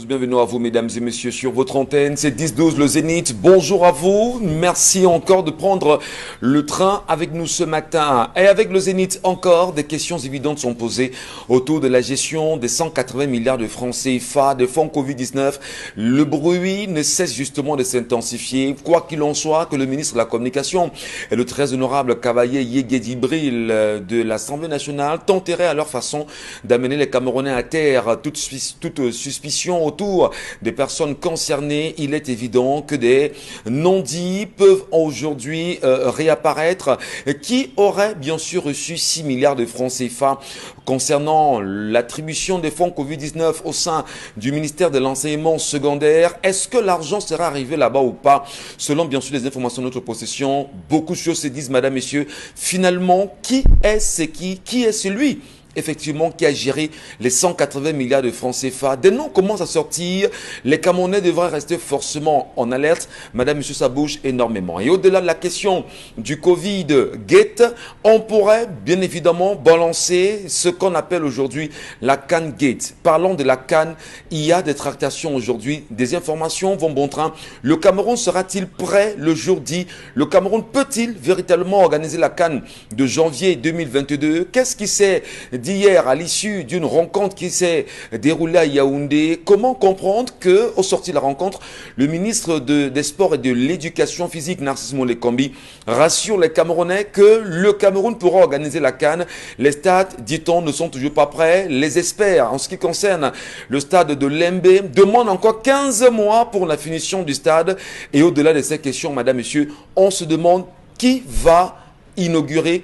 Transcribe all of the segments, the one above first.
tous, bienvenue à vous mesdames et messieurs sur votre antenne, c'est 10-12 le Zénith, bonjour à vous, merci encore de prendre le train avec nous ce matin. Et avec le Zénith encore, des questions évidentes sont posées autour de la gestion des 180 milliards de francs CFA, de fonds Covid-19. Le bruit ne cesse justement de s'intensifier, quoi qu'il en soit, que le ministre de la Communication et le très honorable cavalier Yégué Djibril de l'Assemblée nationale tenteraient à leur façon d'amener les Camerounais à terre toute suspicion autour des personnes concernées. Il est évident que des non-dits peuvent aujourd'hui réapparaître. Qui aurait bien sûr reçu 6 milliards de francs CFA concernant l'attribution des fonds Covid-19 au sein du ministère de l'enseignement secondaire? Est-ce que l'argent sera arrivé là-bas ou pas? Selon bien sûr les informations de notre possession, beaucoup de choses se disent, madame, messieurs. Finalement, qui est celui effectivement qui a géré les 180 milliards de francs CFA? Des noms commencent à sortir. Les Camerounais devraient rester forcément en alerte. Madame, monsieur, ça bouge énormément. Et au-delà de la question du Covid-Gate, on pourrait bien évidemment balancer ce qu'on appelle aujourd'hui la CAN Gate. Parlons de la CAN, il y a des tractations aujourd'hui, des informations vont bon train. Le Cameroun sera-t-il prêt le jour dit? Le Cameroun peut-il véritablement organiser la CAN de janvier 2022? Qu'est-ce qui s'est d'hier à l'issue d'une rencontre qui s'est déroulée à Yaoundé? Comment comprendre que, au sorti de la rencontre, le ministre des Sports et de l'Éducation physique, Narcisse Molekombi, rassure les Camerounais que le Cameroun pourra organiser la CAN. Les stades, dit-on, ne sont toujours pas prêts. Les experts, en ce qui concerne le stade de Lembe, demandent encore 15 mois pour la finition du stade. Et au-delà de ces questions, madame, monsieur, on se demande qui va inaugurer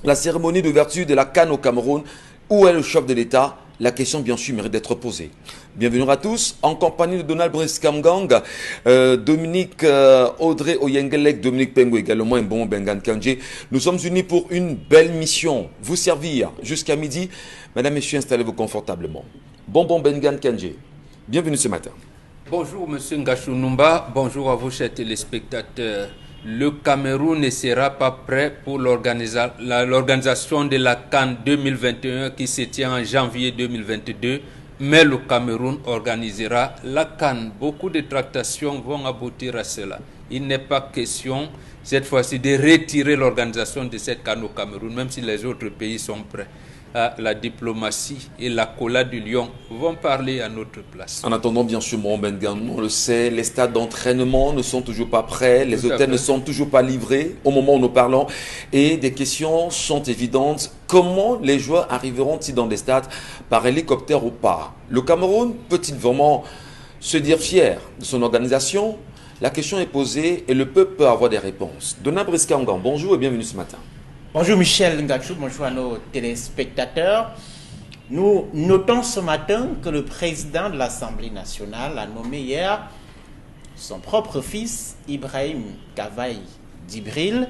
la cérémonie d'ouverture de la CAN au Cameroun. Où est le chef de l'État? La question, bien sûr, mérite d'être posée. Bienvenue à tous, en compagnie de Donald Brice Kamgang, Dominique Audrey Oyengelek, Dominique Pengo également, et bon Bengan Kandji. Nous sommes unis pour une belle mission, vous servir jusqu'à midi. Mesdames, Messieurs, installez-vous confortablement. Bon Bengan Kandji, bienvenue ce matin. Bonjour Monsieur Ngachou-Numba, bonjour à vous chers téléspectateurs. Le Cameroun ne sera pas prêt pour l'organisation de la CAN 2021 qui se tient en janvier 2022, mais le Cameroun organisera la CAN. Beaucoup de tractations vont aboutir à cela. Il n'est pas question cette fois-ci de retirer l'organisation de cette CAN au Cameroun, même si les autres pays sont prêts. La diplomatie et la cola du lion vont parler à notre place. En attendant, bien sûr, mon Bengan, on le sait, les stades d'entraînement ne sont toujours pas prêts, les hôtels ne sont toujours pas livrés au moment où nous parlons. Et des questions sont évidentes. Comment les joueurs arriveront-ils dans des stades par hélicoptère ou pas? Le Cameroun peut-il vraiment se dire fier de son organisation? La question est posée et le peuple peut avoir des réponses. Donald Brice Kamgang, bonjour et bienvenue ce matin. Bonjour Michel Ngachou, bonjour à nos téléspectateurs. Nous notons ce matin que le président de l'Assemblée nationale a nommé hier son propre fils, Ibrahim Kavaï Djibril,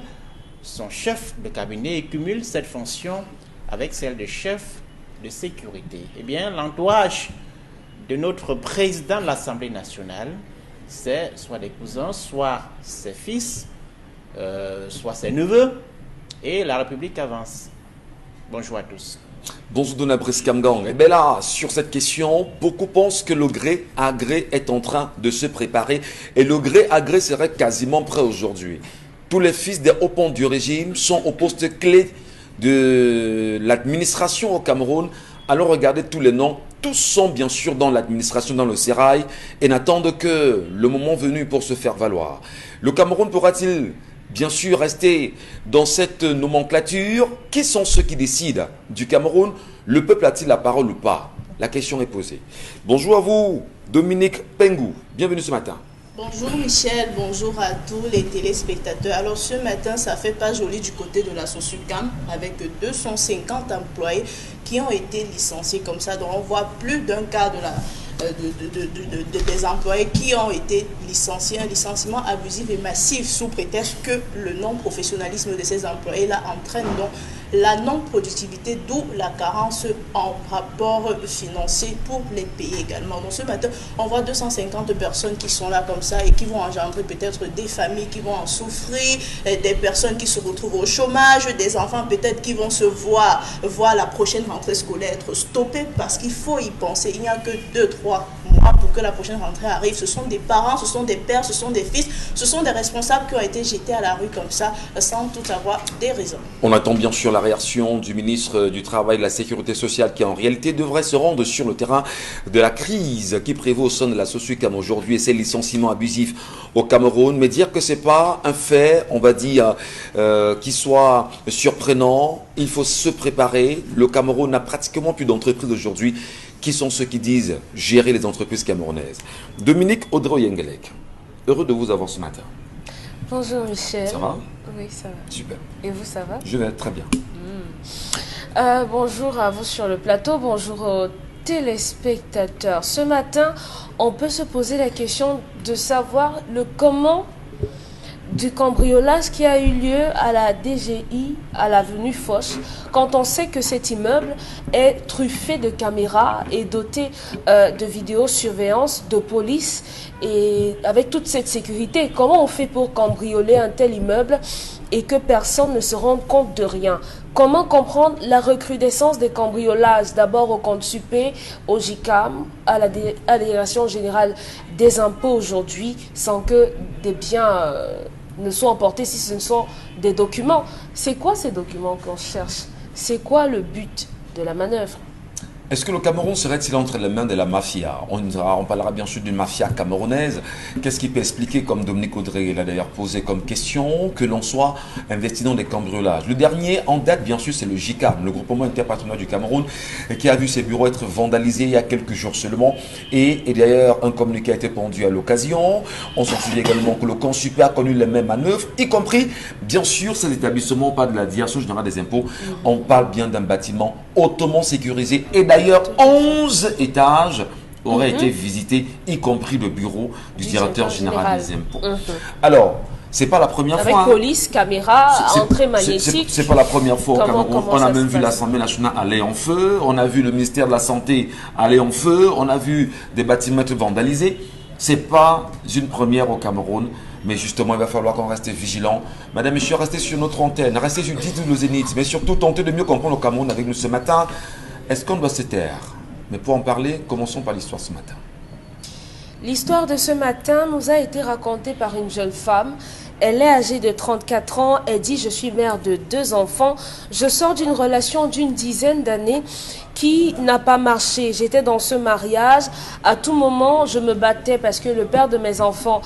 son chef de cabinet, et cumule cette fonction avec celle de chef de sécurité. Eh bien, l'entourage de notre président de l'Assemblée nationale, c'est soit des cousins, soit ses fils, soit ses neveux. Et la République avance. Bonjour à tous. Bonjour Donald Brice Kamgang. Et bien là, sur cette question, beaucoup pensent que le gré à gré est en train de se préparer. Et le gré à gré serait quasiment prêt aujourd'hui. Tous les fils des hauts ponts du régime sont au poste clé de l'administration au Cameroun. Alors regardez tous les noms. Tous sont bien sûr dans l'administration, dans le sérail, et n'attendent que le moment venu pour se faire valoir. Le Cameroun pourra-t-il bien sûr rester dans cette nomenclature? Qui sont ceux qui décident du Cameroun? Le peuple a-t-il la parole ou pas? La question est posée. Bonjour à vous, Dominique Pengou. Bienvenue ce matin. Bonjour Michel, bonjour à tous les téléspectateurs. Alors ce matin, ça fait pas joli du côté de la Sosucam avec 250 employés qui ont été licenciés comme ça. Donc on voit plus d'un quart des employés qui ont été licenciés, un licenciement abusif et massif sous prétexte que le non-professionnalisme de ces employés-là entraîne donc la non-productivité, d'où la carence en rapport financier pour les pays également. Donc ce matin, on voit 250 personnes qui sont là comme ça et qui vont engendrer peut-être des familles qui vont en souffrir, des personnes qui se retrouvent au chômage, des enfants peut-être qui vont se voir la prochaine rentrée scolaire être stoppée parce qu'il faut y penser. Il n'y a que 2-3 mois pour que la prochaine rentrée arrive. Ce sont des parents, ce sont des pères, ce sont des fils, ce sont des responsables qui ont été jetés à la rue comme ça, sans tout avoir des raisons. On attend bien sûr la réaction du ministre du Travail et de la Sécurité sociale qui en réalité devrait se rendre sur le terrain de la crise qui prévaut au sein de la SOSUCAM aujourd'hui et ces licenciements abusifs au Cameroun. Mais dire que ce n'est pas un fait, on va dire, qui soit surprenant, il faut se préparer. Le Cameroun n'a pratiquement plus d'entreprises aujourd'hui. Qui sont ceux qui disent gérer les entreprises camerounaises? Dominique Audrey-Yengelek, heureux de vous avoir ce matin. Bonjour Michel. Ça va? Oui, ça va. Super. Et vous, ça va? Je vais très bien. Bonjour à vous sur le plateau, bonjour aux téléspectateurs. Ce matin, on peut se poser la question de savoir le comment du cambriolage qui a eu lieu à la DGI, à l'avenue Foch, quand on sait que cet immeuble est truffé de caméras et doté de vidéosurveillance, de police, et avec toute cette sécurité. Comment on fait pour cambrioler un tel immeuble et que personne ne se rende compte de rien? Comment comprendre la recrudescence des cambriolages, d'abord au compte Supé, au JICAM, à la Délégation générale des impôts aujourd'hui, sans que des biens ne soient emportés si ce ne sont des documents? C'est quoi ces documents qu'on cherche? C'est quoi le but de la manœuvre? Est-ce que le Cameroun serait-il entre les mains de la mafia? On parlera bien sûr d'une mafia camerounaise. Qu'est-ce qui peut expliquer, comme Dominique Audrey l'a d'ailleurs posé comme question, que l'on soit investi dans des cambriolages? Le dernier en date, bien sûr, c'est le JICAM, le groupement interpatronal du Cameroun, qui a vu ses bureaux être vandalisés il y a quelques jours seulement. Et d'ailleurs, un communiqué a été pendu à l'occasion. On s'en souvient également que le Consuper a connu les mêmes manœuvres, y compris, bien sûr, ces établissements, pas de la Direction générale des impôts. On parle bien d'un bâtiment hautement sécurisé. Et d'ailleurs, 11 étages auraient été visités, y compris le bureau du directeur général des impôts. Alors, c'est pas la première fois. Avec police, caméra, entrée magnétique. C'est pas la première fois au Cameroun. On a même vu passe? l'Assemblée nationale aller en feu. On a vu le ministère de la Santé aller en feu. On a vu des bâtiments être vandalisés. C'est pas une première au Cameroun. Mais justement, il va falloir qu'on reste vigilant. Madame, Monsieur, restez sur notre antenne. Restez sur 10 le Zénith. Mais surtout, tentez de mieux comprendre le Cameroun avec nous ce matin. Est-ce qu'on doit se taire? Mais pour en parler, commençons par l'histoire ce matin. L'histoire de ce matin nous a été racontée par une jeune femme. Elle est âgée de 34 ans. Elle dit: je suis mère de 2 enfants. Je sors d'une relation d'une dizaine d'années qui n'a pas marché. J'étais dans ce mariage. À tout moment, je me battais parce que le père de mes enfants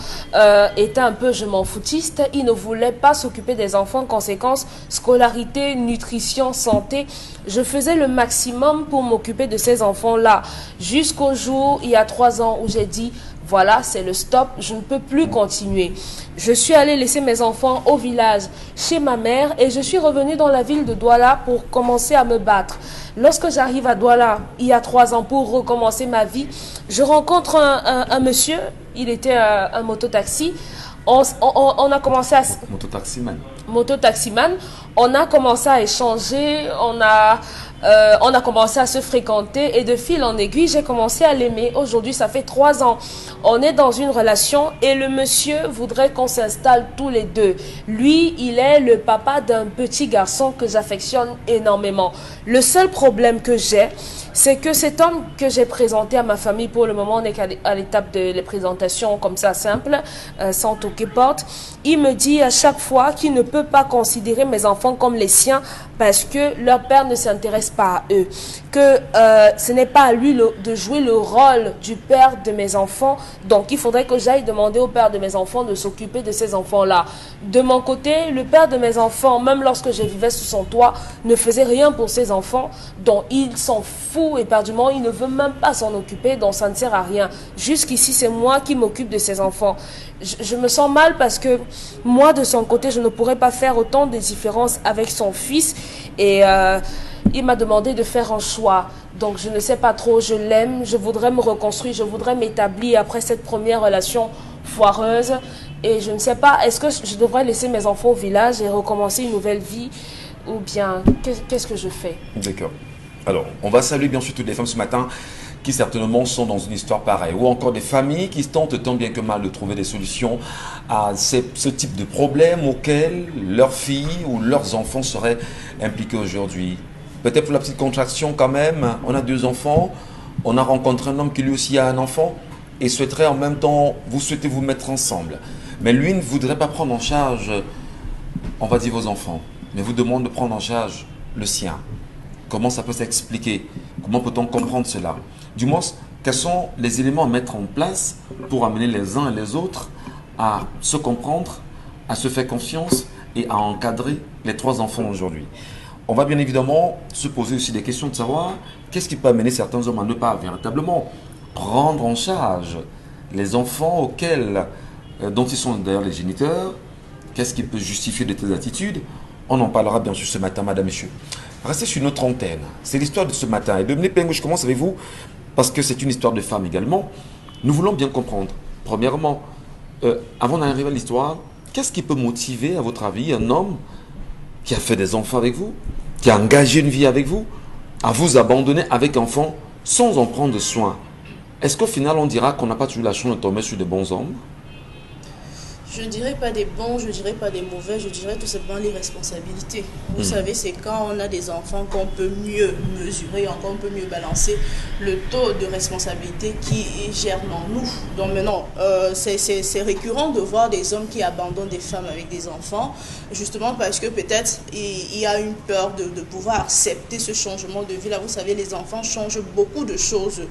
était un peu je m'en foutiste. Il ne voulait pas s'occuper des enfants. Conséquence, scolarité, nutrition, santé. Je faisais le maximum pour m'occuper de ces enfants-là. Jusqu'au jour, il y a 3 ans, où j'ai dit: voilà, c'est le stop, je ne peux plus continuer. Je suis allée laisser mes enfants au village chez ma mère et je suis revenue dans la ville de Douala pour commencer à me battre. Lorsque j'arrive à Douala, il y a 3 ans, pour recommencer ma vie, je rencontre un monsieur, il était un mototaxi. On a commencé à... Mototaximan. On a commencé à échanger, on a commencé à se fréquenter et de fil en aiguille, j'ai commencé à l'aimer. Aujourd'hui, ça fait 3 ans. On est dans une relation et le monsieur voudrait qu'on s'installe tous les deux. Lui, il est le papa d'un petit garçon que j'affectionne énormément. Le seul problème que j'ai, c'est que cet homme que j'ai présenté à ma famille, pour le moment, on est à l'étape de les présentations comme ça, simple, sans toquer porte. Il me dit à chaque fois qu'il ne peut pas considérer mes enfants comme les siens parce que leur père ne s'intéresse pas à eux. Que ce n'est pas à lui de jouer le rôle du père de mes enfants. Donc, il faudrait que j'aille demander au père de mes enfants de s'occuper de ces enfants-là. De mon côté, le père de mes enfants, même lorsque je vivais sous son toit, ne faisait rien pour ses enfants. Donc, il s'en fout éperdument. Il ne veut même pas s'en occuper. Donc, ça ne sert à rien. Jusqu'ici, c'est moi qui m'occupe de ses enfants. Je me sens mal parce que moi, de son côté, je ne pourrais pas faire autant de différences avec son fils. Et il m'a demandé de faire un choix. Donc, je ne sais pas trop. Je l'aime. Je voudrais me reconstruire. Je voudrais m'établir après cette première relation foireuse. Et je ne sais pas, est-ce que je devrais laisser mes enfants au village et recommencer une nouvelle vie? Ou bien, qu'est-ce que je fais? D'accord. Alors, on va saluer bien sûr toutes les femmes ce matin qui certainement sont dans une histoire pareille, ou encore des familles qui tentent tant bien que mal de trouver des solutions à ce type de problème auquel leurs filles ou leurs enfants seraient impliqués aujourd'hui. Peut-être pour la petite contraction quand même, on a 2 enfants, on a rencontré un homme qui lui aussi a un enfant, et souhaiterait en même temps, vous souhaitez vous mettre ensemble. Mais lui ne voudrait pas prendre en charge, on va dire vos enfants, mais vous demande de prendre en charge le sien. Comment ça peut s'expliquer? Comment peut-on comprendre cela? Du moins, quels sont les éléments à mettre en place pour amener les uns et les autres à se comprendre, à se faire confiance et à encadrer les 3 enfants aujourd'hui? On va bien évidemment se poser aussi des questions de savoir qu'est-ce qui peut amener certains hommes à ne pas véritablement prendre en charge les enfants dont ils sont d'ailleurs les géniteurs. Qu'est-ce qui peut justifier de telles attitudes? On en parlera bien sûr ce matin, madame, messieurs. Restez sur notre antenne. C'est l'histoire de ce matin. Et Dominique Pengo, je commence avec vous parce que c'est une histoire de femme également. Nous voulons bien comprendre. Premièrement, avant d'arriver à l'histoire, qu'est-ce qui peut motiver, à votre avis, un homme qui a fait des enfants avec vous, qui a engagé une vie avec vous, à vous abandonner avec enfants sans en prendre soin? Est-ce qu'au final, on dira qu'on n'a pas toujours la chance de tomber sur de bons hommes? Je ne dirais pas des bons, je ne dirais pas des mauvais, je dirais tout simplement les responsabilités. Vous savez, c'est quand on a des enfants qu'on peut mieux mesurer, encore on peut mieux balancer le taux de responsabilité qui germe en nous. Donc maintenant, c'est récurrent de voir des hommes qui abandonnent des femmes avec des enfants, justement parce que peut-être il y a une peur de pouvoir accepter ce changement de vie. Là, vous savez, les enfants changent beaucoup de choses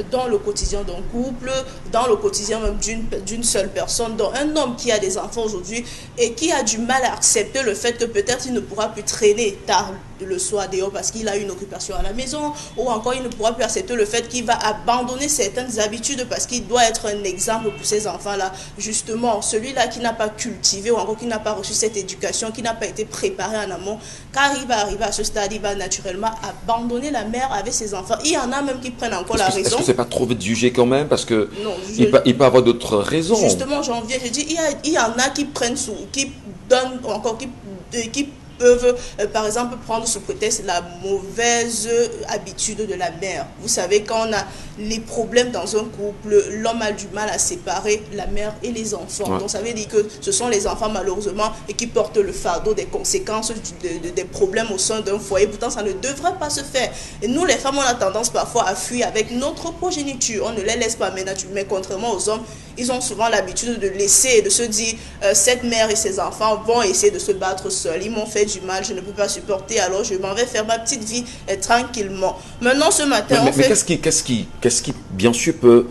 dans le quotidien d'un couple, dans le quotidien même d'une seule personne. Donc un homme qui a des enfants aujourd'hui et qui a du mal à accepter le fait que peut-être il ne pourra plus traîner tard le soir dehors parce qu'il a une occupation à la maison, ou encore il ne pourra plus accepter le fait qu'il va abandonner certaines habitudes parce qu'il doit être un exemple pour ces enfants-là. Justement, celui-là qui n'a pas cultivé ou encore qui n'a pas reçu cette éducation, qui n'a pas été préparé en amont, car il va arriver à ce stade, il va naturellement abandonner la mère avec ses enfants. Il y en a même qui prennent encore la raison. Est-ce que c'est pas trop vite jugé quand même? Parce que il peut avoir d'autres raisons. Justement, j'en viens, je dis, il y en a qui prennent qui donnent encore, qui peuvent, par exemple, prendre sous prétexte la mauvaise habitude de la mère. Vous savez, quand on a les problèmes dans un couple, l'homme a du mal à séparer la mère et les enfants. Ouais. Donc, ça veut dire que ce sont les enfants, malheureusement, et qui portent le fardeau des conséquences des problèmes au sein d'un foyer. Pourtant, ça ne devrait pas se faire. Et nous, les femmes, on a tendance parfois à fuir avec notre progéniture. On ne les laisse pas, mais contrairement aux hommes, ils ont souvent l'habitude de laisser et de se dire cette mère et ses enfants vont essayer de se battre seuls. Ils m'ont fait du mal, je ne peux pas supporter, alors je m'en vais faire ma petite vie tranquillement. Maintenant, ce matin, mais qu'est-ce qui, bien sûr, peut,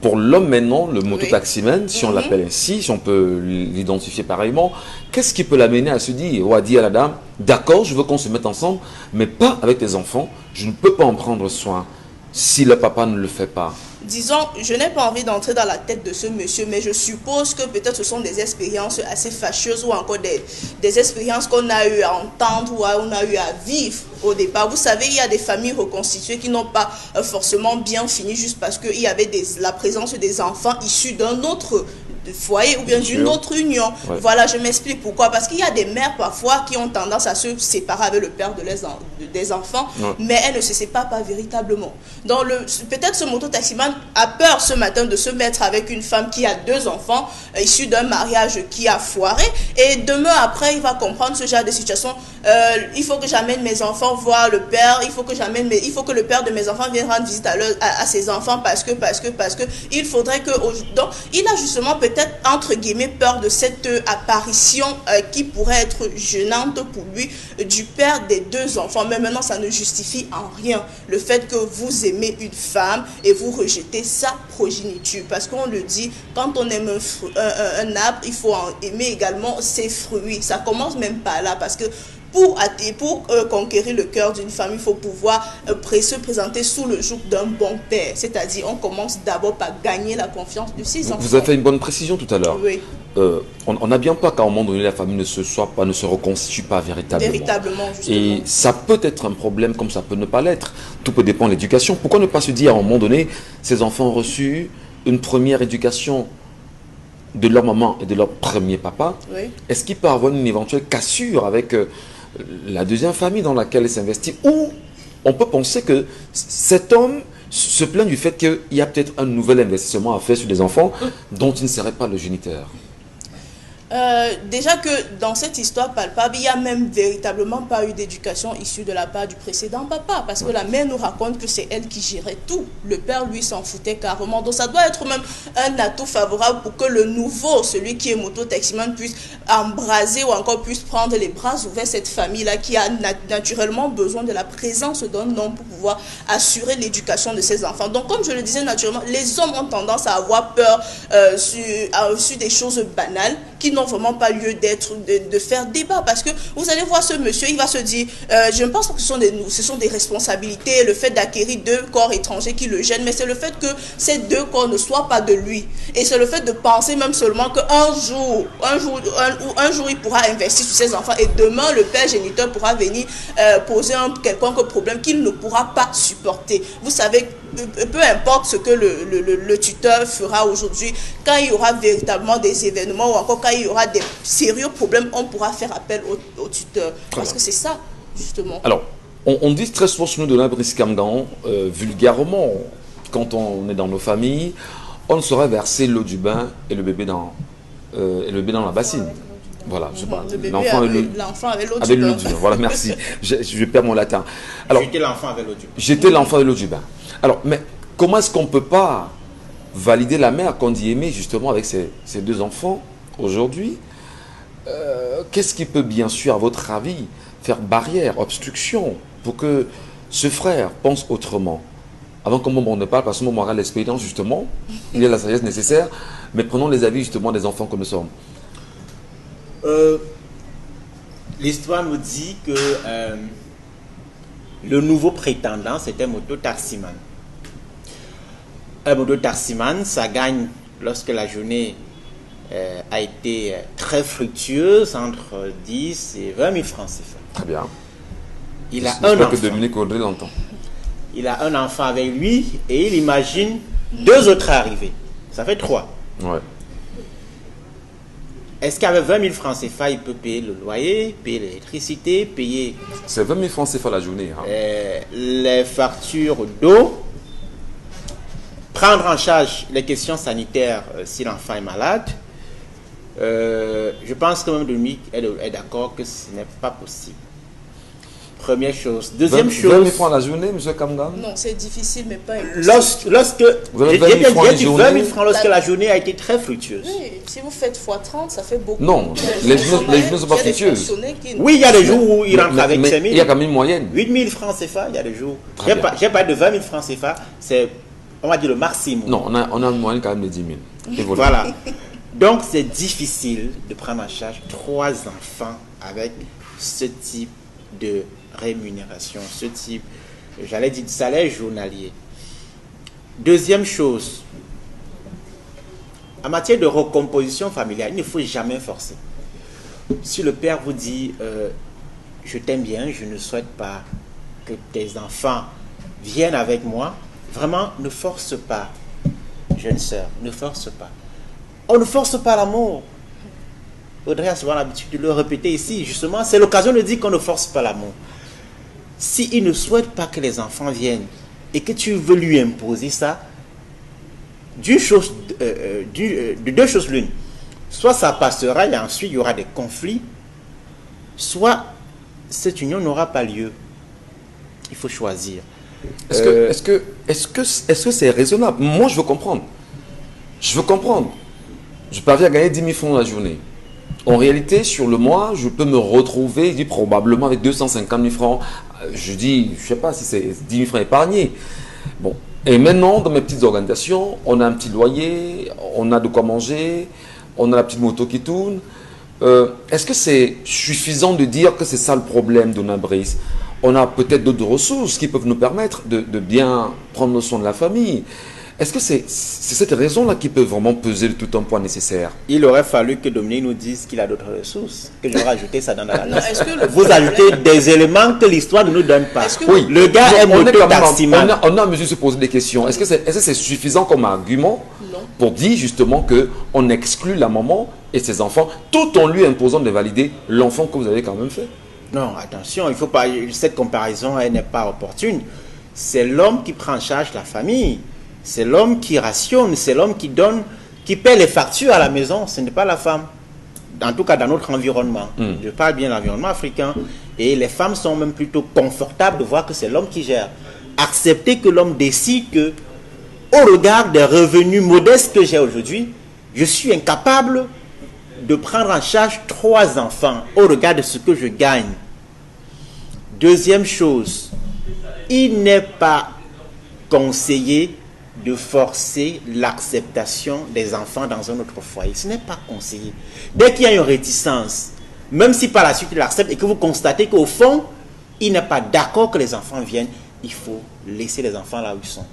pour l'homme maintenant, le mototaximène, si on l'appelle ainsi, si on peut l'identifier pareillement, qu'est-ce qui peut l'amener à se dire, ou à dire à la dame, d'accord, je veux qu'on se mette ensemble, mais pas avec les enfants, je ne peux pas en prendre soin si le papa ne le fait pas? Disons, je n'ai pas envie d'entrer dans la tête de ce monsieur, mais je suppose que peut-être ce sont des expériences assez fâcheuses ou encore des expériences qu'on a eu à entendre ou on a eu à vivre au départ. Vous savez, il y a des familles reconstituées qui n'ont pas forcément bien fini juste parce qu'il y avait la présence des enfants issus d'un autre foyer ou bien d'une autre union. Ouais. Voilà, je m'explique pourquoi. Parce qu'il y a des mères parfois qui ont tendance à se séparer avec le père des enfants, mais elles ne se séparent pas véritablement. Donc peut-être ce mototaximan a peur ce matin de se mettre avec une femme qui a 2 enfants issus d'un mariage qui a foiré, et demain après il va comprendre ce genre de situation. Il faut que j'amène mes enfants voir le père, il faut que le père de mes enfants vienne rendre visite à ses enfants parce que il faudrait que... Donc il a justement peut-être entre guillemets peur de cette apparition qui pourrait être gênante pour lui du père des 2 enfants. Mais maintenant, ça ne justifie en rien le fait que vous aimez une femme et vous rejetez sa progéniture. Parce qu'on le dit, quand on aime un arbre, il faut en aimer également ses fruits. Ça commence même par là, parce que pour conquérir le cœur d'une femme, il faut pouvoir se présenter sous le joug d'un bon père. C'est-à-dire, on commence d'abord par gagner la confiance de ses enfants. Vous avez fait une bonne précision tout à l'heure. Oui. On n'a bien pas qu'à un moment donné, la famille ne se reconstitue pas véritablement. Véritablement, justement. Et ça peut être un problème comme ça peut ne pas l'être. Tout peut dépendre de l'éducation. Pourquoi ne pas se dire à un moment donné, ces enfants ont reçu une première éducation de leur maman et de leur premier papa? Oui. Est-ce qu'il peut avoir une éventuelle cassure avec... la deuxième famille dans laquelle elle s'investit, ou on peut penser que cet homme se plaint du fait qu'il y a peut-être un nouvel investissement à faire sur des enfants dont il ne serait pas le géniteur? Déjà que dans cette histoire palpable, il n'y a même véritablement pas eu d'éducation issue de la part du précédent papa, parce que la mère nous raconte que c'est elle qui gérait tout. Le père, lui, s'en foutait carrément. Donc ça doit être même un atout favorable pour que le nouveau, celui qui est moto-taximan, puisse embraser ou encore puisse prendre les bras ouverts cette famille-là qui a naturellement besoin de la présence d'un homme pour pouvoir assurer l'éducation de ses enfants. Donc comme je le disais naturellement, les hommes ont tendance à avoir peur sur des choses banales qui n'ont vraiment pas lieu d'être, de faire débat, parce que vous allez voir ce monsieur, il va se dire, je ne pense pas que ce sont des responsabilités, le fait d'acquérir 2 corps étrangers qui le gênent, mais c'est le fait que ces 2 corps ne soient pas de lui, et c'est le fait de penser même seulement qu'un jour, il pourra investir sur ses enfants, et demain le père géniteur pourra venir poser un quelconque problème qu'il ne pourra pas supporter. Vous savez, peu importe ce que le tuteur fera aujourd'hui, quand il y aura véritablement des événements ou encore quand il y aura des sérieux problèmes, on pourra faire appel au tuteur. Parce que c'est ça, justement. Alors, on dit très souvent sur nous de l'Abriskamgan, vulgairement, quand on est dans nos familles, on ne saurait verser l'eau du bain et le bébé dans la bassine. Voilà, je parle. L'enfant avec l'eau du bain. Voilà, merci. Je perds mon latin. Alors, j'étais l'enfant avec l'eau du bain. J'étais l'enfant avec l'eau du bain. Alors, mais comment est-ce qu'on ne peut pas valider la mère qu'on dit aimer justement avec ses 2 enfants aujourd'hui? Qu'est-ce qui peut bien sûr, à votre avis, faire barrière, obstruction pour que ce frère pense autrement? Avant qu'au moment on ne parle, parce que moment on a l'expérience justement, il y a la sagesse nécessaire, mais prenons les avis justement des enfants que nous sommes. L'histoire nous dit que le nouveau prétendant, c'était moto-taximan. Un moto-taximan, ça gagne lorsque la journée a été très fructueuse, entre 10 et 20 000 francs CFA. Très bien. Il a un enfant. Que Dominique Audrey l'entend. Il a un enfant avec lui et il imagine 2 autres arrivés. Ça fait 3. Ouais. Est-ce qu'avec 20 000 francs CFA, il peut payer le loyer, payer l'électricité, payer... C'est 20 000 francs CFA la journée. Hein. Les factures d'eau, prendre en charge les questions sanitaires si l'enfant est malade. Je pense que même Dominique est d'accord que ce n'est pas possible. Première chose. Deuxième chose... 20 000 francs la journée, M. Kamgan? Non, c'est difficile, mais pas impossible. Lorsque j'ai dit 20 000 francs lorsque la journée a été très fructueuse. Oui, si vous faites x30, ça fait beaucoup. Non, les journées ne sont pas fructueuses. Oui, il y a des jours où il rentre avec 5 000. Il y a quand même une moyenne. 8 000 francs CFA, il y a des jours. J'ai pas de 20 000 francs CFA, c'est, on va dire, le maximum. Non, on a une moyenne quand même de 10 000. Voilà. Donc, c'est difficile de prendre en charge 3 enfants avec ce type de rémunération, ce type, j'allais dire, de salaire journalier. Deuxième chose, en matière de recomposition familiale, il ne faut jamais forcer. Si le père vous dit je t'aime bien, je ne souhaite pas que tes enfants viennent avec moi, vraiment ne force pas, jeune sœur, ne force pas. On ne force pas l'amour. Audrey a souvent l'habitude de le répéter ici. Justement, c'est l'occasion de dire qu'on ne force pas l'amour. S'il ne souhaite pas que les enfants viennent et que tu veux lui imposer ça, de 2 choses l'une. Soit ça passera et ensuite il y aura des conflits, soit cette union n'aura pas lieu. Il faut choisir. Est-ce que c'est raisonnable? Moi, je veux comprendre. Je parviens à gagner 10 000 francs la journée. En réalité, sur le mois, je peux me retrouver, je dis probablement avec 250 000 francs. Je dis, je ne sais pas si c'est 10 000 francs épargnés. Bon. Et maintenant, dans mes petites organisations, on a un petit loyer, on a de quoi manger, on a la petite moto qui tourne. Est-ce que c'est suffisant de dire que c'est ça le problème de Nabris? On a peut-être d'autres ressources qui peuvent nous permettre de bien prendre soin de la famille. Est-ce que c'est cette raison-là qui peut vraiment peser de tout un poids nécessaire? Il aurait fallu que Dominique nous dise qu'il a d'autres ressources, que j'aurais ajouté ça dans la liste. Vous problème... ajoutez des éléments que l'histoire ne nous donne pas. Oui, le gars est moto-taximan. On a mesure de se poser des questions. Est-ce que c'est suffisant comme argument pour dire justement qu'on exclut la maman et ses enfants tout en lui imposant de valider l'enfant que vous avez quand même fait? Non, attention, il faut pas. Cette comparaison, elle n'est pas opportune. C'est l'homme qui prend en charge la famille. C'est l'homme qui rationne, c'est l'homme qui donne, qui paie les factures à la maison, ce n'est pas la femme. en tout cas dans notre environnement. Je parle bien de l'environnement africain. Et les femmes sont même plutôt confortables de voir que c'est l'homme qui gère. Accepter que l'homme décide que, au regard des revenus modestes que j'ai aujourd'hui, je suis incapable de prendre en charge 3 enfants au regard de ce que je gagne. Deuxième chose, il n'est pas conseillé de forcer l'acceptation des enfants dans un autre foyer. Ce n'est pas conseillé. Dès qu'il y a une réticence, même si par la suite il accepte et que vous constatez qu'au fond, il n'est pas d'accord que les enfants viennent, il faut laisser les enfants là où ils sont.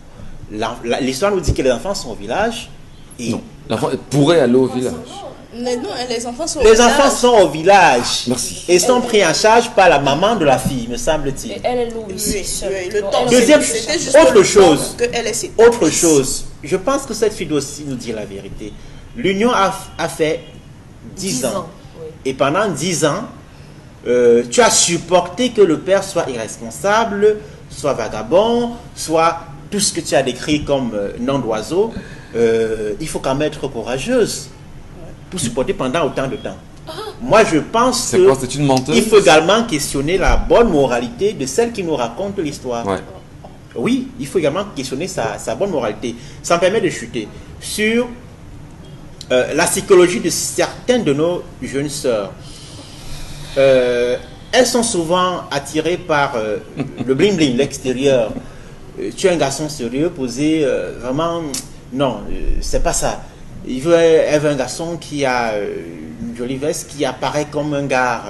L'histoire nous dit que les enfants sont au village. Et Non, l'enfant pourrait aller au village. Mais non, les enfants sont les enfants sont au village. Merci. Et sont pris en charge par la maman de la fille, me semble-t-il. Et elle est loue ici. Oui, seule. oui, le Donc, temps, elle- Deuxième c'était juste autre le chose. temps que elle est ses Autre taxes. chose, je pense que cette fille doit aussi nous dire la vérité. L'union a fait 10 ans. oui. Et pendant 10 ans, tu as supporté que le père soit irresponsable, soit vagabond, soit tout ce que tu as décrit comme nom d'oiseau. Il faut quand même être courageuse pour supporter pendant autant de temps. Moi, je pense C'est quoi, c'est une menteuse? qu'il faut également questionner la bonne moralité de celle qui nous raconte l'histoire. Ouais. Oui, il faut également questionner sa bonne moralité. Ça me permet de chuter sur la psychologie de certaines de nos jeunes sœurs. Elles sont souvent attirées par le bling-bling, l'extérieur. Tu es un garçon sérieux, posé, vraiment, non, c'est pas ça. Elle veut un garçon qui a une jolie veste, qui apparaît comme un gars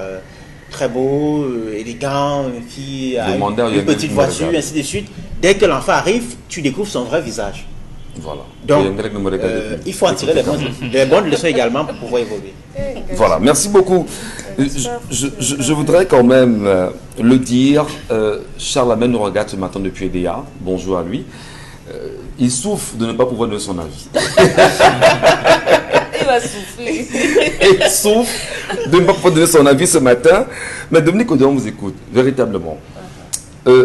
très beau, élégant, qui a Demandez à une Yannick petite de me voiture, regarder. ainsi de suite. Dès que l'enfant arrive, tu découvres son vrai visage. Voilà. Donc, Et Yannick ne me regarde plus. il faut en tirer les bonnes leçons également pour pouvoir évoluer. Voilà, merci beaucoup. Je voudrais quand même le dire. Charles Amel nous regarde ce matin depuis EDA. Bonjour à lui. Il souffre de ne pas pouvoir donner son avis. Il va souffler. Il souffre de ne pas pouvoir donner son avis ce matin. Mais Dominique Odéon vous écoute, véritablement.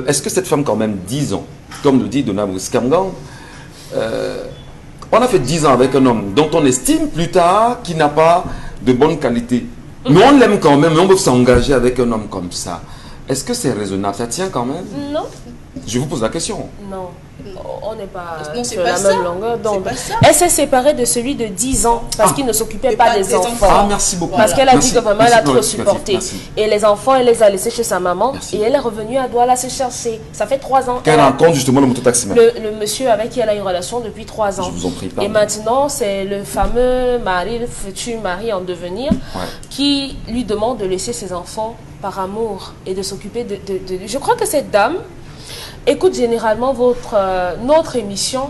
Est-ce que cette femme, quand même, 10 ans, comme le dit Dona Kamgang, on a fait 10 ans avec un homme dont on estime plus tard qu'il n'a pas de bonne qualité. Mais on l'aime quand même, mais on veut s'engager avec un homme comme ça. Est-ce que c'est raisonnable? Ça tient quand même? Non, Je vous pose la question. non. On n'est pas Non, c'est sur pas la ça. même longueur d'onde. C'est pas ça. Elle s'est séparée de celui de 10 ans parce qu'il ne s'occupait pas des enfants. Ah, merci beaucoup. Parce qu'elle a Merci. dit que vraiment elle Merci a pour trop l'explicatif. supporté. Merci. Et les enfants, elle les a laissés chez sa maman. Merci. Et elle est revenue à Douala se chercher. Ça fait 3 ans. Qu'elle Elle a- rencontre justement le mototaximan. le monsieur avec qui elle a une relation depuis 3 ans. Je vous en prie, Et pardon. maintenant, c'est le fameux mari, le futur mari en devenir, qui lui demande de laisser ses enfants par amour et de s'occuper de... Je crois que cette dame écoute généralement notre émission.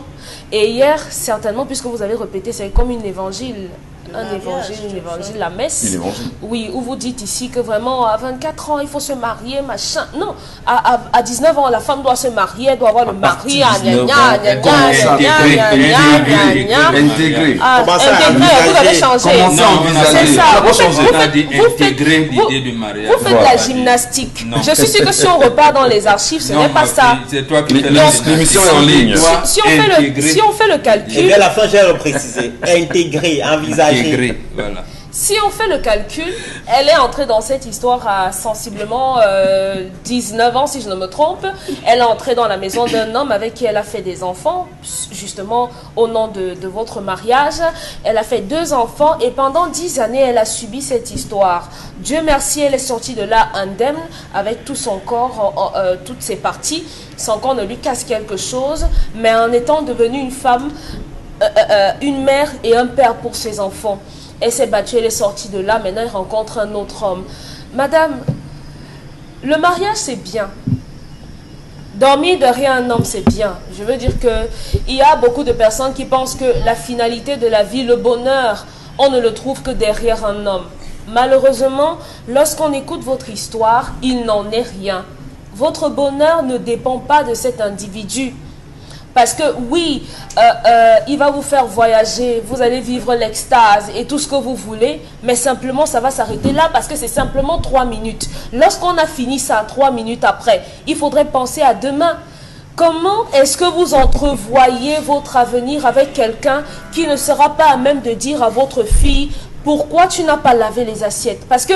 Et hier, certainement, puisque vous avez répété, c'est comme une évangile. Une évangile, la messe. Une évangile. Oui, où vous dites ici que vraiment à 24 ans, il faut se marier, machin. Non, à 19 ans, la femme doit se marier, elle doit avoir le mari. partir de 19 ans, Intégré. Comment ça, Intégré, vous envisager? avez changé. Comment ça, Non, envisager? c'est ça. Ça n'a pas Vous faites- changé. vous On a dit vous faites- intégrer vous- l'idée du mariage. Vous faites de Voilà. la gymnastique. Non. Je suis sûre que si on repart dans les archives, ce Non, n'est pas ça. C'est toi qui Mais fais l'émission est en ligne. Si on fait le Et calcul, bien, à la fin, j'ai reprécisé. Intégrer, envisager. Intégré, voilà. si on fait le calcul, elle est entrée dans cette histoire à sensiblement 19 ans, si je ne me trompe. Elle est entrée dans la maison d'un homme avec qui elle a fait des enfants, justement au nom de votre mariage. Elle a fait 2 enfants et pendant 10 années, elle a subi cette histoire. Dieu merci, elle est sortie de là indemne avec tout son corps, toutes ses parties, sans qu'on ne lui casse quelque chose, mais en étant devenue une femme, une mère et un père pour ses enfants. Elle s'est battue, elle est sortie de là, maintenant elle rencontre un autre homme. Madame, le mariage c'est bien. Dormir derrière un homme c'est bien. Je veux dire qu'il y a beaucoup de personnes qui pensent que la finalité de la vie, le bonheur, on ne le trouve que derrière un homme. Malheureusement, lorsqu'on écoute votre histoire, il n'en est rien. Votre bonheur ne dépend pas de cet individu. Parce que oui, il va vous faire voyager, vous allez vivre l'extase et tout ce que vous voulez, mais simplement ça va s'arrêter là parce que c'est simplement 3 minutes. Lorsqu'on a fini ça 3 minutes après, il faudrait penser à demain. Comment est-ce que vous entrevoyez votre avenir avec quelqu'un qui ne sera pas à même de dire à votre fille, Pourquoi tu n'as pas lavé les assiettes? Parce que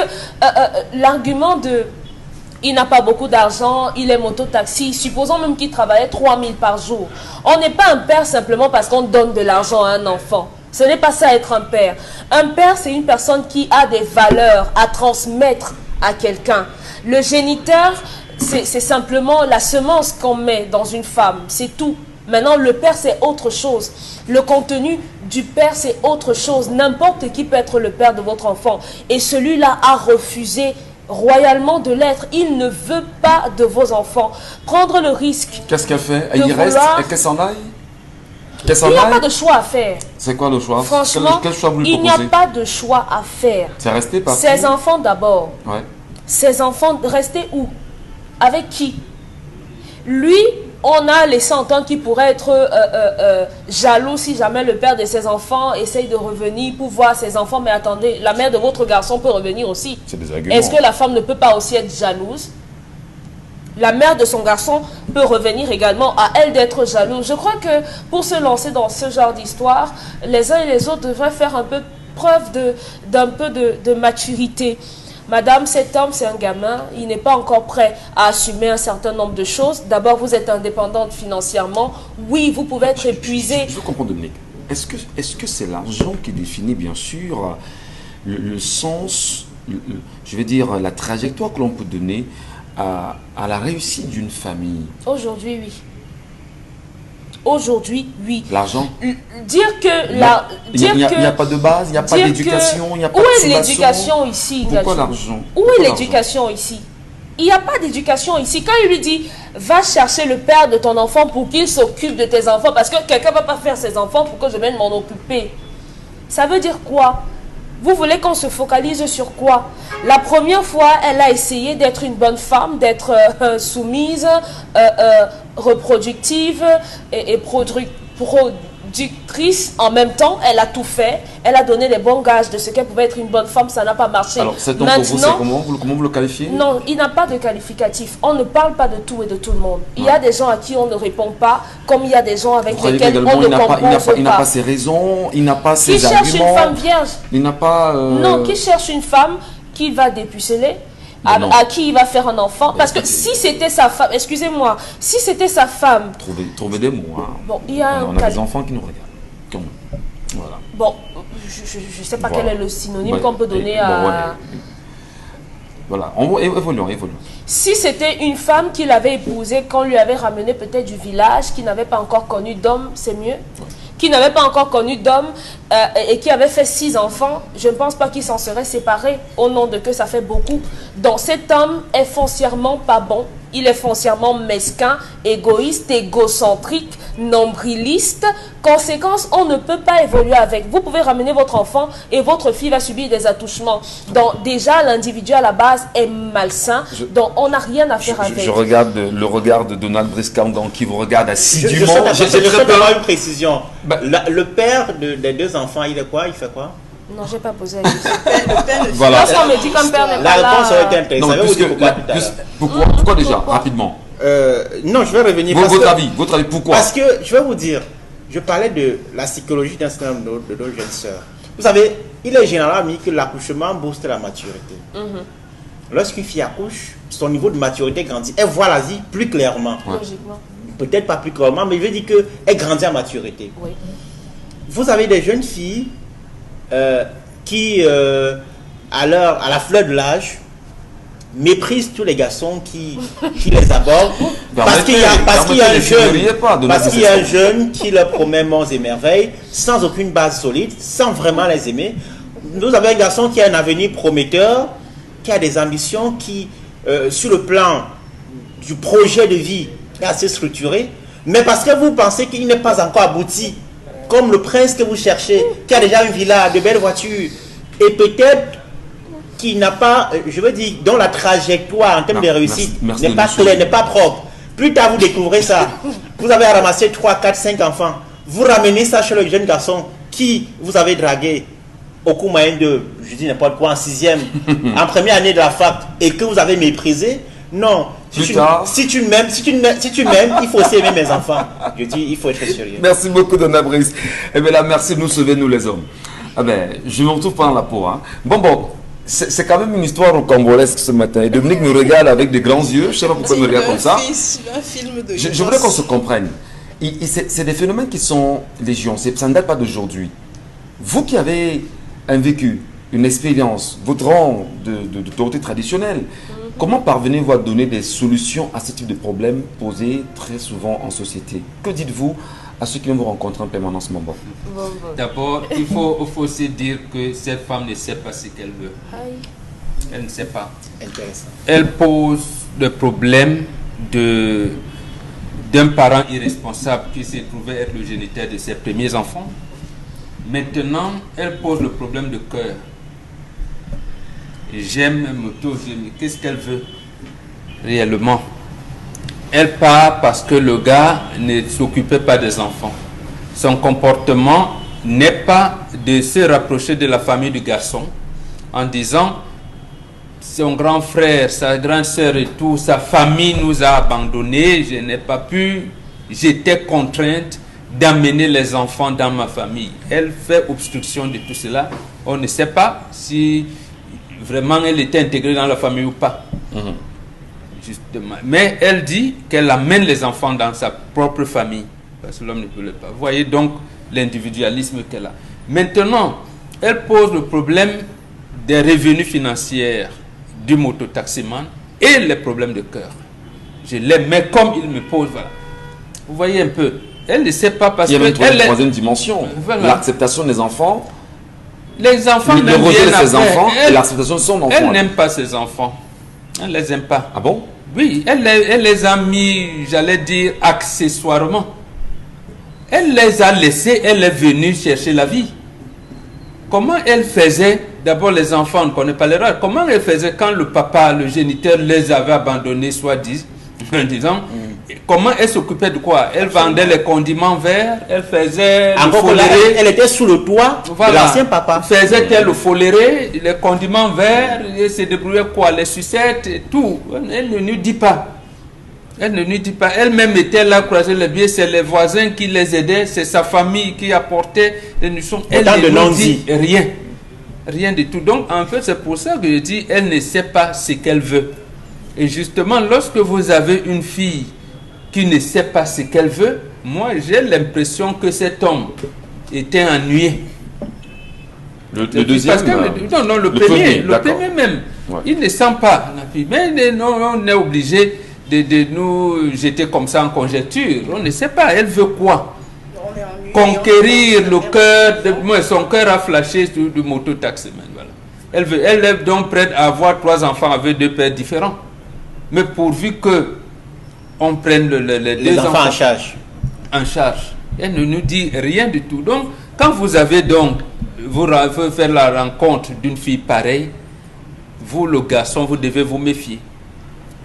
l'argument de il n'a pas beaucoup d'argent, il est mototaxi, supposons même qu'il travaillait 3 000 par jour. On n'est pas un père simplement parce qu'on donne de l'argent à un enfant. Ce n'est pas ça être un père. Un père, c'est une personne qui a des valeurs à transmettre à quelqu'un. Le géniteur, c'est simplement la semence qu'on met dans une femme, c'est tout. Maintenant, le père, c'est autre chose. Le contenu du père, c'est autre chose. N'importe qui peut être le père de votre enfant. Et celui-là a refusé royalement de l'être. Il ne veut pas de vos enfants. Prendre le risque. Qu'est-ce qu'elle fait? Il reste et qu'elle s'en aille? Il n'y a pas de choix à faire. C'est quoi le choix? Franchement, quel choix vous lui il n'y a pas de choix à faire. C'est rester parti. Ses enfants d'abord. Ouais. Ses enfants, rester où? Avec qui? Lui, on a laissé entendre qu'il pourrait être jaloux si jamais le père de ses enfants essaye de revenir pour voir ses enfants. Mais attendez, la mère de votre garçon peut revenir aussi. C'est des arguments. Est-ce que la femme ne peut pas aussi être jalouse? La mère de son garçon peut revenir également, à elle d'être jalouse. Je crois que pour se lancer dans ce genre d'histoire, les uns et les autres devraient faire un peu preuve d'un peu de maturité. Madame, cet homme, c'est un gamin, il n'est pas encore prêt à assumer un certain nombre de choses. D'abord, vous êtes indépendante financièrement. Oui, vous pouvez être épuisée. Je veux comprendre, Dominique. Est-ce que c'est l'argent qui définit, bien sûr, le sens, je veux dire, la trajectoire que l'on peut donner à la réussite d'une famille? Aujourd'hui, oui. Aujourd'hui, oui. L'argent? Dire que... Il n'y a pas de base, il n'y a pas d'éducation, il n'y a pas de Où est l'éducation ici? Pourquoi l'argent? Où est l'éducation ici? Il n'y a pas d'éducation ici. Quand il lui dit, va chercher le père de ton enfant pour qu'il s'occupe de tes enfants, parce que quelqu'un ne va pas faire ses enfants pour que je vienne m'en occuper. Ça veut dire quoi? Vous voulez qu'on se focalise sur quoi? La première fois, elle a essayé d'être une bonne femme, d'être soumise, reproductive et productrice en même temps. Elle a tout fait. Elle a donné les bons gages de ce qu'elle pouvait être une bonne femme. Ça n'a pas marché. Alors, cet homme, pour vous, c'est comment vous le qualifiez? Non, il n'a pas de qualificatif. On ne parle pas de tout et de tout le monde. Il y a des gens à qui on ne répond pas, comme il y a des gens avec lesquels on ne compose pas. Il n'a pas ses raisons, il n'a pas ses arguments. Qui cherche une femme vierge? Il n'a pas... Non, qui cherche une femme qui va dépuceler, à qui il va faire un enfant. Parce que si c'était sa femme, excusez-moi, si c'était sa femme... Trouvez des mots. Hein. Bon, il y a on a des enfants qui nous regardent. Voilà. Bon, je ne sais pas quel est le synonyme qu'on peut donner à... Voilà, évoluons. Si c'était une femme qu'il avait épousée, qu'on lui avait ramené peut-être du village, qui n'avait pas encore connu d'homme, c'est mieux. Qui n'avait pas encore connu d'homme et qui avait fait 6 enfants, je ne pense pas qu'il s'en serait séparé au nom de que ça fait beaucoup. Donc cet homme est foncièrement pas bon. Il est foncièrement mesquin, égoïste, égocentrique, nombriliste. Conséquence, on ne peut pas évoluer avec. Vous pouvez ramener votre enfant et votre fille va subir des attouchements. Donc déjà, l'individu à la base est malsain. Donc on n'a rien à faire avec. Je regarde le regard de Donald Briscamdan qui vous regarde assidûment. J'ai très peur une précision. Le père des 2 enfants, il est quoi? Il fait quoi? Non, je n'ai pas posé la question. Voilà. Lorsqu'on me dit qu'un père n'est La pas là... réponse aurait été intéressante. Je vais vous dire pourquoi tout à l'heure. Pourquoi déjà? Rapidement. Non, je vais revenir. Votre avis, pourquoi? Parce que, je vais vous dire, je parlais de la psychologie d'un certain nombre de nos jeunes sœurs. Vous savez, il est généralement admis que l'accouchement booste la maturité. Lorsqu'une fille accouche, son niveau de maturité grandit. Elle voit la vie plus clairement. Logiquement. Peut-être pas plus clairement, mais je veux dire qu'elle grandit en maturité. Oui. Vous avez des jeunes filles qui, à la fleur de l'âge, méprisent tous les garçons qui les abordent parce qu'il y a un jeune qui leur promet monts et merveilles sans aucune base solide, sans vraiment les aimer. Nous avons un garçon qui a un avenir prometteur, qui a des ambitions, qui, sur le plan du projet de vie, est assez structuré, mais parce que vous pensez qu'il n'est pas encore abouti, comme le prince que vous cherchez, qui a déjà une villa, de belles voitures, et peut-être qui n'a pas, je veux dire, dont la trajectoire en termes de réussite n'est pas claire, n'est pas propre. Plus tard, vous découvrez ça. Vous avez ramassé 3, 4, 5 enfants. Vous ramenez ça chez le jeune garçon qui vous avez dragué au cours moyen de, je dis n'importe quoi, en 6e, en première année de la fac, et que vous avez méprisé. Non. Si tu m'aimes, il faut aussi aimer mes enfants. Je dis, il faut être sérieux. Merci beaucoup, Donna Brice. Eh bien là, merci de nous sauver, nous les hommes. Ah ben, je me retrouve pas dans la peau. Hein. Bon, c'est quand même une histoire rocambolesque ce matin. Et Dominique nous regarde avec de grands yeux. Je ne sais pas pourquoi il me regarde comme ça. Un film de Je voudrais qu'on se comprenne. C'est des phénomènes qui sont légion. Ça ne date pas d'aujourd'hui. Vous qui avez un vécu, une expérience, votre rang d'autorité traditionnelle, comment parvenez-vous à donner des solutions à ce type de problèmes posés très souvent en société? Que dites-vous à ceux qui viennent vous rencontrer en permanence, Mambo? D'abord, il faut aussi dire que cette femme ne sait pas ce qu'elle veut. Elle ne sait pas. Intéressant. Elle pose le problème d'un parent irresponsable qui s'est trouvé être le géniteur de ses premiers enfants. Maintenant, elle pose le problème de cœur. J'aime, qu'est-ce qu'elle veut réellement? Elle part parce que le gars ne s'occupait pas des enfants. Son comportement n'est pas de se rapprocher de la famille du garçon en disant son grand frère, sa grande sœur et tout, sa famille nous a abandonnés, je n'ai pas pu, j'étais contrainte d'amener les enfants dans ma famille. Elle fait obstruction de tout cela. On ne sait pas si vraiment elle était intégrée dans la famille ou pas. Justement. Mais elle dit qu'elle amène les enfants dans sa propre famille. Parce que l'homme ne peut le pas. Vous voyez donc l'individualisme qu'elle a. Maintenant, elle pose le problème des revenus financiers du mototaximan et les problèmes de cœur. Je l'aime, mais comme il me pose, voilà. Vous voyez un peu. Elle ne sait pas parce que... Il y a même une troisième dimension. Voilà. L'acceptation des enfants. Les enfants le rejet de ses enfants et l'acceptation de son enfant. Elle n'aime pas ses enfants. Elle ne les aime pas. Ah bon? Oui, elle les a mis, j'allais dire, accessoirement. Elle les a laissés, elle est venue chercher la vie. Comment elle faisait, d'abord les enfants, on ne connaît pas les règles, comment elle faisait quand le papa, le géniteur, les avait abandonnés, soit disant, comment elle s'occupait de quoi? Elle vendait les condiments verts, elle faisait le foléré. Elle était sous le toit de l'ancien papa. Faisait-elle le foléré, les condiments verts, elle se débrouillait quoi? Les sucettes et tout. Elle ne nous dit pas. Elle ne nous dit pas. Elle-même était là, croiser les biais, c'est les voisins qui les aidaient, c'est sa famille qui apportait les nourrissons. Elle ne nous dit rien. Rien du tout. Donc, en fait, c'est pour ça que je dis, elle ne sait pas ce qu'elle veut. Et justement, lorsque vous avez une fille qui ne sait pas ce qu'elle veut, moi, j'ai l'impression que cet homme était ennuyé. Le deuxième? Non, le premier même. Ouais. Il ne sent pas la fille. Mais non, on est obligé de nous jeter comme ça en conjecture. On ne sait pas. Elle veut quoi? Conquérir le cœur. Son cœur a flashé sur du mototaximan. Voilà. Elle est donc prête à avoir 3 enfants avec 2 pères différents. Mais pourvu que on prenne les 2 enfants en charge. Elle ne nous dit rien du tout. Donc, quand vous avez donc, vous faire la rencontre d'une fille pareille, vous, le garçon, vous devez vous méfier.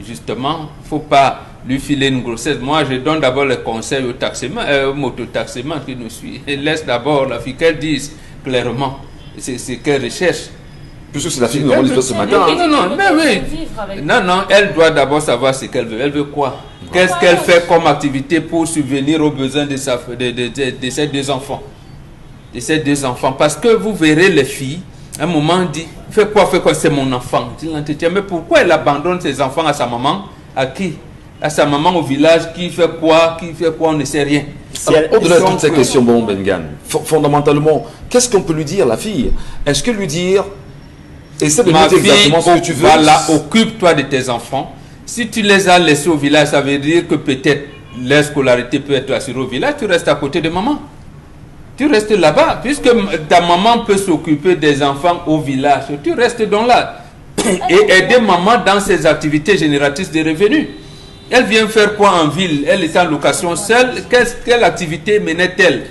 Justement, il ne faut pas lui filer une grossesse. Moi, je donne d'abord les conseils au mototaximan qui nous suit. Et laisse d'abord la fille qu'elle dise clairement ce qu'elle recherche. Puisque c'est la fille qui nous rend l'histoire ce matin. Non, elle doit d'abord savoir ce qu'elle veut. Elle veut quoi? Qu'est-ce qu'elle fait comme activité pour subvenir aux besoins de ses 2 enfants? De ses 2 enfants. Parce que vous verrez les filles, à un moment, dit, fais quoi, c'est mon enfant. Mais pourquoi elle abandonne ses enfants à sa maman? À qui? À sa maman au village, qui fait quoi, on ne sait rien. Au-delà de toutes ces questions, bon, Bengan, fondamentalement, qu'est-ce qu'on peut lui dire, la fille? Est-ce que lui dire, essaie de dire exactement ce que tu veux? Voilà, occupe-toi de tes enfants. Si tu les as laissés au village, ça veut dire que peut-être leur scolarité peut être assurée au village, tu restes à côté de maman. Tu restes là-bas, puisque ta maman peut s'occuper des enfants au village. Tu restes donc là. Et aider maman dans ses activités génératrices de revenus. Elle vient faire quoi en ville? Elle est en location seule. Quelle activité menait-elle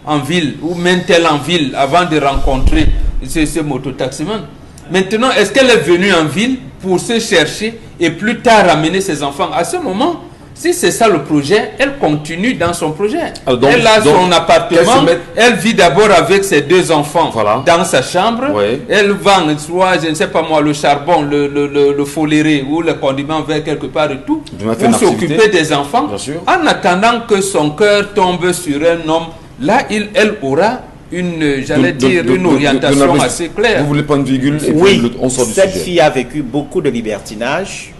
en ville? Ou mène-t-elle en ville avant de rencontrer ce mototaximan? Maintenant, est-ce qu'elle est venue en ville pour se chercher et plus tard ramener ses enfants? À ce moment, si c'est ça le projet, elle continue dans son projet. Elle a son appartement, elle vit d'abord avec ses 2 enfants dans sa chambre. Ouais. Elle vend soit, je ne sais pas moi, le charbon, le foléré ou le condiment verts quelque part et tout, pour s'occuper des enfants. En attendant que son cœur tombe sur un homme, là, elle aura une orientation assez claire. Vous voulez pas une virgule et Oui, puis on sort du cette sujet. fille a vécu beaucoup de libertinage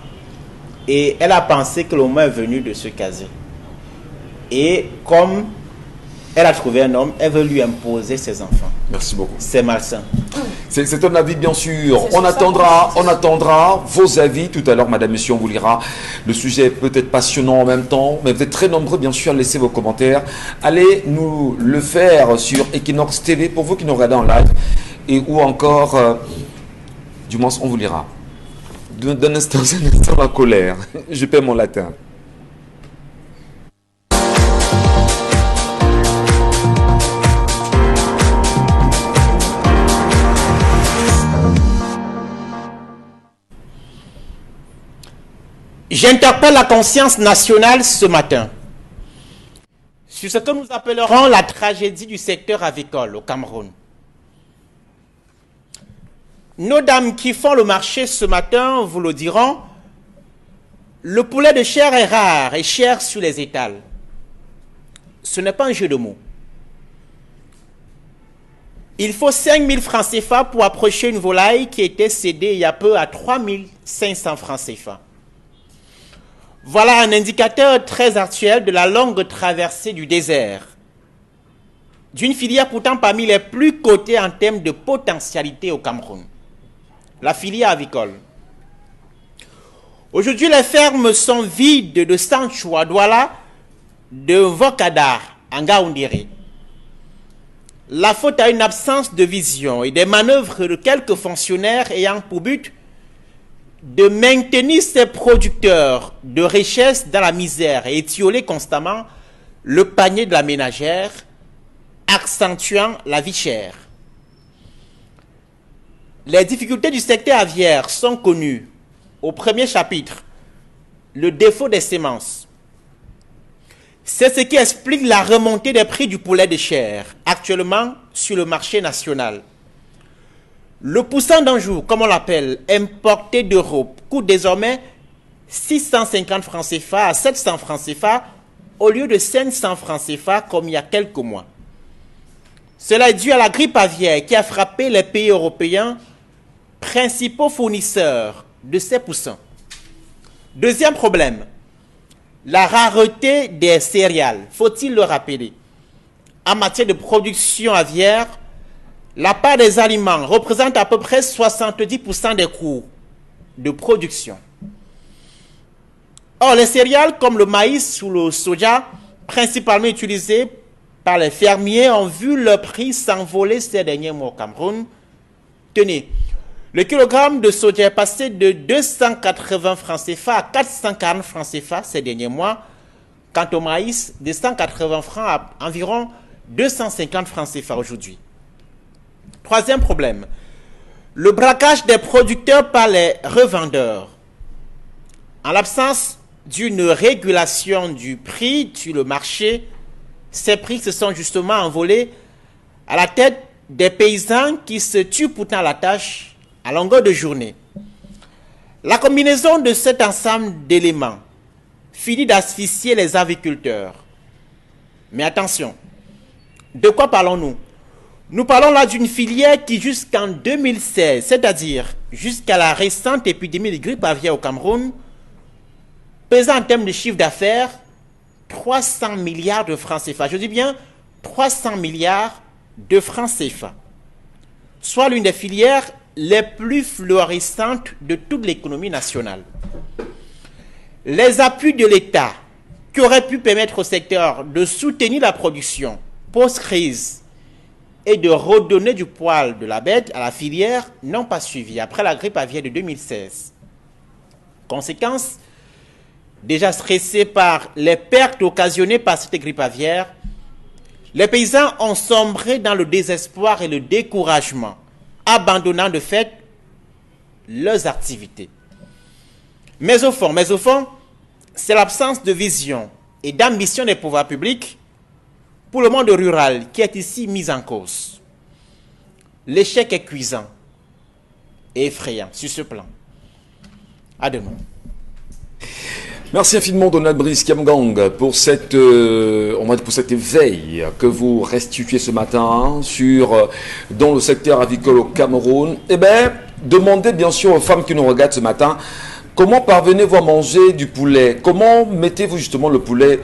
et elle a pensé que le moment est venu de se caser. Et comme elle a trouvé un homme, elle veut lui imposer ses enfants. Merci beaucoup. C'est malsain. C'est un avis, bien sûr. C'est On sur attendra vos avis. Tout à l'heure, Madame, Monsieur, on vous lira. Le sujet est peut-être passionnant en même temps, mais vous êtes très nombreux, bien sûr, à laisser vos commentaires. Allez nous le faire sur Equinox TV, pour vous qui nous regardez en live, et ou encore, du moins, on vous lira. D'un instant, la colère. Je perds mon latin. J'interpelle la conscience nationale ce matin sur ce que nous appellerons la tragédie du secteur avicole au Cameroun. Nos dames qui font le marché ce matin vous le diront, le poulet de chair est rare et cher sur les étals. Ce n'est pas un jeu de mots. Il faut 5 000 francs CFA pour approcher une volaille qui était cédée il y a peu à 3 500 francs CFA. Voilà un indicateur très actuel de la longue traversée du désert, d'une filière pourtant parmi les plus cotées en termes de potentialité au Cameroun, la filière avicole. Aujourd'hui, les fermes sont vides de Sancho à Douala, de Vokadar à Ngaoundéré. La faute à une absence de vision et des manœuvres de quelques fonctionnaires ayant pour but de maintenir ces producteurs de richesse dans la misère et étioler constamment le panier de la ménagère, accentuant la vie chère. Les difficultés du secteur aviaire sont connues. Au premier chapitre, le défaut des semences. C'est ce qui explique la remontée des prix du poulet de chair, actuellement sur le marché national. Le poussin d'Anjou, comme on l'appelle, importé d'Europe, coûte désormais 650 francs CFA à 700 francs CFA au lieu de 500 francs CFA comme il y a quelques mois. Cela est dû à la grippe aviaire qui a frappé les pays européens, principaux fournisseurs de ces poussins. Deuxième problème, la rareté des céréales. Faut-il le rappeler? En matière de production aviaire, la part des aliments représente à peu près 70% des coûts de production. Or, les céréales comme le maïs ou le soja, principalement utilisés par les fermiers, ont vu leur prix s'envoler ces derniers mois au Cameroun. Tenez, le kilogramme de soja est passé de 280 francs CFA à 440 francs CFA ces derniers mois. Quant au maïs, de 180 francs à environ 250 francs CFA aujourd'hui. Troisième problème, le braquage des producteurs par les revendeurs. En l'absence d'une régulation du prix sur le marché, ces prix se sont justement envolés à la tête des paysans qui se tuent pourtant à la tâche à longueur de journée. La combinaison de cet ensemble d'éléments finit d'asphyxier les aviculteurs. Mais attention, de quoi parlons-nous? Nous parlons là d'une filière qui jusqu'en 2016, c'est-à-dire jusqu'à la récente épidémie de grippe aviaire au Cameroun, pesait en termes de chiffre d'affaires 300 milliards de francs CFA. Je dis bien 300 milliards de francs CFA. Soit l'une des filières les plus florissantes de toute l'économie nationale. Les appuis de l'État qui auraient pu permettre au secteur de soutenir la production post-crise et de redonner du poil de la bête à la filière n'ont pas suivi après la grippe aviaire de 2016. Conséquence, déjà stressés par les pertes occasionnées par cette grippe aviaire, les paysans ont sombré dans le désespoir et le découragement, abandonnant de fait leurs activités. Mais au fond, c'est l'absence de vision et d'ambition des pouvoirs publics pour le monde rural qui est ici mis en cause. L'échec est cuisant et effrayant sur ce plan. À demain. Merci infiniment Donald Brice Kiamgang pour cette, on va dire pour cet éveil que vous restituez ce matin dans le secteur avicole au Cameroun. Eh bien, demandez bien sûr aux femmes qui nous regardent ce matin, comment parvenez-vous à manger du poulet? Comment mettez-vous justement le poulet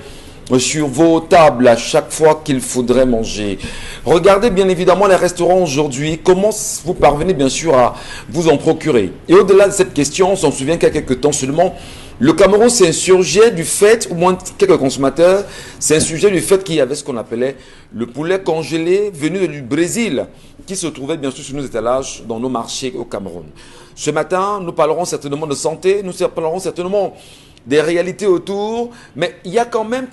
sur vos tables à chaque fois qu'il faudrait manger? Regardez bien évidemment les restaurants aujourd'hui, comment vous parvenez bien sûr à vous en procurer? Et au-delà de cette question, on s'en souvient qu'il y a quelques temps seulement, le Cameroun s'est insurgé du fait, au moins quelques consommateurs, s'est insurgé du fait qu'il y avait ce qu'on appelait le poulet congelé venu du Brésil, qui se trouvait bien sûr sur nos étalages dans nos marchés au Cameroun. Ce matin, nous parlerons certainement de santé, nous parlerons certainement des réalités autour, mais il y a quand même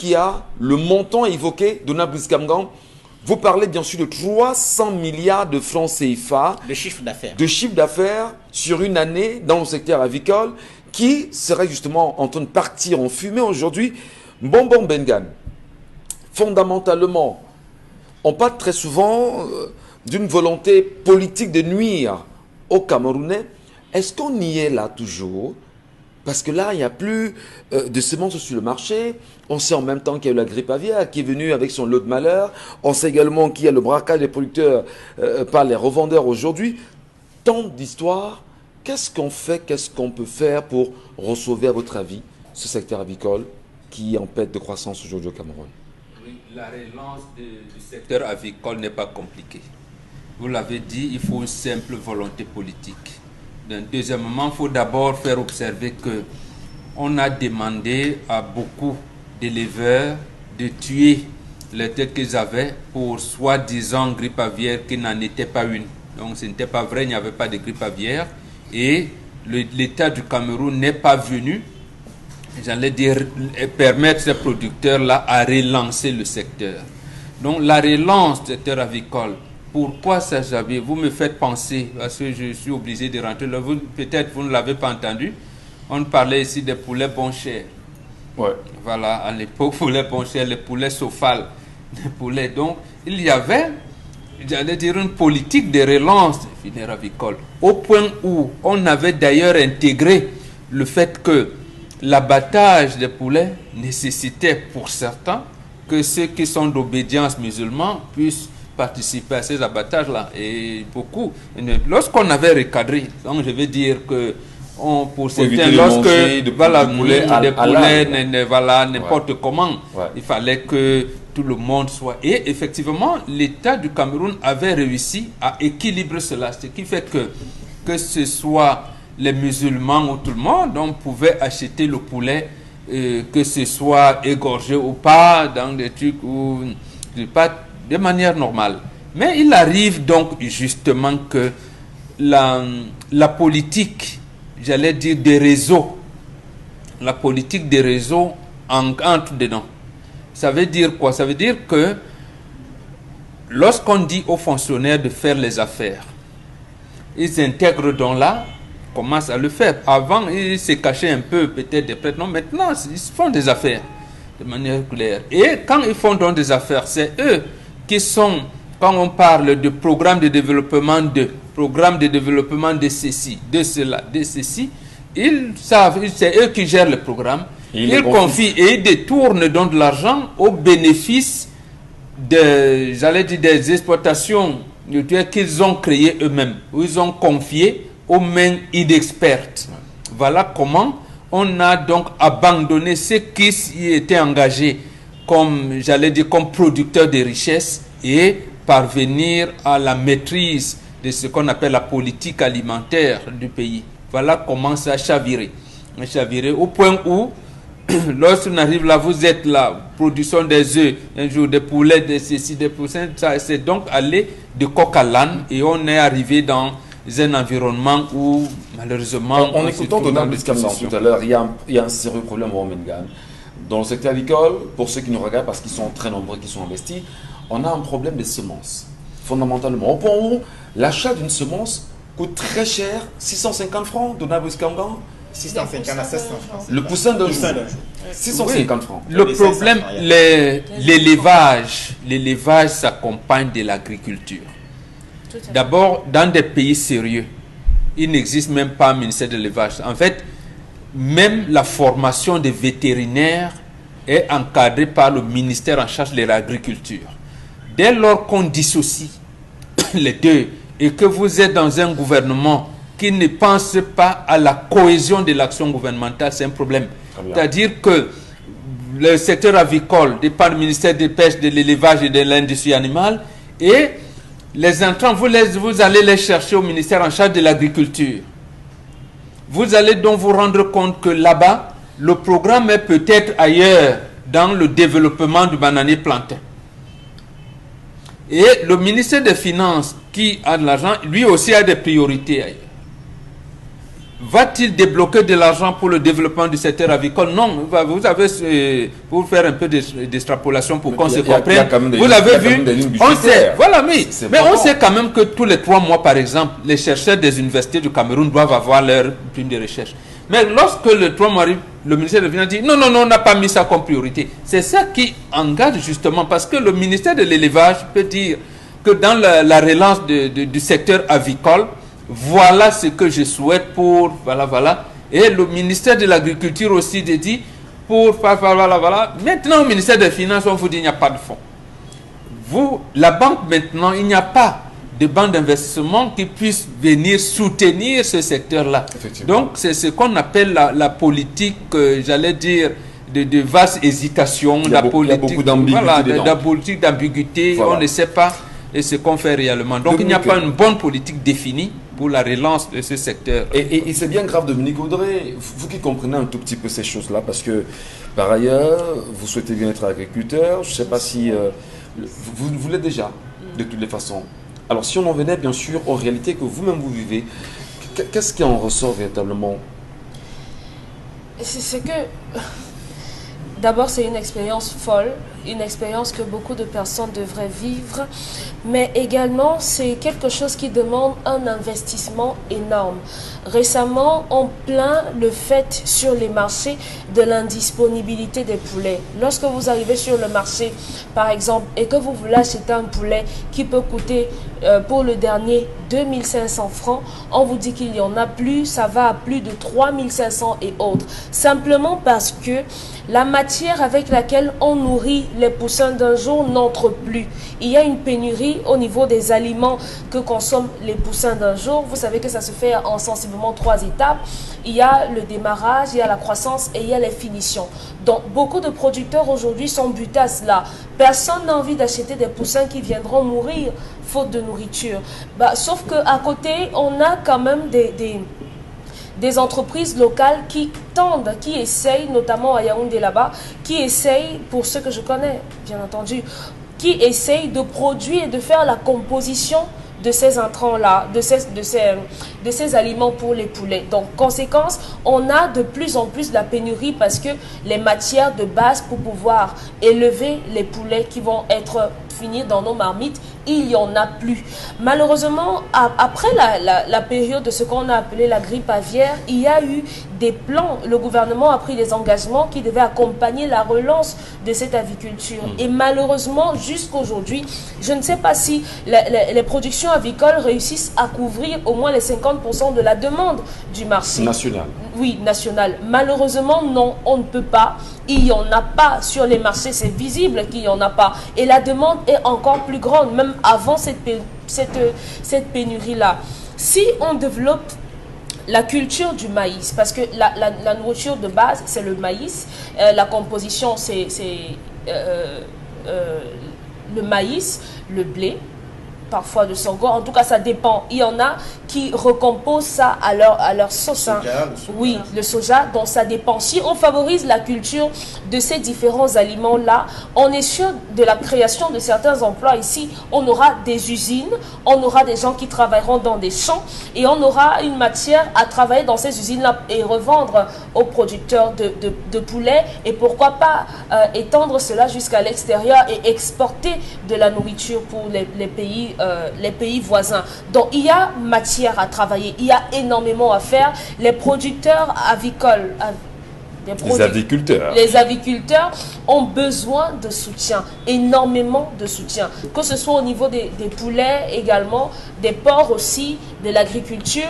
le montant évoqué de Donald Kiamgang. Vous parlez bien sûr de 300 milliards de francs CFA de chiffre d'affaires. De chiffre d'affaires sur une année dans le secteur avicole qui serait justement en train de partir en fumée aujourd'hui. Bonbon Bengan, fondamentalement, on parle très souvent d'une volonté politique de nuire aux Camerounais. Est-ce qu'on y est là toujours? Parce que là, il n'y a plus de semences sur le marché. On sait en même temps qu'il y a eu la grippe aviaire qui est venue avec son lot de malheur. On sait également qu'il y a le braquage des producteurs par les revendeurs aujourd'hui. Tant d'histoires. Qu'est-ce qu'on fait, qu'est-ce qu'on peut faire pour ressauver, à votre avis, ce secteur avicole qui est en perte de croissance aujourd'hui au Cameroun? Oui, la relance du secteur avicole n'est pas compliquée. Vous l'avez dit, il faut une simple volonté politique. Deuxièmement, il faut d'abord faire observer qu'on a demandé à beaucoup d'éleveurs de tuer les têtes qu'ils avaient pour soi-disant grippe aviaire qui n'en était pas une. Donc ce n'était pas vrai, il n'y avait pas de grippe aviaire. Et l'État du Cameroun n'est pas venu, j'allais dire, permettre ces producteurs-là à relancer le secteur. Donc la relance du secteur avicole, pourquoi ça j'avais? Vous me faites penser, parce que je suis obligé de rentrer là. Peut-être vous ne l'avez pas entendu. On parlait ici des poulets bon chers. Ouais. Voilà, à l'époque, poulets bon chers, les poulets sofales, les poulets. Donc, il y avait, j'allais dire, une politique de relance des filières avicoles, au point où on avait d'ailleurs intégré le fait que l'abattage des poulets nécessitait pour certains que ceux qui sont d'obédience musulmane puissent participer à ces abattages-là. Et beaucoup, lorsqu'on avait recadré, donc je veux dire que pour certains, lorsque voilà, des poulets, voilà, n'importe comment, il fallait que tout le monde soit. Et effectivement, l'État du Cameroun avait réussi à équilibrer cela. Ce qui fait que ce soit les musulmans ou tout le monde, on pouvait acheter le poulet, que ce soit égorgé ou pas, dans des trucs ou pas de manière normale. Mais il arrive donc justement que la politique, j'allais dire des réseaux, la politique des réseaux entre dedans. Ça veut dire quoi? Ça veut dire que lorsqu'on dit aux fonctionnaires de faire les affaires, ils intègrent dans là, commencent à le faire. Avant, ils se cachaient un peu, peut-être des prêtres. Non, maintenant, ils font des affaires de manière claire. Et quand ils font donc des affaires, c'est eux qui sont, quand on parle de programme de développement de ceci, de cela, de ceci, ils savent, c'est eux qui gèrent le programme. Ils confient et ils détournent donc de l'argent au bénéfice des exploitations qu'ils ont créées eux-mêmes, ou ils ont confié aux mains inexpertes. Voilà comment on a donc abandonné ceux qui y étaient engagés comme, j'allais dire, comme producteurs de richesses et parvenir à la maîtrise de ce qu'on appelle la politique alimentaire du pays. Voilà comment ça a chaviré. Au point où, lorsqu'on arrive là, vous êtes là, production des œufs, un jour des poulets, des ceci, des poussins, c'est donc aller de coq à l'âne et on est arrivé dans un environnement où, malheureusement... En écoutant Donald Brice Kiamgang tout à l'heure, il y a un sérieux problème au Mengan. Dans le secteur agricole, pour ceux qui nous regardent, parce qu'ils sont très nombreux, qui sont investis, on a un problème de semences, fondamentalement. Au point où l'achat d'une semence coûte très cher, 650 francs, Donald Brice Kiamgang. 650 à 700 francs. Le poussin d'un jour. 650 francs. Le problème, l'élevage s'accompagne de l'agriculture. D'abord, dans des pays sérieux, il n'existe même pas un ministère de l'élevage. En fait, même la formation des vétérinaires est encadrée par le ministère en charge de l'agriculture. Dès lors qu'on dissocie les deux et que vous êtes dans un gouvernement qui ne pense pas à la cohésion de l'action gouvernementale, c'est un problème. C'est-à-dire que le secteur avicole dépend du ministère des pêches, de l'élevage et de l'industrie animale, et les entrants, vous allez les chercher au ministère en charge de l'agriculture. Vous allez donc vous rendre compte que là-bas, le programme est peut-être ailleurs dans le développement du bananier plantain. Et le ministère des Finances, qui a de l'argent, lui aussi a des priorités ailleurs. Va-t-il débloquer de l'argent pour le développement du secteur avicole? Non, vous avez, pour faire un peu d'extrapolation pour qu'on se comprenne, vous l'avez vu, on sait, voilà, mais on sait quand même que tous les 3 mois, par exemple, les chercheurs des universités du Cameroun doivent avoir leur prime de recherche. Mais lorsque le 3 mois arrive, le ministère des Finances dit non, on n'a pas mis ça comme priorité. C'est ça qui engage justement, parce que le ministère de l'élevage peut dire que dans la relance du secteur avicole, voilà ce que je souhaite pour, voilà. Et le ministère de l'Agriculture aussi dit, pour, voilà. Maintenant, au ministère des Finances, on vous dit qu'il n'y a pas de fonds. Vous, la banque, maintenant, il n'y a pas de banque d'investissement qui puisse venir soutenir ce secteur-là. Donc, c'est ce qu'on appelle la politique, j'allais dire, de vaste hésitation. Il y a beaucoup d'ambiguïté. Voilà. On ne sait pas ce qu'on fait réellement. Donc, il n'y a pas une bonne politique définie pour la relance de ce secteur. Et c'est bien grave, Dominique Audrey, vous qui comprenez un tout petit peu ces choses-là, parce que par ailleurs, vous souhaitez bien être agriculteur, je ne sais pas si vous l'êtes déjà, de toutes les façons. Alors si on en venait bien sûr aux réalités que vous-même vous vivez, qu'est-ce qui en ressort véritablement? C'est que, d'abord c'est une expérience folle, une expérience que beaucoup de personnes devraient vivre, mais également c'est quelque chose qui demande un investissement énorme. Récemment, on plaint le fait sur les marchés de l'indisponibilité des poulets. Lorsque vous arrivez sur le marché, par exemple, et que vous voulez acheter un poulet qui peut coûter pour le dernier 2500 francs, on vous dit qu'il n'y en a plus, ça va à plus de 3500 et autres. Simplement parce que la matière avec laquelle on nourrit les poussins d'un jour n'entre plus. Il y a une pénurie au niveau des aliments que consomment les poussins d'un jour. Vous savez que ça se fait en sensiblement 3 étapes. Il y a le démarrage, il y a la croissance et il y a les finitions. Donc beaucoup de producteurs aujourd'hui sont butés à cela. Personne n'a envie d'acheter des poussins qui viendront mourir faute de nourriture. Sauf qu'à côté, on a quand même des entreprises locales qui tendent, qui essayent, notamment à Yaoundé là-bas, qui essayent, pour ceux que je connais, bien entendu, qui essayent de produire et de faire la composition de ces intrants-là, de ces aliments pour les poulets. Donc, conséquence, on a de plus en plus de la pénurie parce que les matières de base pour pouvoir élever les poulets qui vont être finis dans nos marmites, il n'y en a plus. Malheureusement, après la période de ce qu'on a appelé la grippe aviaire, il y a eu des plans. Le gouvernement a pris des engagements qui devaient accompagner la relance de cette aviculture. Et malheureusement, jusqu'aujourd'hui, je ne sais pas si les productions avicoles réussissent à couvrir au moins les 50% de la demande du marché. National. Oui, national. Malheureusement, non, on ne peut pas. Il n'y en a pas sur les marchés, c'est visible qu'il n'y en a pas. Et la demande est encore plus grande, même avant cette pénurie-là. Si on développe la culture du maïs, parce que la nourriture de base, c'est le maïs, la composition, c'est le maïs, le blé, parfois le sorgho, en tout cas ça dépend. Il y en a qui recomposent ça à leur sauce. Hein. Oui, le soja, donc ça dépend. Si on favorise la culture de ces différents aliments-là, on est sûr de la création de certains emplois ici. On aura des usines, on aura des gens qui travailleront dans des champs et on aura une matière à travailler dans ces usines-là et revendre aux producteurs de poulets et pourquoi pas étendre cela jusqu'à l'extérieur et exporter de la nourriture pour les pays voisins. Donc il y a matière à travailler, il y a énormément à faire. Les producteurs avicoles, Les aviculteurs. Les aviculteurs ont besoin de soutien, énormément de soutien. Que ce soit au niveau des poulets également, des porcs aussi, de l'agriculture.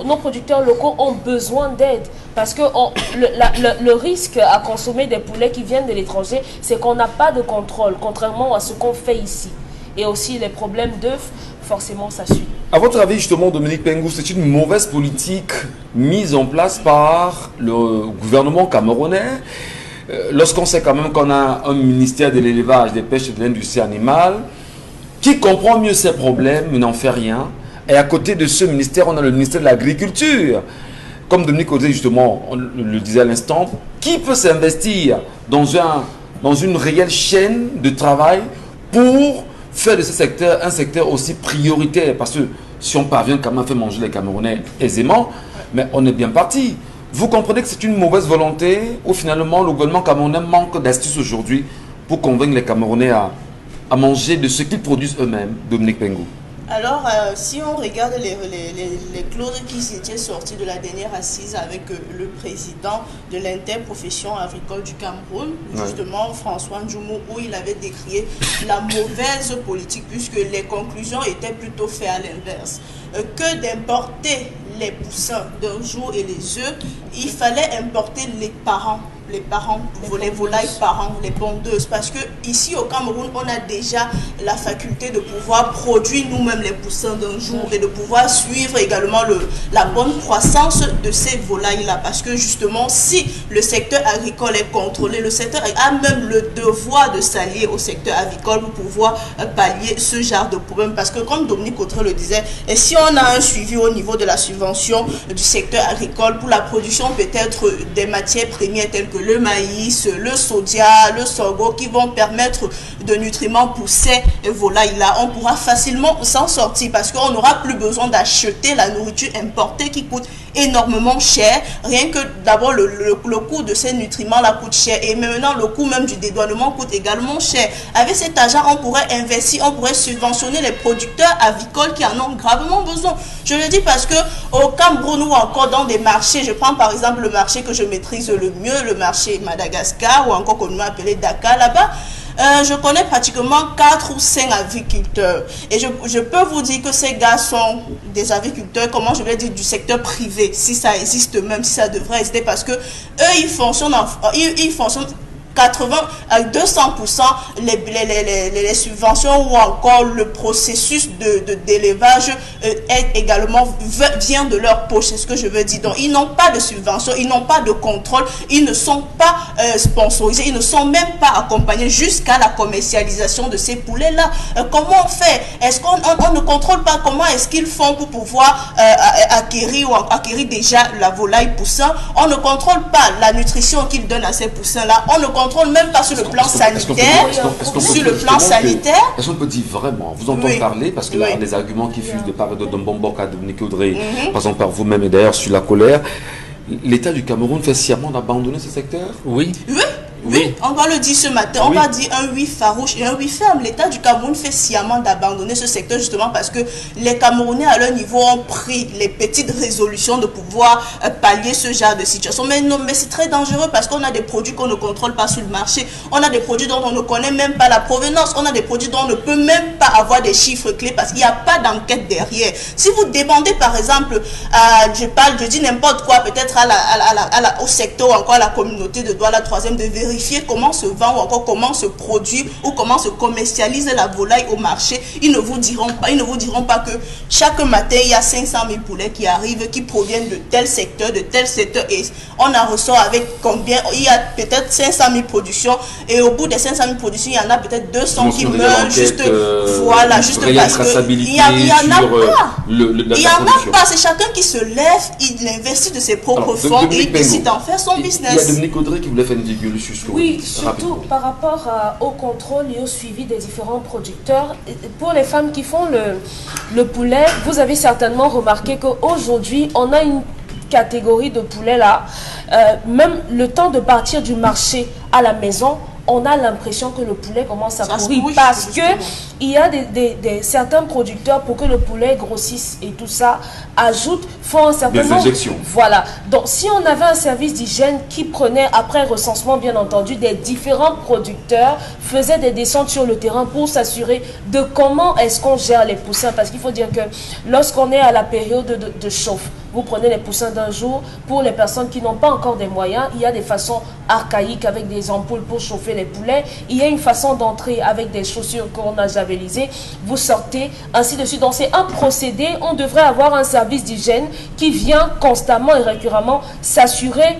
Nos producteurs locaux ont besoin d'aide. Parce que le risque à consommer des poulets qui viennent de l'étranger, c'est qu'on n'a pas de contrôle, contrairement à ce qu'on fait ici. Et aussi les problèmes d'œufs, forcément ça suit. À votre avis, justement, Dominique Pengou, c'est une mauvaise politique mise en place par le gouvernement camerounais lorsqu'on sait quand même qu'on a un ministère de l'élevage, des pêches et de l'industrie animale qui comprend mieux ces problèmes mais n'en fait rien. Et à côté de ce ministère, on a le ministère de l'Agriculture. Comme Dominique Audrey, justement, on le disait à l'instant, qui peut s'investir dans une réelle chaîne de travail pour faire de ce secteur un secteur aussi prioritaire? Parce que si on parvient quand même à faire manger les Camerounais aisément, mais on est bien parti. Vous comprenez que c'est une mauvaise volonté ou finalement le gouvernement camerounais manque d'astuces aujourd'hui pour convaincre les Camerounais à manger de ce qu'ils produisent eux-mêmes, Dominique Pengou? Alors, si on regarde les clauses qui étaient sorties de la dernière assise avec le président de l'interprofession agricole du Cameroun, justement François Ndjoumou, où il avait décrié la mauvaise politique, puisque les conclusions étaient plutôt faites à l'inverse. Que d'importer les poussins d'un jour et les œufs, il fallait importer les parents, les volailles parents, les pondeuses, parce que ici au Cameroun, on a déjà la faculté de pouvoir produire nous-mêmes les poussins d'un jour et de pouvoir suivre également la bonne croissance de ces volailles-là, parce que justement, si le secteur agricole est contrôlé, le secteur a même le devoir de s'allier au secteur agricole pour pouvoir pallier ce genre de problème, parce que comme Dominique Audrey le disait, et si on a un suivi au niveau de la subvention du secteur agricole pour la production peut-être des matières premières telles que le maïs, le sodia, le sorgho, qui vont permettre de nutriments pour ces volailles-là, on pourra facilement s'en sortir parce qu'on n'aura plus besoin d'acheter la nourriture importée qui coûte énormément cher. Rien que d'abord le coût de ces nutriments-là coûte cher et maintenant le coût même du dédouanement coûte également cher. Avec cet argent, on pourrait investir, on pourrait subventionner les producteurs avicoles qui en ont gravement besoin. Je le dis parce que au Cameroun ou encore dans des marchés, je prends par exemple le marché que je maîtrise le mieux, le marché Madagascar ou encore qu'on m'a appelé Dakar là-bas. Je connais pratiquement 4 ou 5 agriculteurs et je peux vous dire que ces gars sont des agriculteurs, comment je vais dire, du secteur privé, si ça existe même, si ça devrait exister, parce que eux ils fonctionnent 80 à 200% les subventions ou encore le processus d'élevage vient de leur poche, c'est ce que je veux dire. Donc ils n'ont pas de subvention, ils n'ont pas de contrôle, ils ne sont pas sponsorisés, ils ne sont même pas accompagnés jusqu'à la commercialisation de ces poulets là. Comment on fait? Est-ce qu'on ne contrôle pas comment est-ce qu'ils font pour pouvoir acquérir déjà la volaille poussin? On ne contrôle pas la nutrition qu'ils donnent à ces poussins là, on ne contrôle même pas sur le plan sanitaire. Sur le plan sanitaire. Est-ce qu'on peut dire vraiment, vous entendez parler, parce que là, les arguments qui fusent de part et d'autre, de Mbomboka, Dominique Audrey, par exemple par vous-même et d'ailleurs sur la colère, l'État du Cameroun fait sciemment d'abandonner ce secteur? Oui. Oui, on va le dire ce matin, on va dire un oui farouche et un oui ferme. L'État du Cameroun fait sciemment d'abandonner ce secteur justement parce que les Camerounais à leur niveau ont pris les petites résolutions de pouvoir pallier ce genre de situation. Mais non, mais c'est très dangereux parce qu'on a des produits qu'on ne contrôle pas sur le marché. On a des produits dont on ne connaît même pas la provenance. On a des produits dont on ne peut même pas avoir des chiffres clés parce qu'il n'y a pas d'enquête derrière. Si vous demandez par exemple, je dis n'importe quoi, peut-être au secteur ou encore à la communauté de Douala 3e de vérifier comment se vend ou encore comment se produit ou comment se commercialise la volaille au marché, ils ne vous diront pas que chaque matin il y a 500 000 poulets qui arrivent, qui proviennent de tel secteur et on en ressort avec combien, il y a peut-être 500 000 productions et au bout des 500 000 productions il y en a peut-être 200 qui meurent juste parce que il y en a pas. Il n'y en a pas, c'est chacun qui se lève, il investit de ses propres fonds et il décide d'en faire son business. Il y a Dominique Audrey qui voulait faire une virgule sur ce que oui, surtout par rapport au contrôle et au suivi des différents producteurs. Pour les femmes qui font le poulet, vous avez certainement remarqué qu'aujourd'hui, on a une catégorie de poulets là. Même le temps de partir du marché à la maison, on a l'impression que le poulet commence à Ça se pourrir couche, parce que justement. il y a certains producteurs, pour que le poulet grossisse et tout ça, font un certain Des nombre. injections. Voilà. Donc, si on avait un service d'hygiène qui prenait, après recensement, bien entendu, des différents producteurs, faisait des descentes sur le terrain pour s'assurer de comment est-ce qu'on gère les poussins. Parce qu'il faut dire que lorsqu'on est à la période de chauffe, vous prenez les poussins d'un jour. Pour les personnes qui n'ont pas encore des moyens, il y a des façons archaïques avec des ampoules pour chauffer les poulets. Il y a une façon d'entrer avec des chaussures qu'on a javelisées. Vous sortez, ainsi de suite. Donc c'est un procédé. On devrait avoir un service d'hygiène qui vient constamment et récurremment s'assurer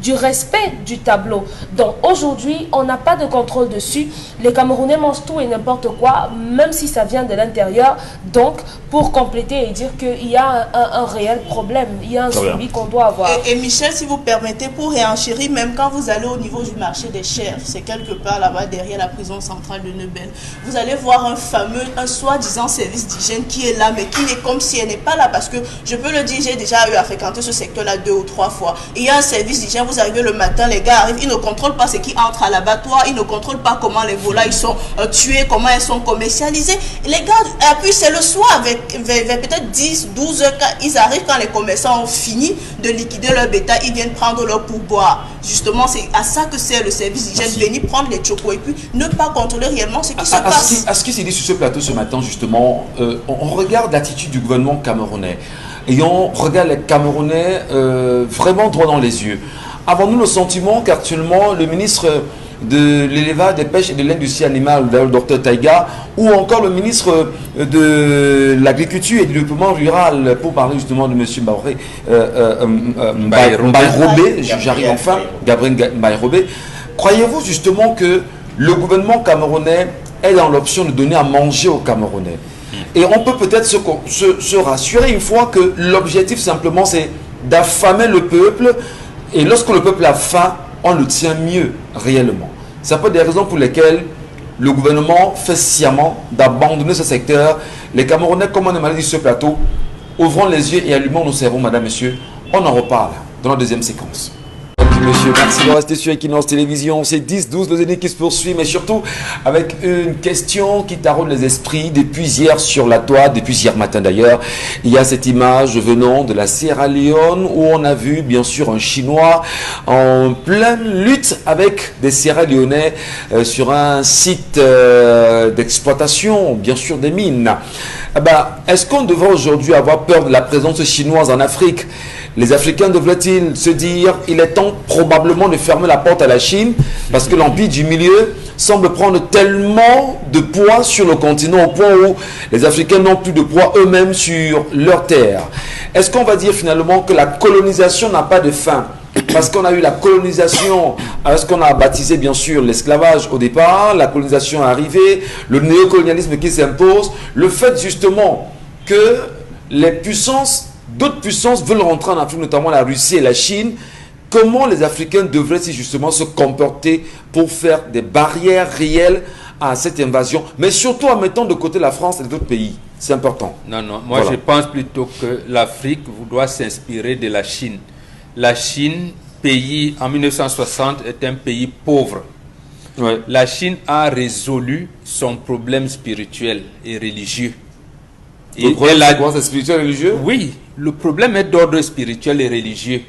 du respect du tableau. Donc aujourd'hui, on n'a pas de contrôle dessus. Les Camerounais mangent tout et n'importe quoi, même si ça vient de l'intérieur. Donc, pour compléter et dire qu'il y a un réel problème, il y a un suivi qu'on doit avoir. Et Michel, si vous permettez, pour réenchérir, même quand vous allez au niveau du marché des chèvres, c'est quelque part là-bas derrière la prison centrale de Neubel, vous allez voir un soi-disant service d'hygiène qui est là, mais qui est comme si elle n'est pas là, parce que je peux le dire, j'ai déjà eu à fréquenter ce secteur-là 2 ou 3 fois. Il y a un service d'hygiène, vous arrivez le matin, les gars arrivent, ils ne contrôlent pas ce qui entre à l'abattoir, ils ne contrôlent pas comment les volailles sont tuées, comment elles sont commercialisées. Et les gars, puis c'est le soir, vers peut-être 10, 12 heures, ils arrivent quand les commerçants ont fini de liquider leur bétail, ils viennent prendre leur pourboire. Justement, c'est à ça que c'est le service d'hygiène, venir prendre les chocos et puis ne pas contrôler réellement ce qui se passe. À ce qui s'est dit sur ce plateau ce matin, justement, on regarde l'attitude du gouvernement camerounais et on regarde les Camerounais vraiment droit dans les yeux. Avons-nous le sentiment qu'actuellement, le ministre de l'élevage, des pêches et de l'industrie animale, le Dr Taïga, ou encore le ministre de l'agriculture et du développement rural, pour parler justement de M. Bayrobé, j'arrive enfin, Gabriel Bayrobé, croyez-vous justement que le gouvernement camerounais est dans l'option de donner à manger aux Camerounais? Et on peut peut-être se rassurer une fois que l'objectif simplement c'est d'affamer le peuple, et lorsque le peuple a faim, on le tient mieux réellement. C'est pas des raisons pour lesquelles le gouvernement fait sciemment d'abandonner ce secteur. Les Camerounais, comme on a dit sur ce plateau, ouvrons les yeux et allumons nos cerveaux, madame, monsieur. On en reparle dans la deuxième séquence. Monsieur, merci de rester sur Equinox Télévision. C'est 10-12, le Zénith qui se poursuit, mais surtout avec une question qui taraude les esprits depuis hier sur la toile, depuis hier matin d'ailleurs. Il y a cette image venant de la Sierra Leone où on a vu bien sûr un Chinois en pleine lutte avec des Sierra Leonais sur un site d'exploitation, bien sûr des mines. Est-ce qu'on devrait aujourd'hui avoir peur de la présence chinoise en Afrique? Les Africains devraient-ils se dire il est temps probablement de fermer la porte à la Chine parce que l'empire du milieu semble prendre tellement de poids sur le continent au point où les Africains n'ont plus de poids eux-mêmes sur leur terre. Est-ce qu'on va dire finalement que la colonisation n'a pas de fin? Parce qu'on a eu la colonisation, ce qu'on a baptisé bien sûr l'esclavage au départ, la colonisation est arrivée, le néocolonialisme qui s'impose, le fait justement que les puissances, d'autres puissances veulent rentrer en Afrique, notamment la Russie et la Chine. Comment les Africains devraient-ils justement se comporter pour faire des barrières réelles à cette invasion, mais surtout en mettant de côté la France et d'autres pays? C'est important. Non, moi je pense plutôt que l'Afrique doit s'inspirer de la Chine. La Chine, pays en 1960, est un pays pauvre. Ouais. La Chine a résolu son problème spirituel et religieux. Le problème, c'est quoi? C'est spirituel et religieux? Oui, le problème est d'ordre spirituel et religieux.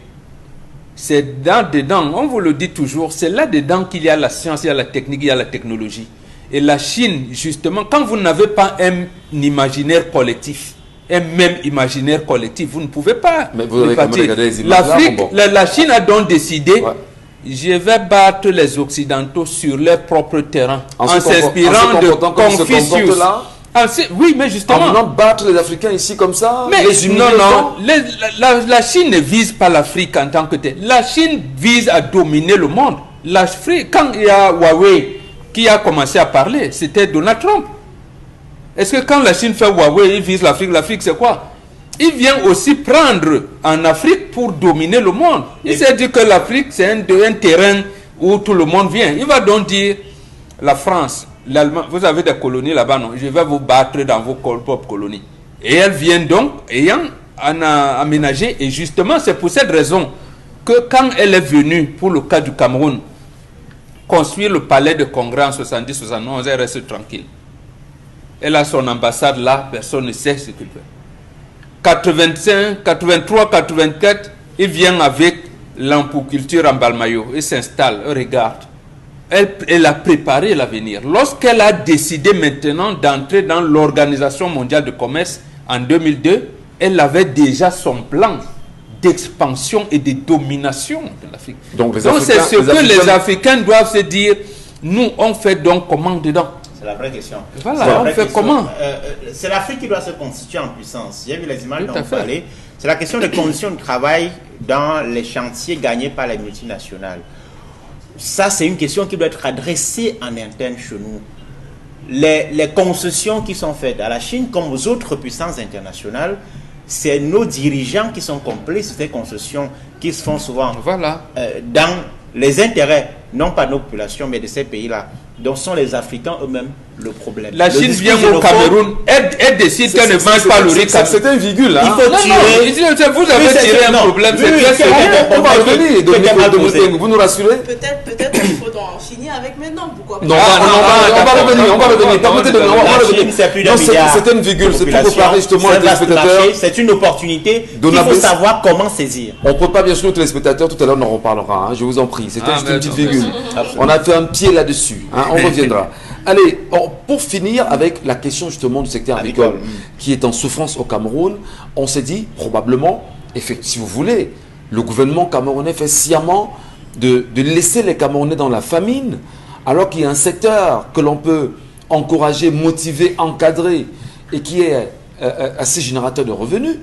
C'est là-dedans, on vous le dit toujours, c'est là-dedans qu'il y a la science, il y a la technique, il y a la technologie. Et la Chine, justement, quand vous n'avez pas un imaginaire collectif, un même imaginaire collectif, vous ne pouvez pas. Mais vous avez quand même regardé les images l'Afrique, bon. la Chine a donc décidé, je vais battre les Occidentaux sur leur propre terrain, en s'inspirant de Confucius. Oui, mais justement. En venant battre les Africains ici comme ça, mais les humilier. La Chine ne vise pas l'Afrique en tant que telle. La Chine vise à dominer le monde. L'Afrique, quand il y a Huawei qui a commencé à parler, c'était Donald Trump. Est-ce que quand la Chine fait Huawei, il vise l'Afrique? L'Afrique, c'est quoi? Il vient aussi prendre en Afrique pour dominer le monde. Il s'est dit que l'Afrique, c'est un terrain où tout le monde vient. Il va donc dire, la France, l'Allemagne, vous avez des colonies là-bas, non? Je vais vous battre dans vos propres colonies. Et elle vient donc, ayant aménagé, et justement, c'est pour cette raison que quand elle est venue, pour le cas du Cameroun, construire le palais de congrès en 70-71, elle reste tranquille. Elle a son ambassade là, personne ne sait ce qu'il fait. 85, 83, 84, il vient avec l'ampoculture en Balmayo. Il s'installe, il regarde. Elle a préparé l'avenir. Lorsqu'elle a décidé maintenant d'entrer dans l'Organisation mondiale du commerce en 2002, elle avait déjà son plan d'expansion et de domination de l'Afrique. Donc c'est ce que les Africains doivent se dire. Nous, on fait donc comment dedans? C'est la vraie question. Voilà, on fait comment? C'est l'Afrique qui doit se constituer en puissance. J'ai vu les images dont vous parlez. C'est la question des conditions de travail dans les chantiers gagnés par les multinationales. Ça, c'est une question qui doit être adressée en interne chez nous. Les concessions qui sont faites à la Chine comme aux autres puissances internationales, c'est nos dirigeants qui sont complices de ces concessions qui se font souvent dans les intérêts, non pas de nos populations, mais de ces pays-là. Donc, sont les Africains eux-mêmes le problème. La Chine vient au Cameroun, elle décide qu'elle ne mange pas le riz. C'est un virgule. Hein. Il faut tirer. Vous avez tiré un problème. On va revenir. Vous nous rassurez? Peut-être qu'il faut en finir avec maintenant. Pourquoi pas? Non, on va revenir. C'est une virgule. C'est pour préparer justement les téléspectateurs. C'est une opportunité qu'il faut savoir comment saisir. On ne prépare bien sûr les téléspectateurs. Tout à l'heure, on en reparlera. Je vous en prie. C'était juste une petite virgule. On a fait un pied là-dessus. On reviendra. Allez, pour finir avec la question justement du secteur agricole qui est en souffrance au Cameroun, on s'est dit probablement, si vous voulez, le gouvernement camerounais fait sciemment de laisser les Camerounais dans la famine, alors qu'il y a un secteur que l'on peut encourager, motiver, encadrer et qui est assez générateur de revenus.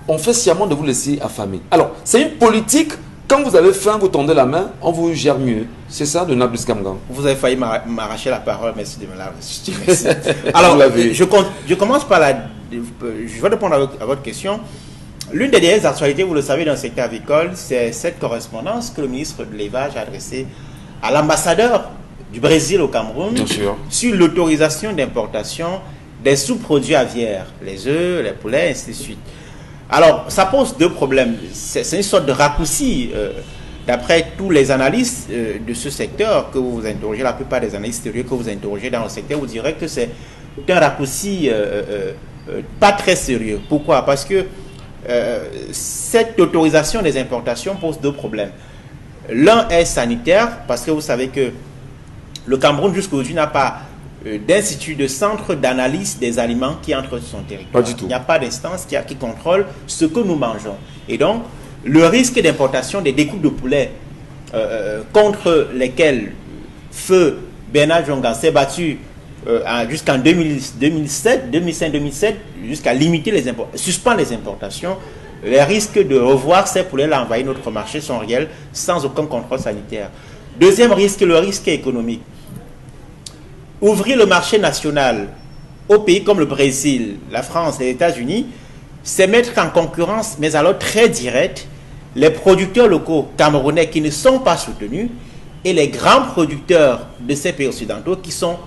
On fait sciemment de vous laisser affamer. Alors, c'est une politique. Quand vous avez faim, vous tendez la main, on vous gère mieux. C'est ça de Nablus Kamgan. Vous avez failli m'arracher la parole, merci de me la restituer. Alors, je commence par je vais répondre à votre question. L'une des dernières actualités, vous le savez, dans le secteur avicole, c'est cette correspondance que le ministre de l'Élevage a adressée à l'ambassadeur du Brésil au Cameroun sur l'autorisation d'importation des sous-produits aviaires, les œufs, les poulets, et ainsi de suite. Alors, ça pose deux problèmes. C'est une sorte de raccourci. D'après tous les analystes de ce secteur que vous interrogez, la plupart des analystes sérieux que vous interrogez dans le secteur, vous direz que c'est un raccourci pas très sérieux. Pourquoi? Parce que cette autorisation des importations pose deux problèmes. L'un est sanitaire, parce que vous savez que le Cameroun jusqu'à aujourd'hui n'a pas d'institut, de centre d'analyse des aliments qui entrent sur son territoire. Pas du tout. Il n'y a pas d'instance qui contrôle ce que nous mangeons. Et donc, le risque d'importation des découpes de poulet contre lesquels feu Bernard Djonga s'est battu jusqu'en 2005-2007, jusqu'à limiter suspendre les importations, les risques de revoir ces poulets-là envahir notre marché sont réels sans aucun contrôle sanitaire. Deuxième risque, le risque économique. Ouvrir le marché national aux pays comme le Brésil, la France et les États-Unis, c'est mettre en concurrence, mais alors très directe, les producteurs locaux camerounais qui ne sont pas soutenus et les grands producteurs de ces pays occidentaux qui sont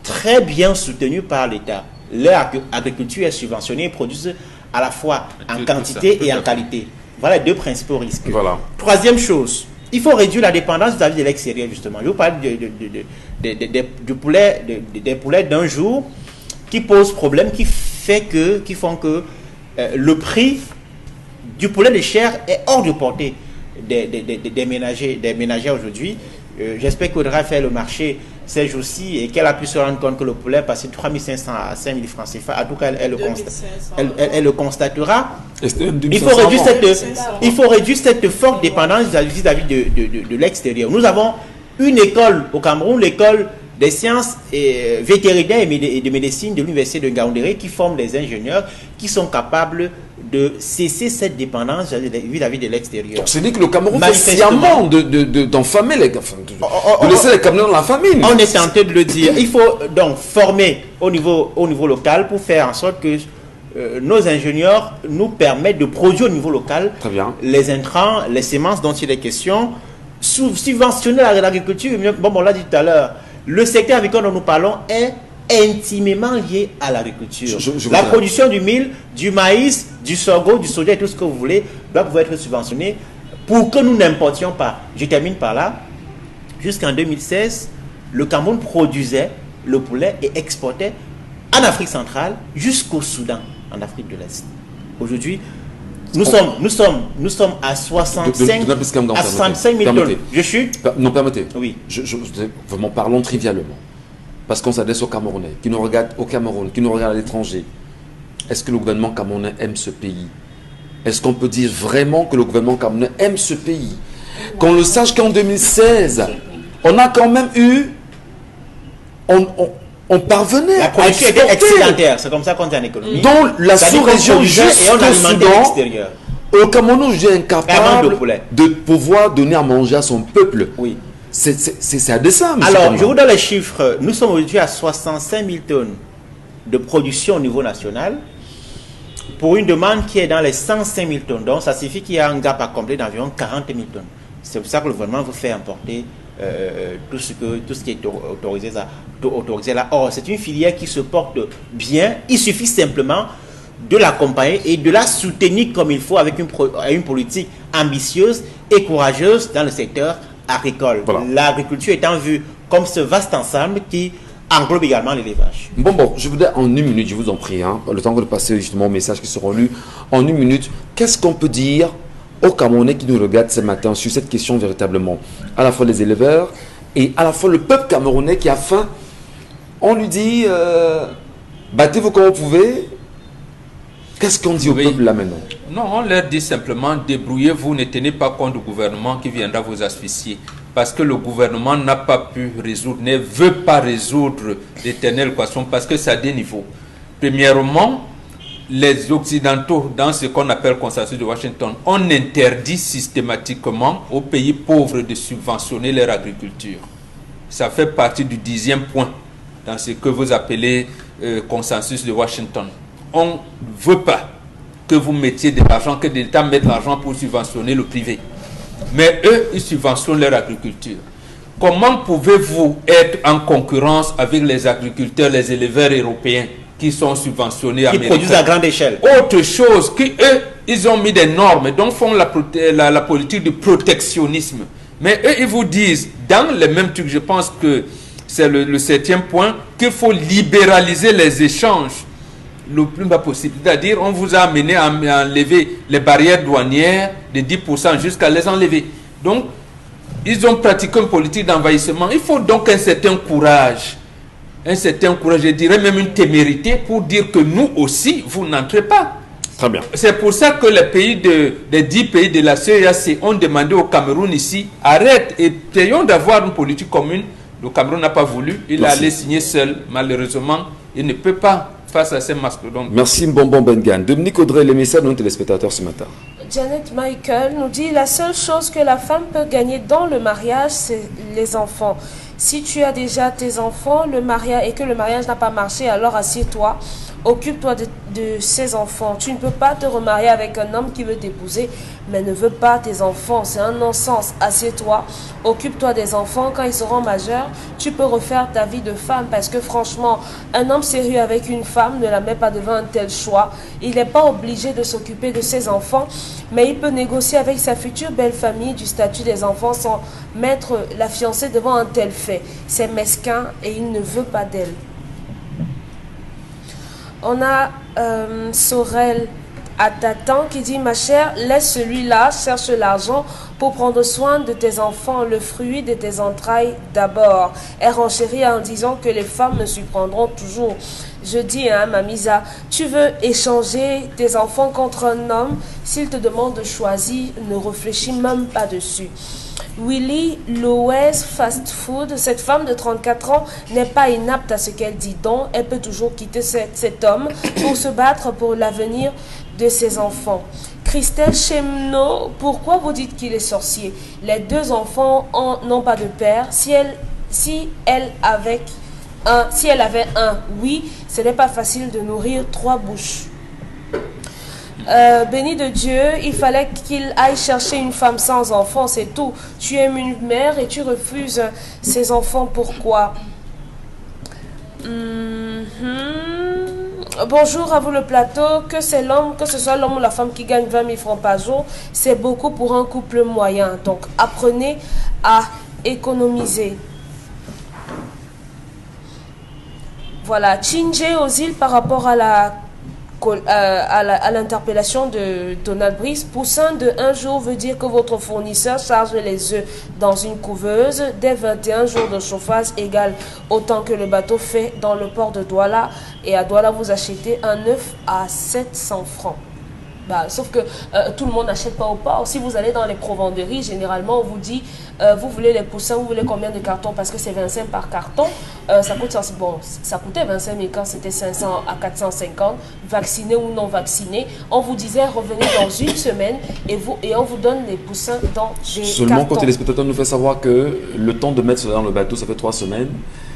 très bien soutenus par l'État. Leur agriculture est subventionnée et produisent à la fois en quantité et en qualité. Voilà les deux principaux risques. Voilà. Troisième chose, il faut réduire la dépendance vis-à-vis de l'extérieur, justement. Je vous parle des poulets d'un jour qui posent problème, qui font que le prix du poulet de chair est hors de portée des ménagères aujourd'hui. J'espère qu'Audra fait le marché ces jours-ci et qu'elle a pu se rendre compte que le poulet est passé de 3 500 à 5 000 francs CFA. En tout cas, elle le constatera. Il faut réduire cette forte dépendance vis-à-vis de l'extérieur. Nous avons une école au Cameroun, l'école des sciences vétérinaires et de médecine de l'université de Ngaoundéré, qui forment des ingénieurs qui sont capables de cesser cette dépendance vis-à-vis de l'extérieur. C'est dit que le Cameroun fait sciemment d'enfamer de laisser les Camerounais dans la famine. On est tenté de le dire. Il faut donc former au niveau local pour faire en sorte que nos ingénieurs nous permettent de produire au niveau local les intrants, les semences dont il est question, subventionner l'agriculture. Bon, on l'a dit tout à l'heure, le secteur agricole dont nous parlons est intimement lié à l'agriculture. La production du mil, du maïs, du sorgho, du soja et tout ce que vous voulez doit pouvoir être subventionné pour que nous n'importions pas. Je termine par là. jusqu'en 2016, le Cameroun produisait le poulet et exportait en Afrique centrale jusqu'au Soudan, en Afrique de l'Est. Aujourd'hui, nous sommes à 65 000 tonnes. Je chute. Non, permettez. Oui. Vraiment, parlons trivialement. Parce qu'on s'adresse aux Camerounais, qui nous regardent au Cameroun, qui nous regardent à l'étranger. Est-ce que le gouvernement camerounais aime ce pays? Est-ce qu'on peut dire vraiment que le gouvernement camerounais aime ce pays? Qu'on le sache qu'en 2016, on a quand même eu... On parvenait la production était excédentaire, c'est comme ça qu'on dit en économie. Dans la sous-région jusqu'au Soudan, au Cameroun, j'ai incapable de pouvoir donner à manger à son peuple. Oui. C'est à dessein. Alors, je vous donne les chiffres. Nous sommes aujourd'hui à 65 000 tonnes de production au niveau national pour une demande qui est dans les 105 000 tonnes. Donc, ça signifie qu'il y a un gap à combler d'environ 40 000 tonnes. C'est pour ça que le gouvernement veut faire importer tout ce qui est autorisé là. Or, c'est une filière qui se porte bien. Il suffit simplement de l'accompagner et de la soutenir comme il faut avec une politique ambitieuse et courageuse dans le secteur agricole. Voilà. L'agriculture étant vue comme ce vaste ensemble qui englobe également l'élevage. Bon, je voudrais en 1 minute, je vous en prie, le temps de passer justement aux messages qui seront lus. En 1 minute, qu'est-ce qu'on peut dire aux Camerounais qui nous regardent ce matin sur cette question véritablement? À la fois les éleveurs et à la fois le peuple camerounais qui a faim. On lui dit, battez-vous comme vous pouvez. Qu'est-ce qu'on dit au peuple là maintenant? Non, on leur dit simplement, débrouillez-vous, ne tenez pas compte du gouvernement qui viendra vous asphyxier. Parce que le gouvernement n'a pas pu résoudre, ne veut pas résoudre l'éternelle équation parce que c'est à 2 niveaux. Premièrement, les Occidentaux, dans ce qu'on appelle le consensus de Washington, ont interdit systématiquement aux pays pauvres de subventionner leur agriculture. Ça fait partie du 10e point dans ce que vous appelez consensus de Washington. On ne veut pas que vous mettiez de l'argent, que l'État mette l'argent pour subventionner le privé. Mais eux, ils subventionnent leur agriculture. Comment pouvez-vous être en concurrence avec les agriculteurs, les éleveurs européens qui sont subventionnés qui produisent à grande échelle? Autre chose, eux, ils ont mis des normes, donc font la politique de protectionnisme. Mais eux, ils vous disent, dans les mêmes trucs, je pense que c'est le 7e point, qu'il faut libéraliser les échanges le plus bas possible. C'est-à-dire, on vous a amené à enlever les barrières douanières de 10% jusqu'à les enlever. Donc, ils ont pratiqué une politique d'envahissement. Il faut donc un certain courage, je dirais même une témérité pour dire que nous aussi, vous n'entrez pas. Très bien. C'est pour ça que les 10 pays de la CEAC ont demandé au Cameroun ici, arrête et essayons d'avoir une politique commune. Le Cameroun n'a pas voulu, il allait signer seul. Malheureusement, il ne peut pas face à ces mastodontes. Merci Mbombo Bengan. Dominique Audrey, les messages de nos téléspectateurs ce matin. Janet Michael nous dit la seule chose que la femme peut gagner dans le mariage, c'est les enfants. Si tu as déjà tes enfants, le mariage et que le mariage n'a pas marché, alors assieds-toi, occupe-toi de ces enfants. Tu ne peux pas te remarier avec un homme qui veut t'épouser, mais ne veut pas tes enfants. C'est un non-sens. Assieds-toi, occupe-toi des enfants. Quand ils seront majeurs, tu peux refaire ta vie de femme. Parce que franchement, un homme sérieux avec une femme ne la met pas devant un tel choix. Il n'est pas obligé de s'occuper de ses enfants, mais il peut négocier avec sa future belle famille du statut des enfants sans mettre la fiancée devant un tel fait. C'est mesquin et il ne veut pas d'elle. On a Sorel Atatan qui dit « Ma chère, laisse celui-là, cherche l'argent pour prendre soin de tes enfants, le fruit de tes entrailles d'abord. » Elle renchérit en disant que les femmes me surprendront toujours. Je dis, Mamisa, tu veux échanger tes enfants contre un homme, s'il te demande de choisir, ne réfléchis même pas dessus. Willy Loès Fast Food, cette femme de 34 ans n'est pas inapte à ce qu'elle dit, donc elle peut toujours quitter cet homme pour se battre pour l'avenir de ses enfants. Christelle Chemno, pourquoi vous dites qu'il est sorcier? Les 2 enfants n'ont pas de père. Si elle avait un, oui, ce n'est pas facile de nourrir 3 bouches. Béni de Dieu, il fallait qu'il aille chercher une femme sans enfant, c'est tout. Tu aimes une mère et tu refuses ses enfants, pourquoi? Bonjour à vous le plateau, que ce soit l'homme ou la femme qui gagne 20 000 francs par jour, c'est beaucoup pour un couple moyen. Donc apprenez à économiser. Voilà, Chinje aux îles par rapport à l'interpellation de Donald Brice. Poussin de 1 jour veut dire que votre fournisseur charge les œufs dans une couveuse. Dès 21 jours de chauffage égale autant que le bateau fait dans le port de Douala. Et à Douala, vous achetez un œuf à 700 francs. Bah, sauf que tout le monde n'achète pas au port. Si vous allez dans les provenderies, généralement on vous dit vous voulez les poussins, vous voulez combien de cartons, parce que c'est 25 par carton. Ça coûte bon, ça coûtait 25 000 quand c'était 500 à 450, vacciné ou non vacciné. On vous disait revenez dans une semaine et on vous donne les poussins dans des Seulement cartons. quand téléspectateur nous fait savoir que le temps de mettre cela dans le bateau, ça fait 3 semaines.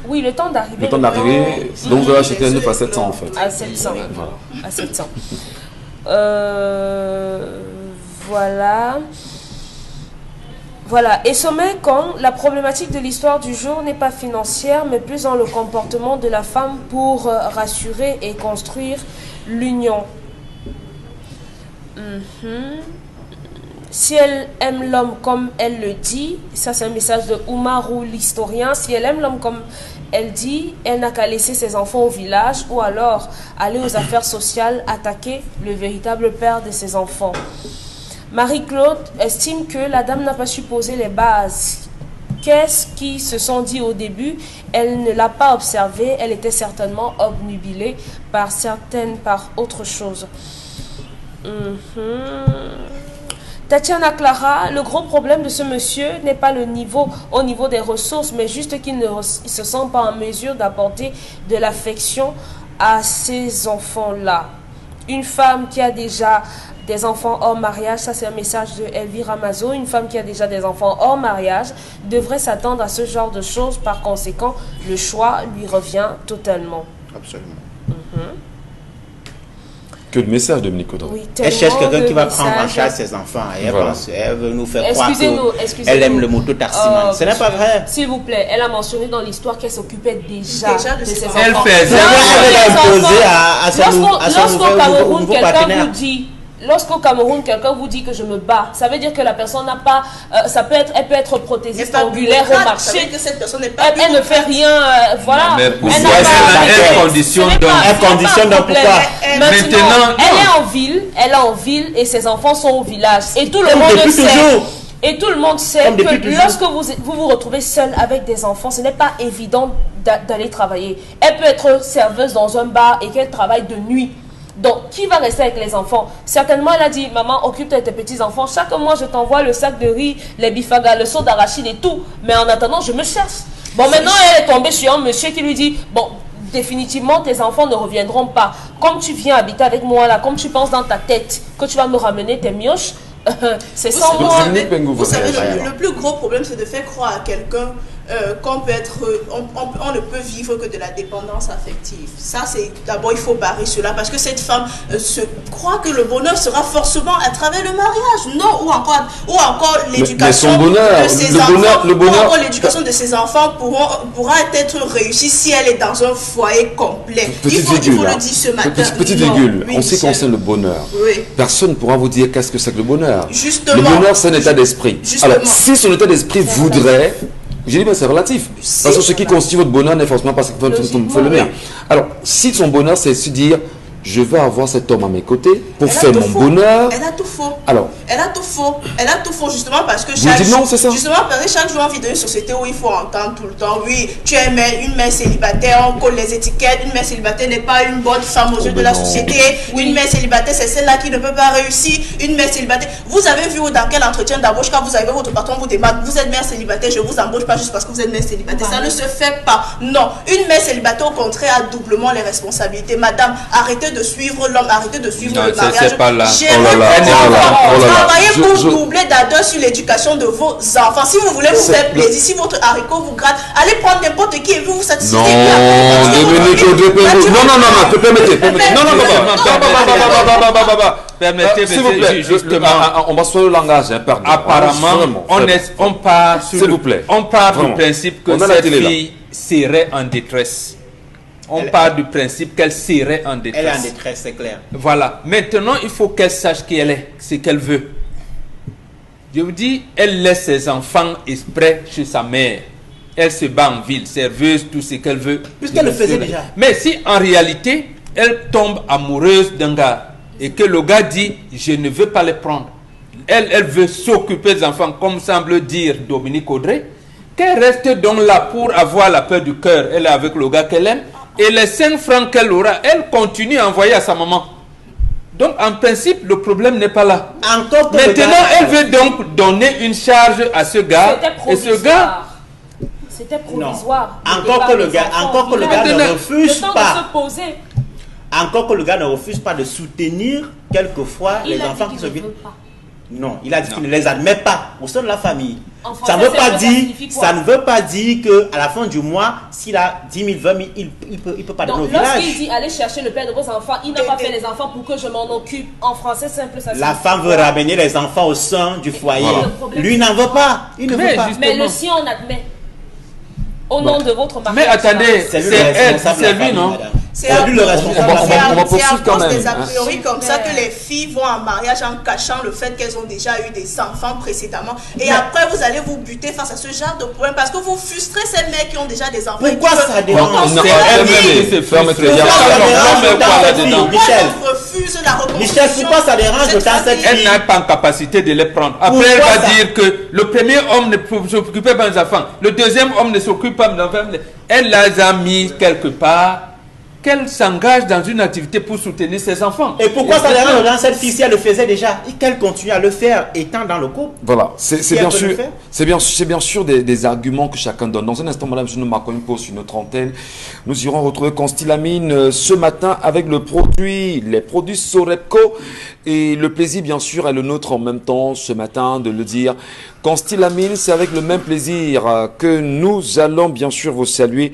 Oui, le temps d'arriver. Le temps d'arriver, donc vous allez acheter un œuf à 700 en fait. À 700. Voilà. À 700. Voilà. Voilà. Et sommet quand la problématique de l'histoire du jour n'est pas financière, mais plus dans le comportement de la femme pour rassurer et construire l'union. Si elle aime l'homme comme elle le dit, ça c'est un message de Oumarou l'historien, si elle aime l'homme comme elle dit, elle n'a qu'à laisser ses enfants au village ou alors aller aux affaires sociales, attaquer le véritable père de ses enfants. Marie-Claude estime que la dame n'a pas su poser les bases. Qu'est-ce qui se sont dit au début? Elle ne l'a pas observé, elle était certainement obnubilée par autre chose. Tatiana Clara, le gros problème de ce monsieur n'est pas au niveau des ressources, mais juste qu'il ne se sent pas en mesure d'apporter de l'affection à ces enfants-là. Une femme qui a déjà des enfants hors mariage, ça c'est un message de Elvira Mazo, une femme qui a déjà des enfants hors mariage devrait s'attendre à ce genre de choses, par conséquent, le choix lui revient totalement. Absolument. Que de messages, Dominique Audrey. Oui, Elle cherche quelqu'un qui va prendre en messages. charge ses enfants. Elle, Voilà. elle veut nous faire croire Excusez-nous. qu'elle aime le moto taximan. Ce n'est pas vrai. S'il vous plaît, elle a mentionné dans l'histoire qu'elle s'occupait déjà de de ses ses enfants. Elle faisait. Elle a imposé à son Lorsqu'au nouveau Cameroun, quelqu'un partenaire. vous dit, lorsqu'au Cameroun, quelqu'un vous dit que je me bats, ça veut dire que la personne n'a pas, elle peut être prothésiste angulaire au Ça veut dire marché. que cette personne n'est pas Elle ne fait rien, voilà. Mais pour Elle ça, n'a pas- c'est la condition Ce n'est pas- donc. ce n'est pas conditionne un donc problème. pourquoi? Maintenant, Maintenant, elle est en ville et ses enfants sont au village. Et tout le Comme monde depuis sait. toujours. Et tout le monde sait Comme depuis que toujours. lorsque vous retrouvez seul avec des enfants, ce n'est pas évident d'aller travailler. Elle peut être serveuse dans un bar et qu'elle travaille de nuit. Donc, qui va rester avec les enfants? Certainement, elle a dit, maman, occupe-toi de tes petits-enfants. Chaque mois, je t'envoie le sac de riz, les bifagas, le seau d'arachide et tout. Mais en attendant, je me cherche. Bon, maintenant, elle est tombée sur un monsieur qui lui dit, bon, définitivement, tes enfants ne reviendront pas. Comme tu viens habiter avec moi là, comme tu penses dans ta tête que tu vas me ramener tes mioches, c'est sans Vous moi. Dominique Bengo, Vous savez, réagir. le plus gros problème, c'est de faire croire à quelqu'un qu'on peut être, on ne peut vivre que de la dépendance affective. Ça, c'est d'abord, il faut barrer cela parce que cette femme se croit que le bonheur sera forcément à travers le mariage. Non, ou encore l'éducation son bonheur, de ses le enfants. bonheur- Ou encore l'éducation de ses enfants pourra être réussie si elle est dans un foyer complet. Petite il faut virgule, le hein. dire ce matin. Petite Non. virgule. Oui, En ce qui Michel. concerne le bonheur, Oui. personne ne pourra vous dire qu'est-ce que c'est que le bonheur. Justement. Le bonheur, c'est un état d'esprit. Justement. Alors, si son état d'esprit voudrait, j'ai dit, mais c'est relatif. Parce que ce qui constitue votre bonheur n'est forcément pas ce qu'il faut le mien. Alors, si son bonheur, c'est se dire, je vais avoir cet homme à mes côtés pour Elle a faire tout mon faux. bonheur. Elle a tout faux. Alors, Elle a tout faux. Elle a tout faux justement parce que Vous dites non, c'est ça? Justement parce que chaque jour on vit dans une société où il faut entendre tout le temps, oui, tu es une mère célibataire, on colle les étiquettes, une mère célibataire n'est pas une bonne femme aux yeux de la non. société, une mère célibataire c'est celle-là qui ne peut pas réussir, une mère célibataire. Vous avez vu dans quel entretien d'embauche quand vous arrivez, votre patron vous demande, vous êtes mère célibataire, je vous embauche pas juste parce que vous êtes mère célibataire. Ça ne se fait pas. Non, une mère célibataire au contraire a doublement les responsabilités. Madame, arrêtez de suivre l'homme, arrêtez de suivre Non, le c'est mariage. pas là. Gérez Oh là là, vos oh là là, enfants. oh là là. Travaillez pour Je- doubler d'ardeur sur l'éducation de vos enfants. Si vous voulez vous C'est- faire plaisir, si votre haricot vous gratte, allez prendre n'importe qui et vous vous satisfaites. non, Parce que Dominique vous- Audrey Bengo. tu- Non, permettez. Non, Permettez, S'il vous plaît, justement. on va sur le langage, hein, pardon. Apparemment, on part sur S'il vous plaît. on part Vraiment. du principe que On a la cette télé, là. fille serait en détresse. On part du principe qu'elle serait en détresse. Elle est en détresse, c'est clair. Voilà. Maintenant, il faut qu'elle sache qui elle est, ce qu'elle veut. Je vous dis, elle laisse ses enfants exprès chez sa mère. Elle se bat en ville, serveuse, tout ce qu'elle veut. Puisqu'elle le faisait déjà. Mais si en réalité, elle tombe amoureuse d'un gars et que le gars dit, je ne veux pas les prendre. Elle veut s'occuper des enfants, comme semble dire Dominique Audrey, qu'elle reste donc là pour avoir la peur du cœur. Elle est avec le gars qu'elle aime. Et les 5 francs qu'elle aura, elle continue à envoyer à sa maman. Donc, en principe, le problème n'est pas là. Encore que maintenant, elle veut donc donner une charge à ce gars. Et ce gars... C'était provisoire. Encore que le gars ne refuse pas. Encore que le gars ne refuse pas de soutenir quelquefois les enfants qui se vivent. Non, il a dit qu'il ne les admet pas au sein de la famille. Ça ne veut pas dire que à la fin du mois, s'il a 10 000, 20 000, il peut pas donner au village. Lorsqu'il dit aller chercher le père de vos enfants, il n'a pas fait les enfants pour que je m'en occupe. En français simple, ça. La femme veut ramener les enfants au sein du foyer. Lui n'en veut pas. Il ne veut pas. Mais le sien on admet. Au nom de votre mariage. Mais attendez, c'est lui, non? C'est à cause des a priori comme ça que les filles vont en mariage en cachant le fait qu'elles ont déjà eu des enfants précédemment. Et après, vous allez vous buter face à ce genre de problème parce que vous frustrez ces mecs qui ont déjà des enfants. Pourquoi ça dérange? Michel, pourquoi ça dérange autant cette fille? Elle n'a pas en capacité de les prendre. Après, elle va dire que le premier homme ne s'occupait pas des enfants. Le deuxième homme ne s'occupe pas des enfants. Elle les a mis quelque part. Qu'elle s'engage dans une activité pour soutenir ses enfants. Et pourquoi ça dérange dans cette fille si elle le faisait déjà et qu'elle continue à le faire étant dans le couple? Voilà, c'est bien sûr des arguments que chacun donne. Dans un instant, madame, je ne m'accorde pas sur notre antenne. Nous irons retrouver Constylamine ce matin avec les produits Sorepco. Et le plaisir, bien sûr, est le nôtre en même temps ce matin de le dire. Constylamine, c'est avec le même plaisir que nous allons bien sûr vous saluer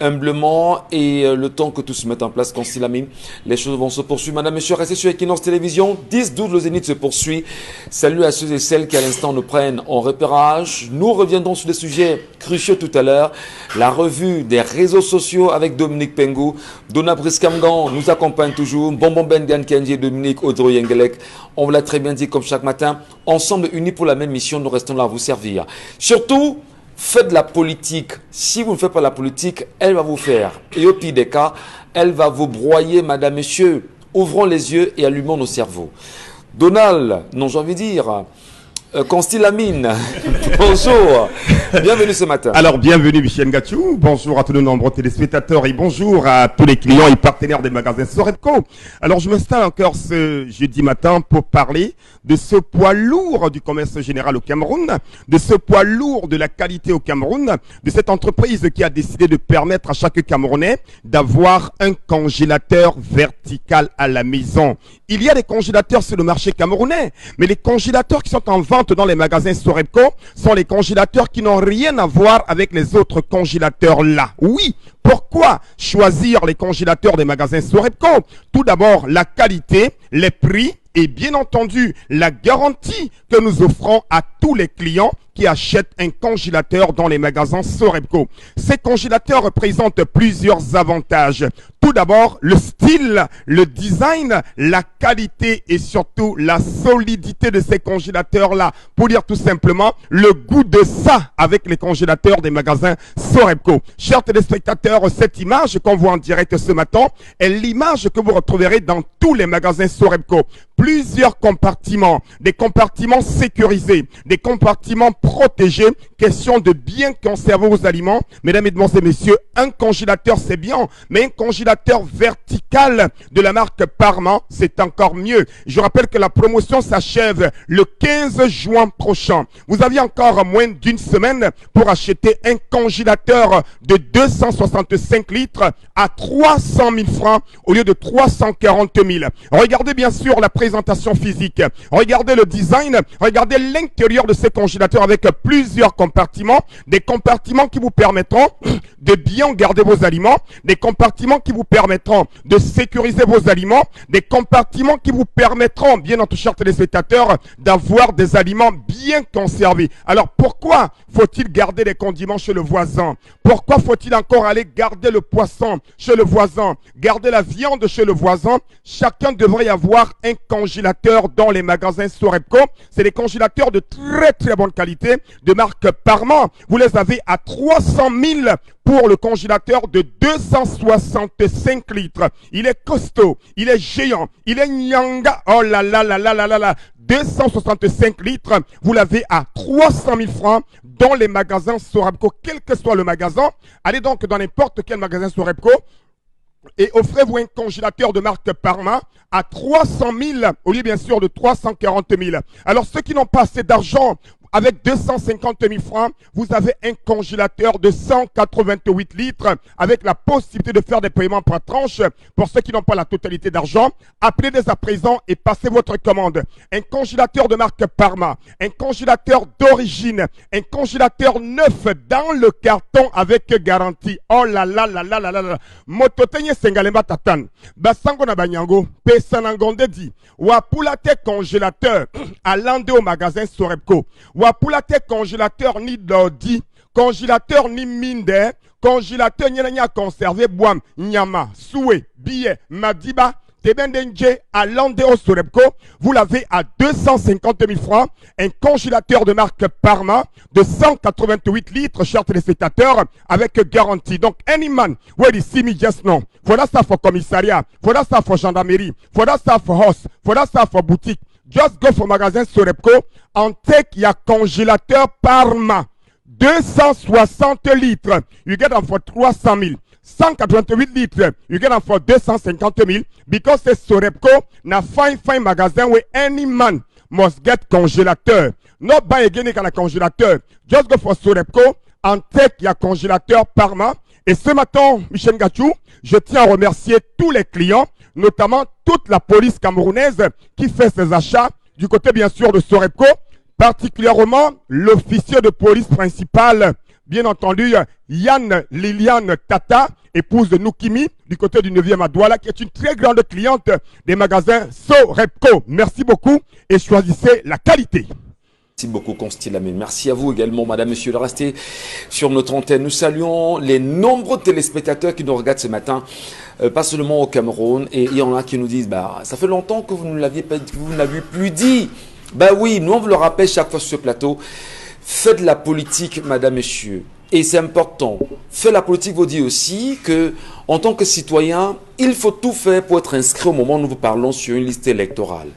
humblement et le temps que tout se mette en place, Constylamine, les choses vont se poursuivre. Madame, monsieur, restez sur Equinox Télévision. 10-12, le Zénith se poursuit. Salut à ceux et celles qui à l'instant nous prennent en repérage. Nous reviendrons sur des sujets cruciaux tout à l'heure. La revue des réseaux sociaux avec Dominique Pengou. Donna Briskamgan nous accompagne toujours. Bonbon Ben Gankenji et Dominique Audrey Yengelek. On vous l'a très bien dit comme chaque matin. Ensemble, unis pour la même mission, nous restons là à vous servir. Surtout, faites la politique. Si vous ne faites pas la politique, elle va vous faire. Et au pire des cas, elle va vous broyer, madame, messieurs. Ouvrons les yeux et allumons nos cerveaux. Donald, non, j'ai envie de dire, Constylamine, bonjour. Bienvenue ce matin. Alors, bienvenue Michel Ngachou. Bonjour à tous nos nombreux téléspectateurs et bonjour à tous les clients et partenaires des magasins Sorepco. Alors, je m'installe encore ce jeudi matin pour parler de ce poids lourd du commerce général au Cameroun, de ce poids lourd de la qualité au Cameroun, de cette entreprise qui a décidé de permettre à chaque Camerounais d'avoir un congélateur vertical à la maison. Il y a des congélateurs sur le marché camerounais, mais les congélateurs qui sont en vente dans les magasins Sorepco sont les congélateurs qui n'ont rien à voir avec les autres congélateurs là. Oui, pourquoi choisir les congélateurs des magasins Sorepco? Tout d'abord, la qualité, les prix et bien entendu, la garantie que nous offrons à tous les clients qui achètent un congélateur dans les magasins Sorepco. Ces congélateurs représentent plusieurs avantages. Tout d'abord, le style, le design, la qualité et surtout la solidité de ces congélateurs-là. Pour dire tout simplement, le goût de ça avec les congélateurs des magasins Sorepco. Chers téléspectateurs, cette image qu'on voit en direct ce matin est l'image que vous retrouverez dans tous les magasins Sorepco. Plusieurs compartiments, des compartiments sécurisés, des compartiments protégés, question de bien conserver vos aliments. Mesdames, mesdemoiselles et messieurs, un congélateur c'est bien, mais un congélateur vertical de la marque Parman, c'est encore mieux. Je rappelle que la promotion s'achève le 15 juin prochain. Vous aviez encore moins d'une semaine pour acheter un congélateur de 265 litres à 300 000 francs au lieu de 340 000. Regardez bien sûr la présentation physique, regardez le design, regardez l'intérieur de ces congélateurs avec avec plusieurs compartiments, des compartiments qui vous permettront de bien garder vos aliments, des compartiments qui vous permettront de sécuriser vos aliments, des compartiments qui vous permettront, bien entendu, chers téléspectateurs, d'avoir des aliments bien conservés. Alors pourquoi faut-il garder les condiments chez le voisin? Pourquoi faut-il encore aller garder le poisson chez le voisin, garder la viande chez le voisin? Chacun devrait y avoir un congélateur dans les magasins Sorepco. C'est des congélateurs de très très bonne qualité, de marque Parma. Vous les avez à 300 000 pour le congélateur de 265 litres. Il est costaud, il est géant, il est nyanga. Oh là là là là là là là. 265 litres, vous l'avez à 300 000 francs dans les magasins Sorepco, quel que soit le magasin. Allez donc dans n'importe quel magasin Sorepco et offrez-vous un congélateur de marque Parma à 300 000 au lieu bien sûr de 340 000. Alors ceux qui n'ont pas assez d'argent, avec 250 000 francs, vous avez un congélateur de 188 litres avec la possibilité de faire des paiements par tranche. Pour ceux qui n'ont pas la totalité d'argent, appelez dès à présent et passez votre commande. Un congélateur de marque Parma, un congélateur d'origine, un congélateur neuf dans le carton avec garantie. Oh là là là là là là là. Mototenye sengalemba tatan. Basango na banyango. Pesanangonde di. Wapulate congélateur à l'endé au magasin Sorepco. Wapulate congélateur ni dodi, congélateur ni minde, congélateur nyanya conservé boam, nyama, soué, billet, madiba, tebendenje à l'endéo Sorepco, vous l'avez à 250 000 francs, un congélateur de marque Parma de 188 litres, chers téléspectateurs, avec garantie. Donc, any man, where is see me just now, voilà ça pour commissariat, voilà ça pour gendarmerie, voilà ça pour house, voilà ça pour boutique. Just go for magasin Sorepco. En tech, il y a congélateur Parma. 260 litres. You get them for 300 000. 188 litres. You get them for 250 000. Because c'est Sorepco. Na fine magasin where any man must get congélateur. Not buy again a congélateur. Just go for Sorepco. En tech, il y a congélateur Parma. Et ce matin, Michel Gachou, je tiens à remercier tous les clients, notamment toute la police camerounaise qui fait ses achats du côté bien sûr de Sorepco, particulièrement l'officier de police principal, bien entendu Yann Liliane Tata, épouse de Noukimi, du côté du 9e à Douala, qui est une très grande cliente des magasins Sorepco. Merci beaucoup et choisissez la qualité. Merci beaucoup, Constilamé. Merci à vous également, madame, monsieur, de rester sur notre antenne. Nous saluons les nombreux téléspectateurs qui nous regardent ce matin, pas seulement au Cameroun. Et il y en a qui nous disent, bah, ça fait longtemps que vous ne l'aviez pas, que vous n'avez plus dit. Bah oui, nous on vous le rappelle chaque fois sur ce plateau. Faites la politique, madame, monsieur. Et c'est important. Faites la politique vous dit aussi que, en tant que citoyen, il faut tout faire pour être inscrit au moment où nous vous parlons sur une liste électorale.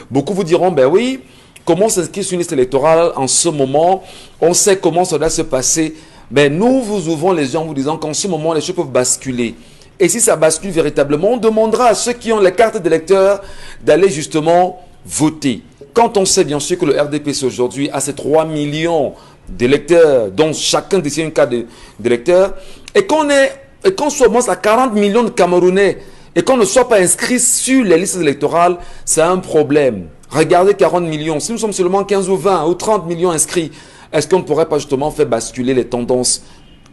Beaucoup vous diront, ben oui, comment s'inscrire sur une liste électorale en ce moment? On sait comment ça doit se passer. Ben, nous vous ouvrons les yeux en vous disant qu'en ce moment, les choses peuvent basculer. Et si ça bascule véritablement, on demandera à ceux qui ont les cartes d'électeurs d'aller justement voter. Quand on sait bien sûr que le RDPC aujourd'hui a ses 3 millions d'électeurs, dont chacun détient une carte d'électeur, et qu'on soit moins à 40 millions de Camerounais, et qu'on ne soit pas inscrit sur les listes électorales, c'est un problème. Regardez 40 millions. Si nous sommes seulement 15 ou 20 ou 30 millions inscrits, est-ce qu'on ne pourrait pas justement faire basculer les tendances?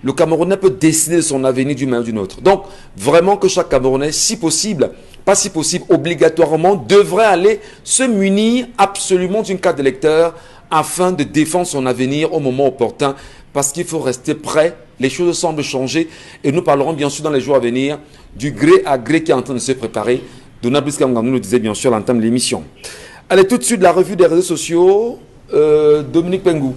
Le Camerounais peut décider de son avenir d'une main ou d'une autre. Donc, vraiment que chaque Camerounais, si possible, pas si possible, obligatoirement, devrait aller se munir absolument d'une carte d'électeur afin de défendre son avenir au moment opportun. Parce qu'il faut rester prêt. Les choses semblent changer. Et nous parlerons bien sûr dans les jours à venir du gré à gré qui est en train de se préparer. Donald Bliskam nous le disait bien sûr à l'entame de l'émission. Allez, tout de suite, la revue des réseaux sociaux. Dominique Pengou.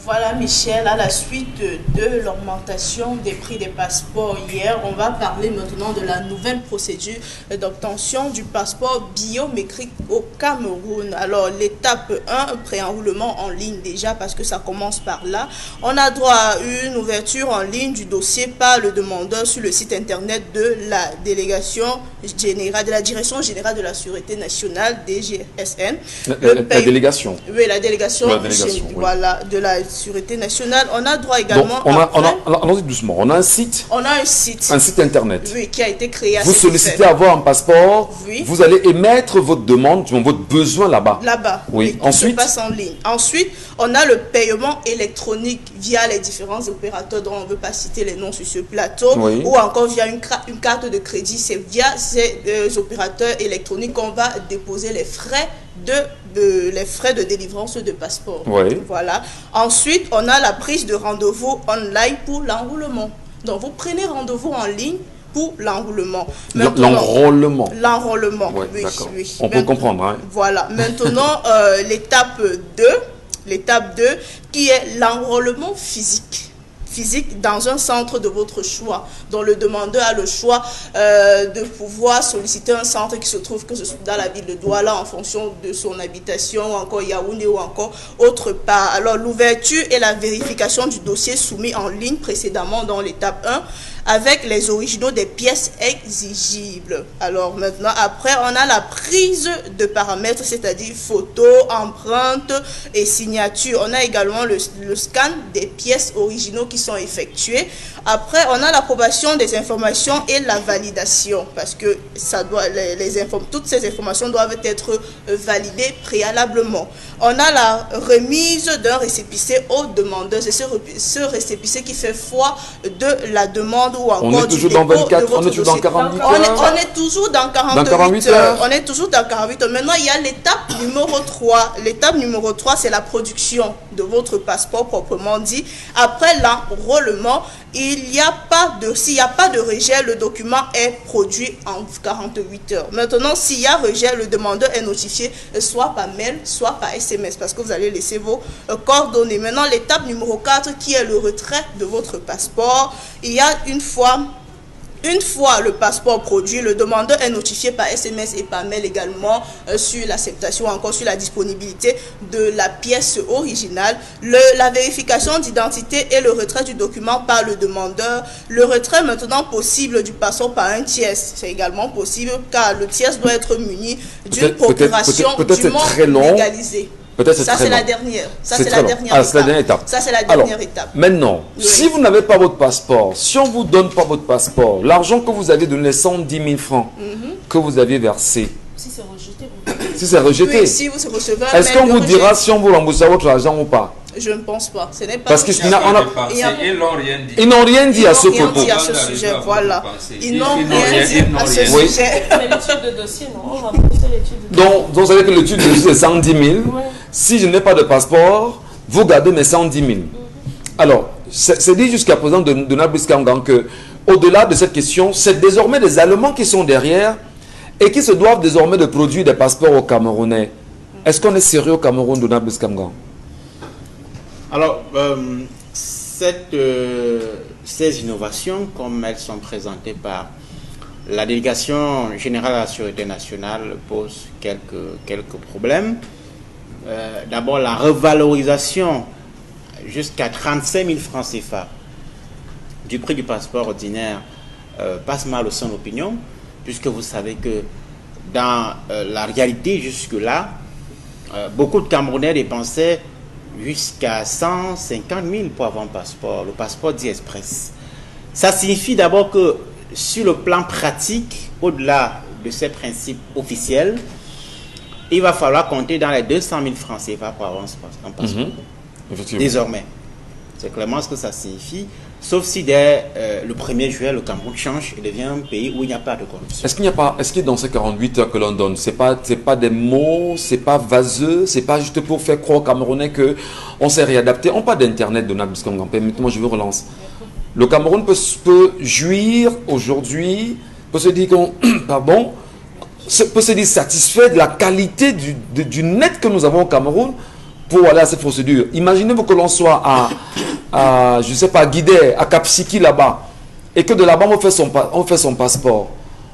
Voilà, Michel, à la suite de l'augmentation des prix des passeports hier, on va parler maintenant de la nouvelle procédure d'obtention du passeport biométrique au Cameroun. Alors, l'étape 1, préenroulement en ligne déjà, parce que ça commence par là. On a droit à une ouverture en ligne du dossier par le demandeur sur le site internet de la délégation générale, de la Direction générale de la Sûreté nationale, DGSN. La délégation. Oui, la délégation, oui. Voilà, de la Sûreté nationale. On a droit également allons-y doucement. On a un site. On a un site. Un site internet. Oui, qui a été créé à Vous sollicitez avoir un passeport. Oui. Vous allez émettre votre demande, votre besoin là-bas. Là-bas. Oui. Ensuite, ça se passe en ligne. Ensuite, on a le paiement électronique via les différents opérateurs dont on ne veut pas citer les noms sur ce plateau, oui. ou encore via une carte de crédit. C'est via ces opérateurs électroniques qu'on va déposer les frais de délivrance de passeport. Oui. Voilà. Ensuite, on a la prise de rendez-vous online pour l'enrôlement. Donc, vous prenez rendez-vous en ligne pour l'enrôlement. L'enrôlement. L'enrôlement, ouais, oui, d'accord. oui. On peut comprendre. Hein. Voilà. Maintenant, l'étape 2, qui est l'enrôlement physique dans un centre de votre choix, dont le demandeur a le choix de pouvoir solliciter un centre qui se trouve que ce soit dans la ville de Douala en fonction de son habitation, ou encore Yaoundé, ou encore autre part. Alors l'ouverture et la vérification du dossier soumis en ligne précédemment dans l'étape 1 avec les originaux des pièces exigibles. Alors maintenant, après, on a la prise de paramètres, c'est-à-dire photos, empreintes et signatures. On a également le scan des pièces originaux qui sont effectuées. Après, on a l'approbation des informations et la validation, parce que ça doit, toutes ces informations doivent être validées préalablement. On a la remise d'un récépissé au demandeur. C'est ce récépissé qui fait foi de la demande ou encore on est toujours dans 24, on est toujours dans 48 heures. On est toujours dans 48 heures. On est toujours dans 48 heures. Maintenant, il y a l'étape numéro 3. L'étape numéro 3, c'est la production de votre passeport proprement dit. Après l'enrôlement, s'il n'y a pas de rejet, le document est produit en 48 heures. Maintenant, s'il y a rejet, le demandeur est notifié soit par mail, soit par SMS, parce que vous allez laisser vos coordonnées. Maintenant, l'étape numéro 4, qui est le retrait de votre passeport. Il y a une fois le passeport produit, le demandeur est notifié par SMS et par mail également sur l'acceptation, encore sur la disponibilité de la pièce originale. La vérification d'identité et le retrait du document par le demandeur. Le retrait maintenant possible du passeport par un tiers, c'est également possible car le tiers doit être muni d'une procuration dûment légalisée. Ça, c'est la dernière. Ça, c'est la dernière étape. Ça, c'est la dernière étape. Maintenant, si vous n'avez pas votre passeport, si on ne vous donne pas votre passeport, l'argent que vous avez donné, les 110 000 francs que vous aviez versé, si c'est rejeté, si c'est rejeté, oui, si vous recevez est-ce qu'on vous dira si on vous rembourse votre argent ou pas? Je ne pense pas. Ce n'est pas parce qu'ils n'ont rien dit. Ils n'ont rien dit à ce propos. Ils n'ont rien dit à ce sujet. Voilà. Ils n'ont rien dit à ce sujet. Mais l'étude de dossier, non, on va pousser l'étude de dossier. Donc, vous savez que l'étude de dossier est 110 000. Ouais. Si je n'ai pas de passeport, vous gardez mes 110 000. Alors, c'est dit jusqu'à présent de Nabrius Kamgan que, au-delà de cette question, c'est désormais des Allemands qui sont derrière et qui se doivent désormais de produire des passeports aux Camerounais. Est-ce qu'on est sérieux au Cameroun, de Nabrius Kamgan? Alors, ces innovations, comme elles sont présentées par la délégation générale à la Sûreté nationale, posent quelques problèmes. D'abord, la revalorisation jusqu'à 35 000 francs CFA du prix du passeport ordinaire passe mal au son opinion, puisque vous savez que dans la réalité jusque-là, beaucoup de Camerounais dépensaient jusqu'à 150 000 pour avoir un passeport, le passeport dit express. Ça signifie d'abord que sur le plan pratique, au-delà de ces principes officiels, il va falloir compter dans les 200 000 francs CFA pour avoir un passeport. Désormais. C'est clairement ce que ça signifie. Sauf si dès le 1er juillet, le Cameroun change et devient un pays où il n'y a pas de corruption. Est-ce que dans ces 48 heures que l'on donne, c'est pas des mots, c'est pas vaseux, c'est pas juste pour faire croire aux Camerounais qu'on s'est réadapté? On parle d'Internet, de Nabrius Kamgan. Permettez-moi, je vous relance. Le Cameroun peut jouir aujourd'hui, peut se dire peut se dire satisfait de la qualité du net que nous avons au Cameroun pour aller à cette procédure. Imaginez-vous que l'on soit à je ne sais pas, Guidé, à Kapsiki là-bas, et que de là-bas on fait son passeport.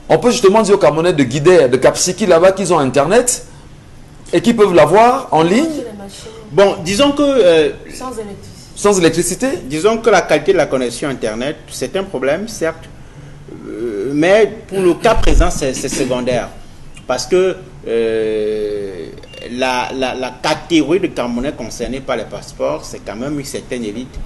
On peut justement dire aux Camerounais de Guidé, de Kapsiki là-bas qu'ils ont Internet et qu'ils peuvent l'avoir en ligne. Bon, disons que... sans électricité. Disons que la qualité de la connexion Internet, c'est un problème, certes, mais pour le cas présent, c'est secondaire. Parce que la catégorie de Camerounais concernés par les passeports, c'est quand même une certaine élite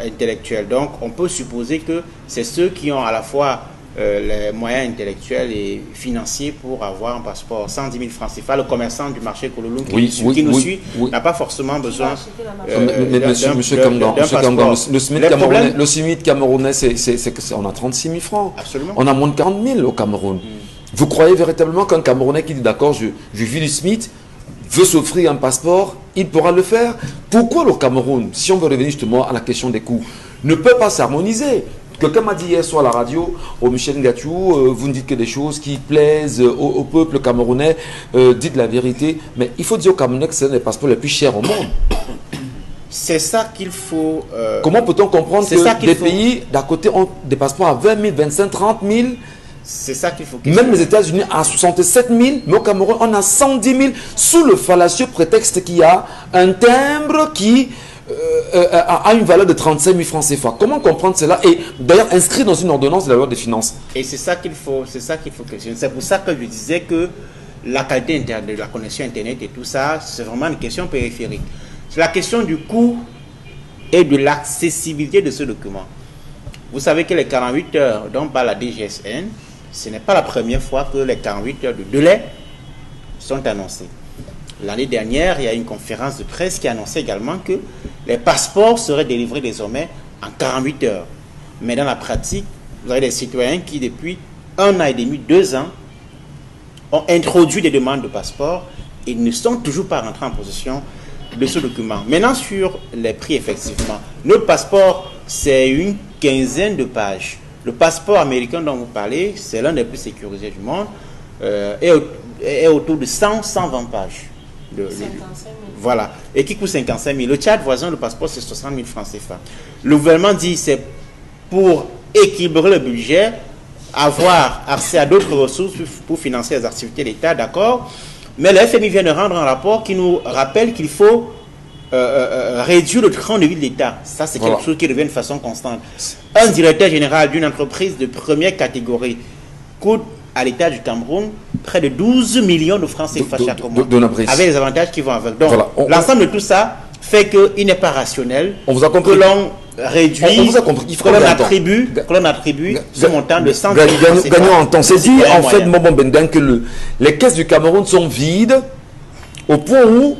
intellectuelle. Donc, on peut supposer que c'est ceux qui ont à la fois les moyens intellectuels et financiers pour avoir un passeport. 110 000 francs CFA, le commerçant du marché Kololum qui nous suit n'a pas forcément besoin Monsieur Kamgan, le SMIC camerounais, on a 36 000 francs. Absolument. On a moins de 40 000 au Cameroun. Vous croyez véritablement qu'un Camerounais qui dit d'accord, je vis du SMIC, veut s'offrir un passeport, il pourra le faire? Pourquoi le Cameroun, si on veut revenir justement à la question des coûts, ne peut pas s'harmoniser? Quelqu'un m'a dit hier soir à la radio, au Michel Ngachou, vous ne dites que des choses qui plaisent au peuple camerounais, dites la vérité, mais il faut dire aux Camerounais que c'est l'un des passeports les plus chers au monde. C'est ça qu'il faut... Comment peut-on comprendre que des pays d'à côté ont des passeports à 20 000, 25 000, 30 000? C'est ça qu'il faut... Même les États-Unis à 67 000, mais au Cameroun, on a 110 000 sous le fallacieux prétexte qu'il y a un timbre qui a une valeur de 35 000 francs CFA. Comment comprendre cela? Et d'ailleurs inscrit dans une ordonnance de la loi des finances. Et c'est ça qu'il faut questionner. C'est pour ça que je disais que la qualité de la connexion Internet et tout ça, c'est vraiment une question périphérique. C'est la question du coût et de l'accessibilité de ce document. Vous savez que les 48 heures dont parle la DGSN, ce n'est pas la première fois que les 48 heures de délai sont annoncées. L'année dernière, il y a une conférence de presse qui annonçait également que les passeports seraient délivrés désormais en 48 heures. Mais dans la pratique, vous avez des citoyens qui, depuis 1 an et demi, 2 ans, ont introduit des demandes de passeport et ne sont toujours pas rentrés en possession de ce document. Maintenant, sur les prix, effectivement, notre passeport, c'est une quinzaine de pages. Le passeport américain dont vous parlez, c'est l'un des plus sécurisés du monde, est autour de 100-120 pages. 55 000. Voilà. Et qui coûte 55 000. Le Tchad voisin, le passeport, c'est 60 000 francs CFA. Le gouvernement dit c'est pour équilibrer le budget, avoir accès à d'autres ressources pour financer les activités d'État, d'accord. Mais le FMI vient de rendre un rapport qui nous rappelle qu'il faut réduire le train de vie de l'État. Ça, c'est quelque chose qui revient de façon constante. Un directeur général d'une entreprise de première catégorie coûte à l'État du Cameroun près de 12 millions de francs CFA chaque mois, avec les avantages qui vont avec. Donc, voilà, l'ensemble de tout ça fait qu'il n'est pas rationnel que l'on réduit, que l'on attribue ce montant de 100 millions. Gagnons en temps. C'est dit, en fait, que les caisses du Cameroun sont vides au point où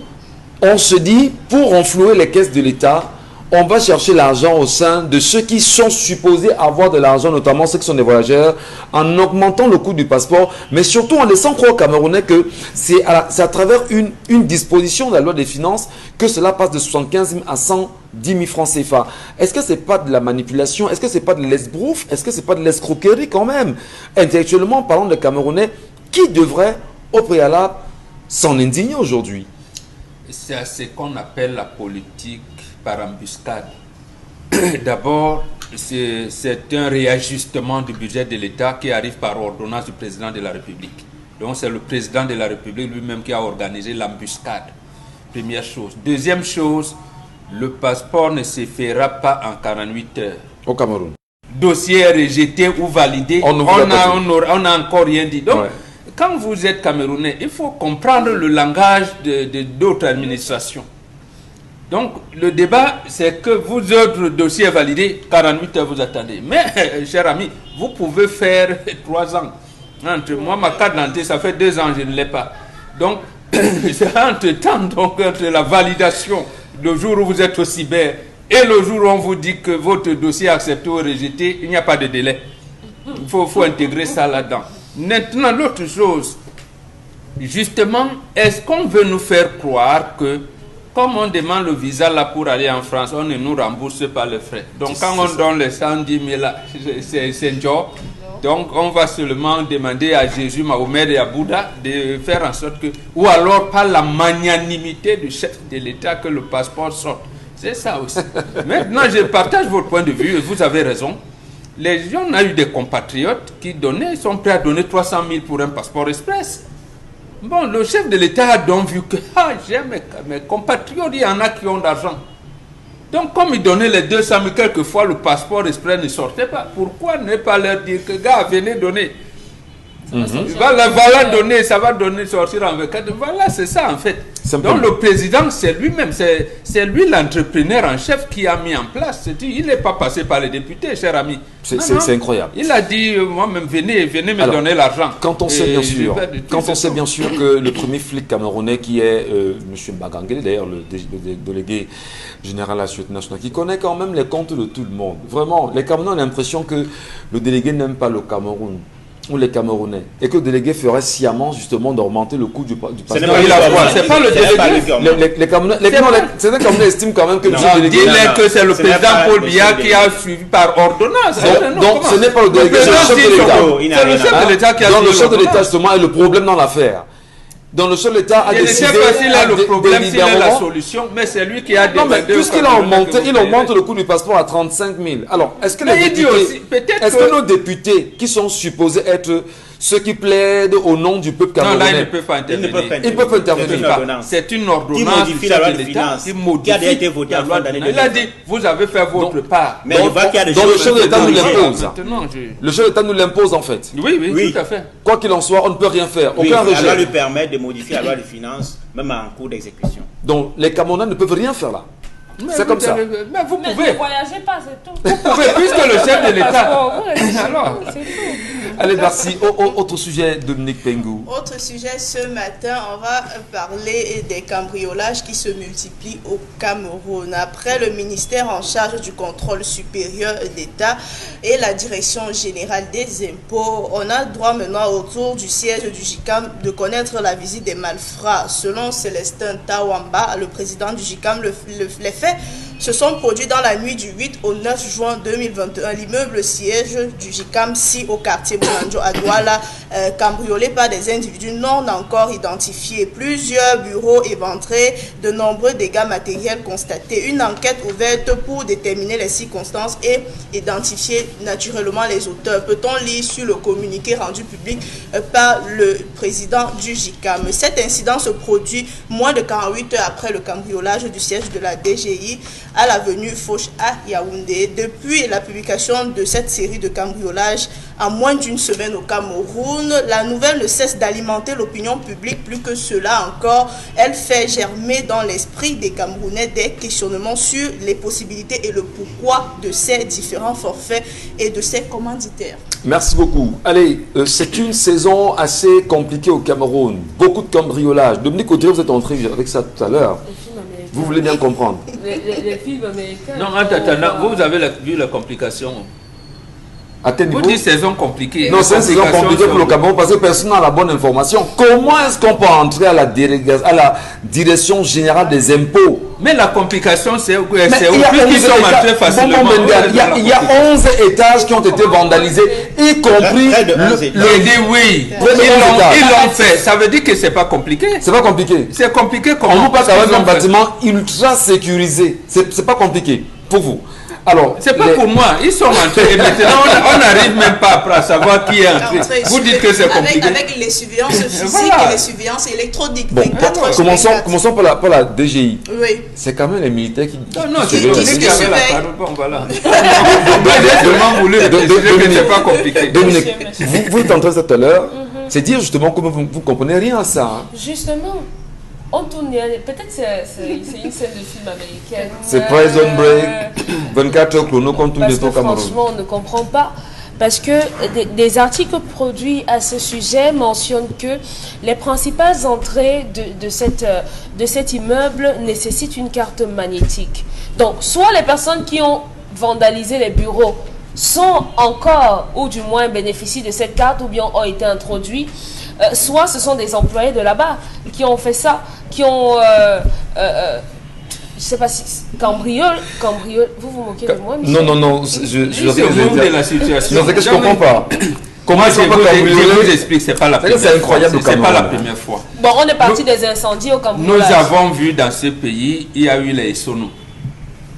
on se dit, pour renflouer les caisses de l'État, on va chercher l'argent au sein de ceux qui sont supposés avoir de l'argent, notamment ceux qui sont des voyageurs, en augmentant le coût du passeport, mais surtout en laissant croire aux Camerounais que c'est à travers une disposition de la loi des finances que cela passe de 75 000 à 110 000 francs CFA. Est-ce que ce n'est pas de la manipulation? Est-ce que ce n'est pas de l'esbrouf? Est-ce que ce n'est pas de l'escroquerie quand même? Intellectuellement, parlant de Camerounais, qui devrait au préalable s'en indigner aujourd'hui? C'est ce qu'on appelle la politique par embuscade. D'abord, c'est un réajustement du budget de l'État qui arrive par ordonnance du président de la République. Donc c'est le président de la République lui-même qui a organisé l'embuscade. Première chose. Deuxième chose, le passeport ne se fera pas en 48 heures. Au Cameroun. Dossier rejeté ou validé, on n'a encore rien dit. Donc, quand vous êtes Camerounais, il faut comprendre le langage d'autres administrations. Donc, le débat, c'est que vous autres dossiers validés, 48 heures vous attendez. Mais, cher ami, vous pouvez faire 3 ans. Entre moi, ma carte d'identité, ça fait 2 ans, je ne l'ai pas. Donc, c'est entre-temps, donc, entre la validation, le jour où vous êtes au cyber, et le jour où on vous dit que votre dossier est accepté ou rejeté, il n'y a pas de délai. Il faut intégrer ça là-dedans. Maintenant, l'autre chose, justement, est-ce qu'on veut nous faire croire que comme on demande le visa là pour aller en France, on ne nous rembourse pas les frais. Donc quand on donne les 110 000 là, c'est un job. Donc on va seulement demander à Jésus, Mahomet et à Bouddha de faire en sorte que, ou alors par la magnanimité du chef de l'État, que le passeport sorte. C'est ça aussi. Maintenant, je partage votre point de vue et vous avez raison. Les gens, on a eu des compatriotes qui sont prêts à donner 300 000 pour un passeport express. Bon, le chef de l'État a donc vu que j'aime mes compatriotes, il y en a qui ont d'argent. Donc, comme il donnait les 200 000, quelquefois le passeport express ne sortait pas. Pourquoi ne pas leur dire que, gars, venez donner? Voilà donner, ça va donner sortir en 24. Voilà, c'est ça en fait. Simplement. Donc le président, c'est lui-même, c'est lui l'entrepreneur en chef qui a mis en place. Il n'est pas passé par les députés, cher ami. C'est incroyable. Il a dit, moi-même, venez me donner l'argent. Quand on sait bien sûr que le premier flic camerounais qui est M. Bagangele, d'ailleurs le délégué général à la Sûreté nationale, qui connaît quand même les comptes de tout le monde. Vraiment, les Camerounais ont l'impression que le délégué n'aime pas le Cameroun ou les Camerounais et que le délégué ferait sciemment justement d'augmenter le coût du passeport. C'est pas le délégué. Les Camerounais estiment quand même que le délégué... Dis-leur que c'est le président Paul Biya qui a suivi par ordonnance. Donc ce n'est pas le délégué, c'est le chef de l'État. C'est le chef de l'État qui a Donc le chef de l'État justement est le problème dans l'affaire. Donc le chef de l'État a décidé... Je ne sais pas s'il a le problème, s'il a la solution, mais c'est lui qui a demandé... Non, mais puisqu'il a augmenté, il augmente le coût du passeport à 35 000. Alors, est-ce que nos députés, qui sont supposés être ceux qui plaident au nom du peuple camerounais... Non, là, ils ne peuvent pas intervenir. Ils peuvent intervenir. C'est une ordonnance qui modifie la loi de finances, qui a déjà été votée en fin d'année. Il a dit, vous avez fait votre part. Mais il voit qu'il y a des donc le choses... chef de l'État nous l'impose. Le chef de l'État nous l'impose en fait. Oui, tout à fait. Quoi qu'il en soit, on ne peut rien faire. Oui, Aucun la loi rejet. lui permet de modifier la loi de finances, même en cours d'exécution. Donc les Camerounais ne peuvent rien faire là. C'est comme ça. Mais vous Mais pouvez. ne voyagez pas, c'est tout. Vous pouvez, puisque le chef de l'État... Alors, c'est tout. Allez, merci. Autre sujet, Dominique Pengou. Autre sujet, ce matin, on va parler des cambriolages qui se multiplient au Cameroun. Après le ministère en charge du contrôle supérieur d'État et la direction générale des impôts, on a droit maintenant autour du siège du JICAM de connaître la visite des malfrats. Selon Célestin Tawamba, le président du JICAM, les faits se sont produits dans la nuit du 8 au 9 juin 2021. L'immeuble siège du JICAM, si au quartier Bounanjo à Douala, cambriolé par des individus non encore identifiés. Plusieurs bureaux éventrés, de nombreux dégâts matériels constatés. Une enquête ouverte pour déterminer les circonstances et identifier naturellement les auteurs. Peut-on lire sur le communiqué rendu public par le président du JICAM. Cet incident se produit moins de 48 heures après le cambriolage du siège de la DGI à l'avenue Foch à Yaoundé. Depuis la publication de cette série de cambriolages en moins d'une semaine au Cameroun, la nouvelle ne cesse d'alimenter l'opinion publique. Plus que cela encore, elle fait germer dans l'esprit des Camerounais des questionnements sur les possibilités et le pourquoi de ces différents forfaits et de ces commanditaires. Merci beaucoup. Allez, c'est une saison assez compliquée au Cameroun. Beaucoup de cambriolages. Dominique Audrey, vous êtes entré avec ça tout à l'heure. Vous voulez bien comprendre. Les films américains. Non, attends, vous avez vu la complication. À quel niveau? Vous dites saison compliquée. Non, c'est une saison compliquée pour le Cameroun parce que personne n'a la bonne information. Comment est-ce qu'on peut entrer à la direction générale des impôts? Mais la complication, c'est où ils sont entrés facilement. Il y a 11 étages qui ont été vandalisés, y compris oui. Ils l'ont fait. Ça veut dire que c'est pas compliqué. C'est pas compliqué. C'est compliqué comment? On vous passe avec un bâtiment ultra sécurisé. C'est pas compliqué pour vous. Alors, c'est pas pour moi, ils sont entrés et maintenant on n'arrive même pas à savoir qui est entré. Vous dites que c'est compliqué. Avec les surveillances physiques et les surveillances électroniques. Bon, commençons par la DGI. Oui. C'est quand même les militaires qui... Non, c'est le qui avait la parole. Bon, voilà. C'est pas compliqué. Dominique, vous êtes entré tout à l'heure, c'est dire justement que vous ne comprenez rien à ça. Hein. Justement. On tourne, peut-être c'est une scène de film américaine. C'est Prison Break, 24 heures chrono contre tous les temps Cameroun. Franchement, on ne comprend pas. Parce que des articles produits à ce sujet mentionnent que les principales entrées de cet immeuble nécessitent une carte magnétique. Donc, soit les personnes qui ont vandalisé les bureaux sont encore, ou du moins bénéficient de cette carte, ou bien ont été introduits, soit ce sont des employés de là-bas qui ont fait ça, qui ont, je sais pas si, cambriole, vous vous moquez de moi, monsieur? Non, de la situation. Non, c'est que je comprends pas. Comment je vous explique, c'est pas la première fois. C'est incroyable. C'est pas la première fois. Bon, on est parti des incendies au Cameroun. Nous avons vu dans ce pays, il y a eu les sonos.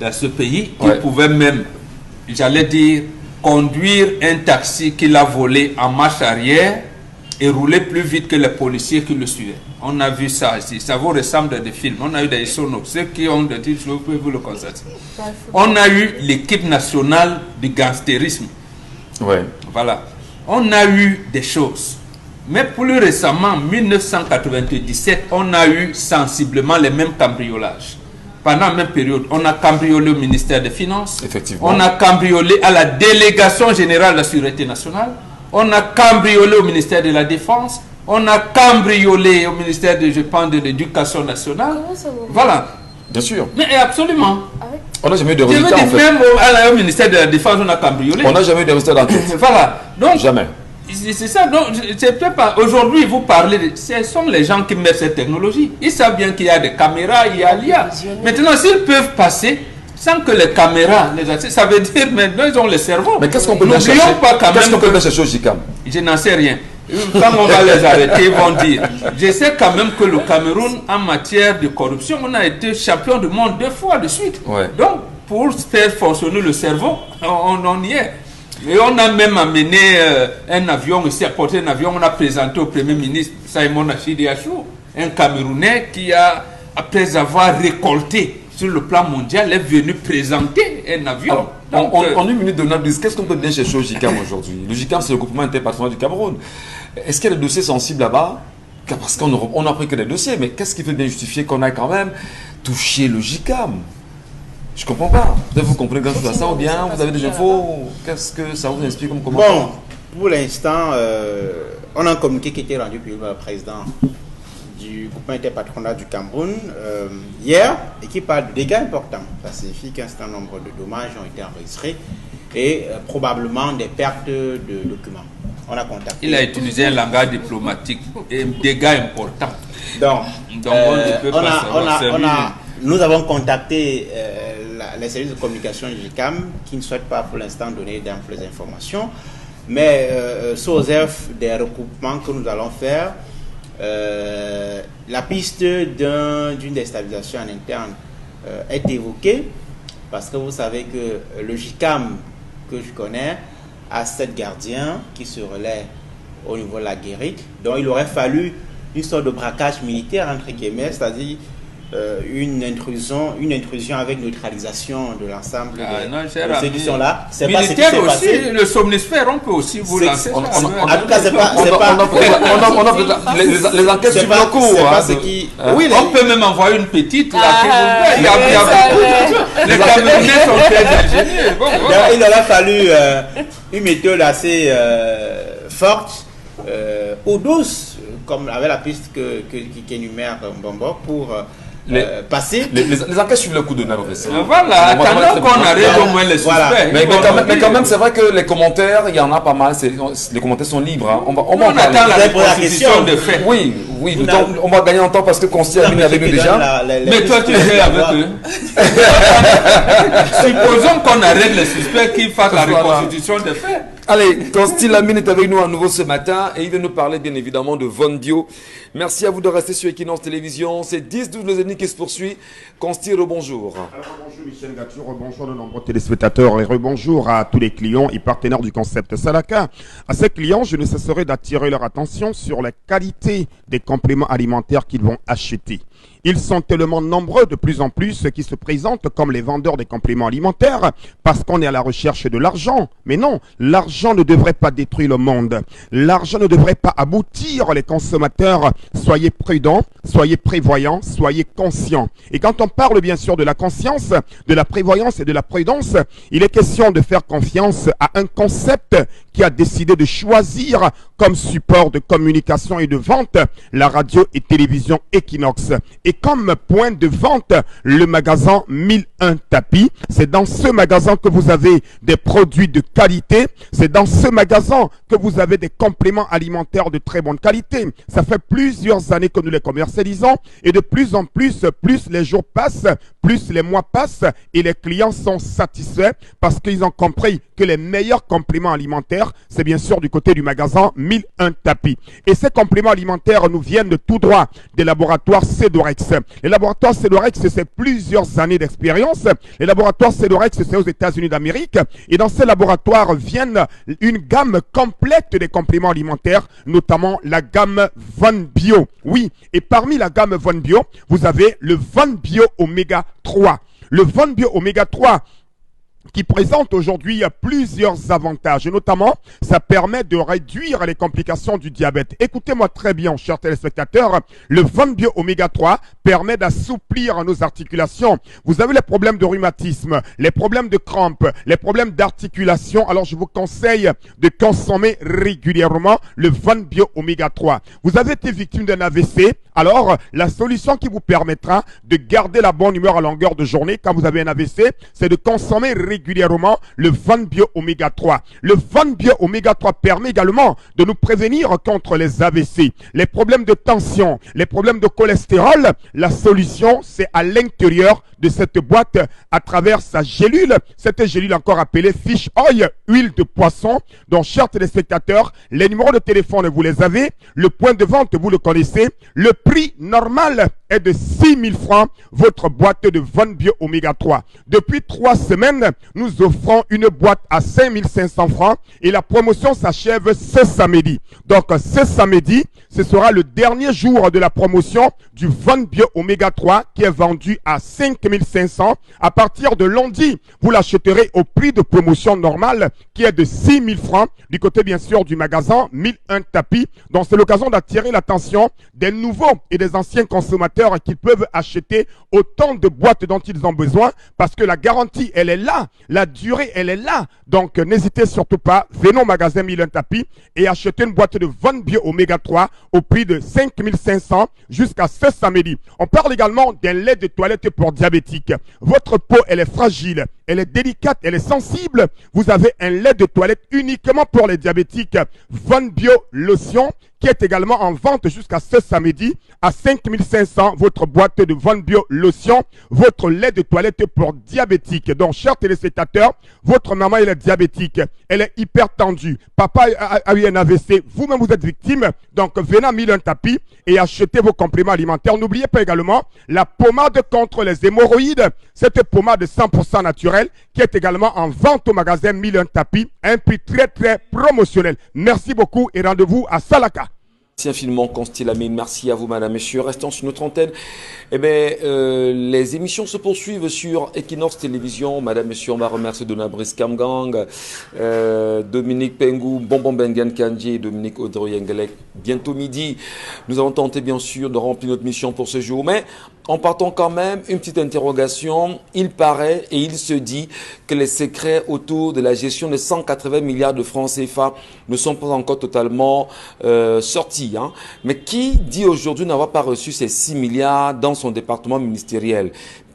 Dans ce pays, ils pouvaient même, j'allais dire, conduire un taxi qu'il a volé en marche arrière et rouler plus vite que les policiers qui le suivaient. On a vu ça ici. Ça vous ressemble à des films. On a eu des sonos. Ceux qui ont des titres, vous pouvez vous le constater. On a eu l'équipe nationale du gangstérisme. Ouais. Voilà. On a eu des choses. Mais plus récemment, en 1997, on a eu sensiblement les mêmes cambriolages. Pendant la même période, on a cambriolé au ministère des Finances. Effectivement. On a cambriolé à la Délégation Générale de la Sûreté Nationale. On a cambriolé au ministère de la Défense. On a cambriolé au ministère de, je pense, de l'Éducation nationale. Voilà. Bien sûr. Mais absolument. On n'a jamais eu de Je veux résultats, dire, en fait. même au ministère de la Défense, on a cambriolé. On n'a jamais eu de résultats d'enquête. Voilà. Donc, Jamais. c'est ça. Donc, c'est peut-être pas. Aujourd'hui, vous parlez de. Ce sont les gens qui mettent cette technologie. Ils savent bien qu'il y a des caméras, il y a l'IA. Maintenant, s'ils peuvent passer sans que les caméras les accèdent, ça veut dire maintenant ils ont le cerveau. Mais qu'est-ce qu'on peut bien chercher? Qu'est-ce qu'on peut bien chercher au JICAM? Je n'en sais rien. Quand on va les arrêter, ils vont dire. Je sais quand même que le Cameroun, en matière de corruption, on a été champion du monde 2 fois de suite. Ouais. Donc, pour faire fonctionner le cerveau, on y est. Et on a même amené un avion, ici apporté un avion, on a présenté au Premier ministre Simon Achidi Achou, un Camerounais qui a, après avoir récolté sur le plan mondial, est venu présenter un avion. Alors, donc, en une minute de analyse, qu'est-ce qu'on peut bien chercher au JICAM aujourd'hui? Le JICAM, c'est le groupement interpatronal du Cameroun. Est-ce qu'il y a des dossiers sensibles là-bas? Parce qu'on n'a pris que des dossiers, mais qu'est-ce qui peut bien justifier qu'on aille quand même toucher le JICAM? Je comprends pas. Vous comprenez grand chose à ça ou bien vous avez des infos? Qu'est-ce que ça vous inspire comme commentaire? Bon, pour l'instant, on a un communiqué qui a été rendu par le président du groupement interpatronal du Cameroun hier et qui parle de dégâts importants. Ça signifie qu'un certain nombre de dommages ont été enregistrés et probablement des pertes de documents. On a contacté. Il a utilisé un langage diplomatique et dégâts importants. Donc, on ne peut pas savoir. nous avons contacté les services de communication du JICAM qui ne souhaitent pas pour l'instant donner d'amples informations, mais sous réserve des recoupements que nous allons faire, la piste d'une déstabilisation en interne est évoquée parce que vous savez que le JICAM que je connais a 7 gardiens qui se relaient au niveau de la guérite, donc il aurait fallu une sorte de braquage militaire entre guillemets, c'est-à-dire une intrusion avec neutralisation de l'ensemble de ceux qui sont là. C'est pas ce qui s'est aussi, passé. le somnifère, on peut aussi vous lancer. En tout cas, c'est pas. Les enquêtes suivent le cours. C'est pas ce qui. Oui, on peut même envoyer une petite là. Les Camerounais sont très ingénieux. Il aurait fallu une méthode assez forte ou douce, comme avec la piste qui énumère Mbombo pour passer. Les enquêtes suivent le coup de nerf. Voilà, attendons qu'on arrête au moins les suspects. Mais quand même, c'est vrai que les commentaires, il y en a pas mal. Les commentaires sont libres. Hein. On attend la reconstitution de fait. Oui, on va gagner en temps parce que Consti a mis avec nous déjà. Mais toi, tu es avec eux. Supposons qu'on arrête les suspects qui fassent la reconstitution de fait. Allez, Consti Lamine est avec nous à nouveau ce matin et il vient nous parler bien évidemment de Von Bio. Merci à vous de rester sur Equinox Télévision. C'est 10-12 le Zénith qui se poursuit. Consti, rebonjour. Bonjour Michel Gature, rebonjour de nombreux téléspectateurs et rebonjour à tous les clients et partenaires du concept Salaka. À ces clients, je ne cesserai d'attirer leur attention sur la qualité des compléments alimentaires qu'ils vont acheter. Ils sont tellement nombreux de plus en plus qui se présentent comme les vendeurs des compléments alimentaires parce qu'on est à la recherche de l'argent. Mais non, l'argent ne devrait pas détruire le monde. L'argent ne devrait pas aboutir les consommateurs. Soyez prudents, soyez prévoyants, soyez conscients. Et quand on parle bien sûr de la conscience, de la prévoyance et de la prudence, il est question de faire confiance à un concept qui a décidé de choisir comme support de communication et de vente la radio et télévision Equinox. Et comme point de vente, le magasin 1001 tapis. C'est dans ce magasin que vous avez des produits de qualité. C'est dans ce magasin que vous avez des compléments alimentaires de très bonne qualité. Ça fait plusieurs années que nous les commercialisons et de plus en plus, plus les jours passent, plus les mois passent et les clients sont satisfaits parce qu'ils ont compris que les meilleurs compléments alimentaires, c'est bien sûr du côté du magasin 1001 tapis. Et ces compléments alimentaires nous viennent de tout droit des laboratoires Cedorex. Les laboratoires Cedorex, c'est plusieurs années d'expérience. Les laboratoires Cedorex, c'est aux États-Unis d'Amérique. Et dans ces laboratoires viennent une gamme complète des compléments alimentaires, notamment la gamme Von Bio. Oui, et parmi la gamme Von Bio, vous avez le Von Bio Oméga 3. Le Von Bio Oméga 3 qui présente aujourd'hui plusieurs avantages. Et notamment, ça permet de réduire les complications du diabète. Écoutez-moi très bien, chers téléspectateurs, le Von Bio Oméga 3 permet d'assouplir nos articulations. Vous avez les problèmes de rhumatisme, les problèmes de crampes, les problèmes d'articulation. Alors, je vous conseille de consommer régulièrement le Von Bio Oméga 3. Vous avez été victime d'un AVC. Alors, la solution qui vous permettra de garder la bonne humeur à longueur de journée quand vous avez un AVC, c'est de consommer régulièrement le Von Bio Oméga 3. Le Von Bio Oméga 3 permet également de nous prévenir contre les AVC, les problèmes de tension, les problèmes de cholestérol. La solution, c'est à l'intérieur de cette boîte à travers sa gélule. Cette gélule encore appelée Fish Oil, huile de poisson. Donc, chers téléspectateurs, les numéros de téléphone, vous les avez. Le point de vente, vous le connaissez. Le prix normal est de 6 000 francs, votre boîte de Von Bio Oméga 3. Depuis 3 semaines, nous offrons une boîte à 5 500 francs et la promotion s'achève ce samedi. Donc, ce samedi, ce sera le dernier jour de la promotion du Von Bio Oméga 3 qui est vendu à 5 500. À partir de lundi, vous l'achèterez au prix de promotion normale qui est de 6 000 francs du côté bien sûr du magasin 1001 tapis. Donc, c'est l'occasion d'attirer l'attention des nouveaux et des anciens consommateurs qui peuvent acheter autant de boîtes dont ils ont besoin parce que la garantie, elle est là. La durée, elle est là. Donc, n'hésitez surtout pas. Venez au magasin 1001 tapis et achetez une boîte de Von Bio Oméga 3 au prix de 5 500 jusqu'à ce samedi. On parle également d'un lait de toilette pour diabétiques. Votre peau, elle est fragile, elle est délicate, elle est sensible. Vous avez un lait de toilette uniquement pour les diabétiques. Von Bio Lotion qui est également en vente jusqu'à ce samedi à 5 500. Votre boîte de Von Bio Lotion, votre lait de toilette pour diabétiques. Donc, chers téléspectateurs, votre maman, elle est diabétique. Elle est hyper tendue. Papa a eu un AVC. Vous-même, vous êtes victime. Donc, venez à 1001 tapis et achetez vos compléments alimentaires. N'oubliez pas également la pommade contre les hémorroïdes. Cette pommade 100% naturelle qui est également en vente au magasin 1001 tapis. Un prix très, très promotionnel. Merci beaucoup et rendez-vous à Salaka. Merci infiniment, Constil Amine. Merci à vous, madame, monsieur. Restons sur notre antenne. Eh bien, les émissions se poursuivent sur Equinox Télévision. Madame, monsieur, on va remercier Dona Brice Kamgang, Dominique Pengou, Bonbon Bengan Kandji et Dominique Audrey-Yengelek. Bientôt midi, nous allons tenter, bien sûr, de remplir notre mission pour ce jour. Mais en partant quand même, une petite interrogation. Il paraît et il se dit que les secrets autour de la gestion de 180 milliards de francs CFA ne sont pas encore totalement sortis. Hein. Mais qui dit aujourd'hui n'avoir pas reçu ces 6 milliards dans son département ministériel?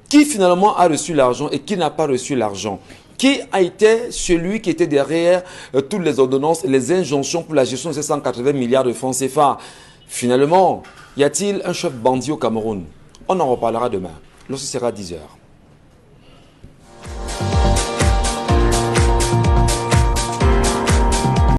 Qui finalement a reçu l'argent et qui n'a pas reçu l'argent? Qui a été celui qui était derrière toutes les ordonnances et les injonctions pour la gestion de ces 180 milliards de francs CFA? Finalement, y a-t-il un chef bandit au Cameroun? On en reparlera demain, lorsque ce sera 10 h.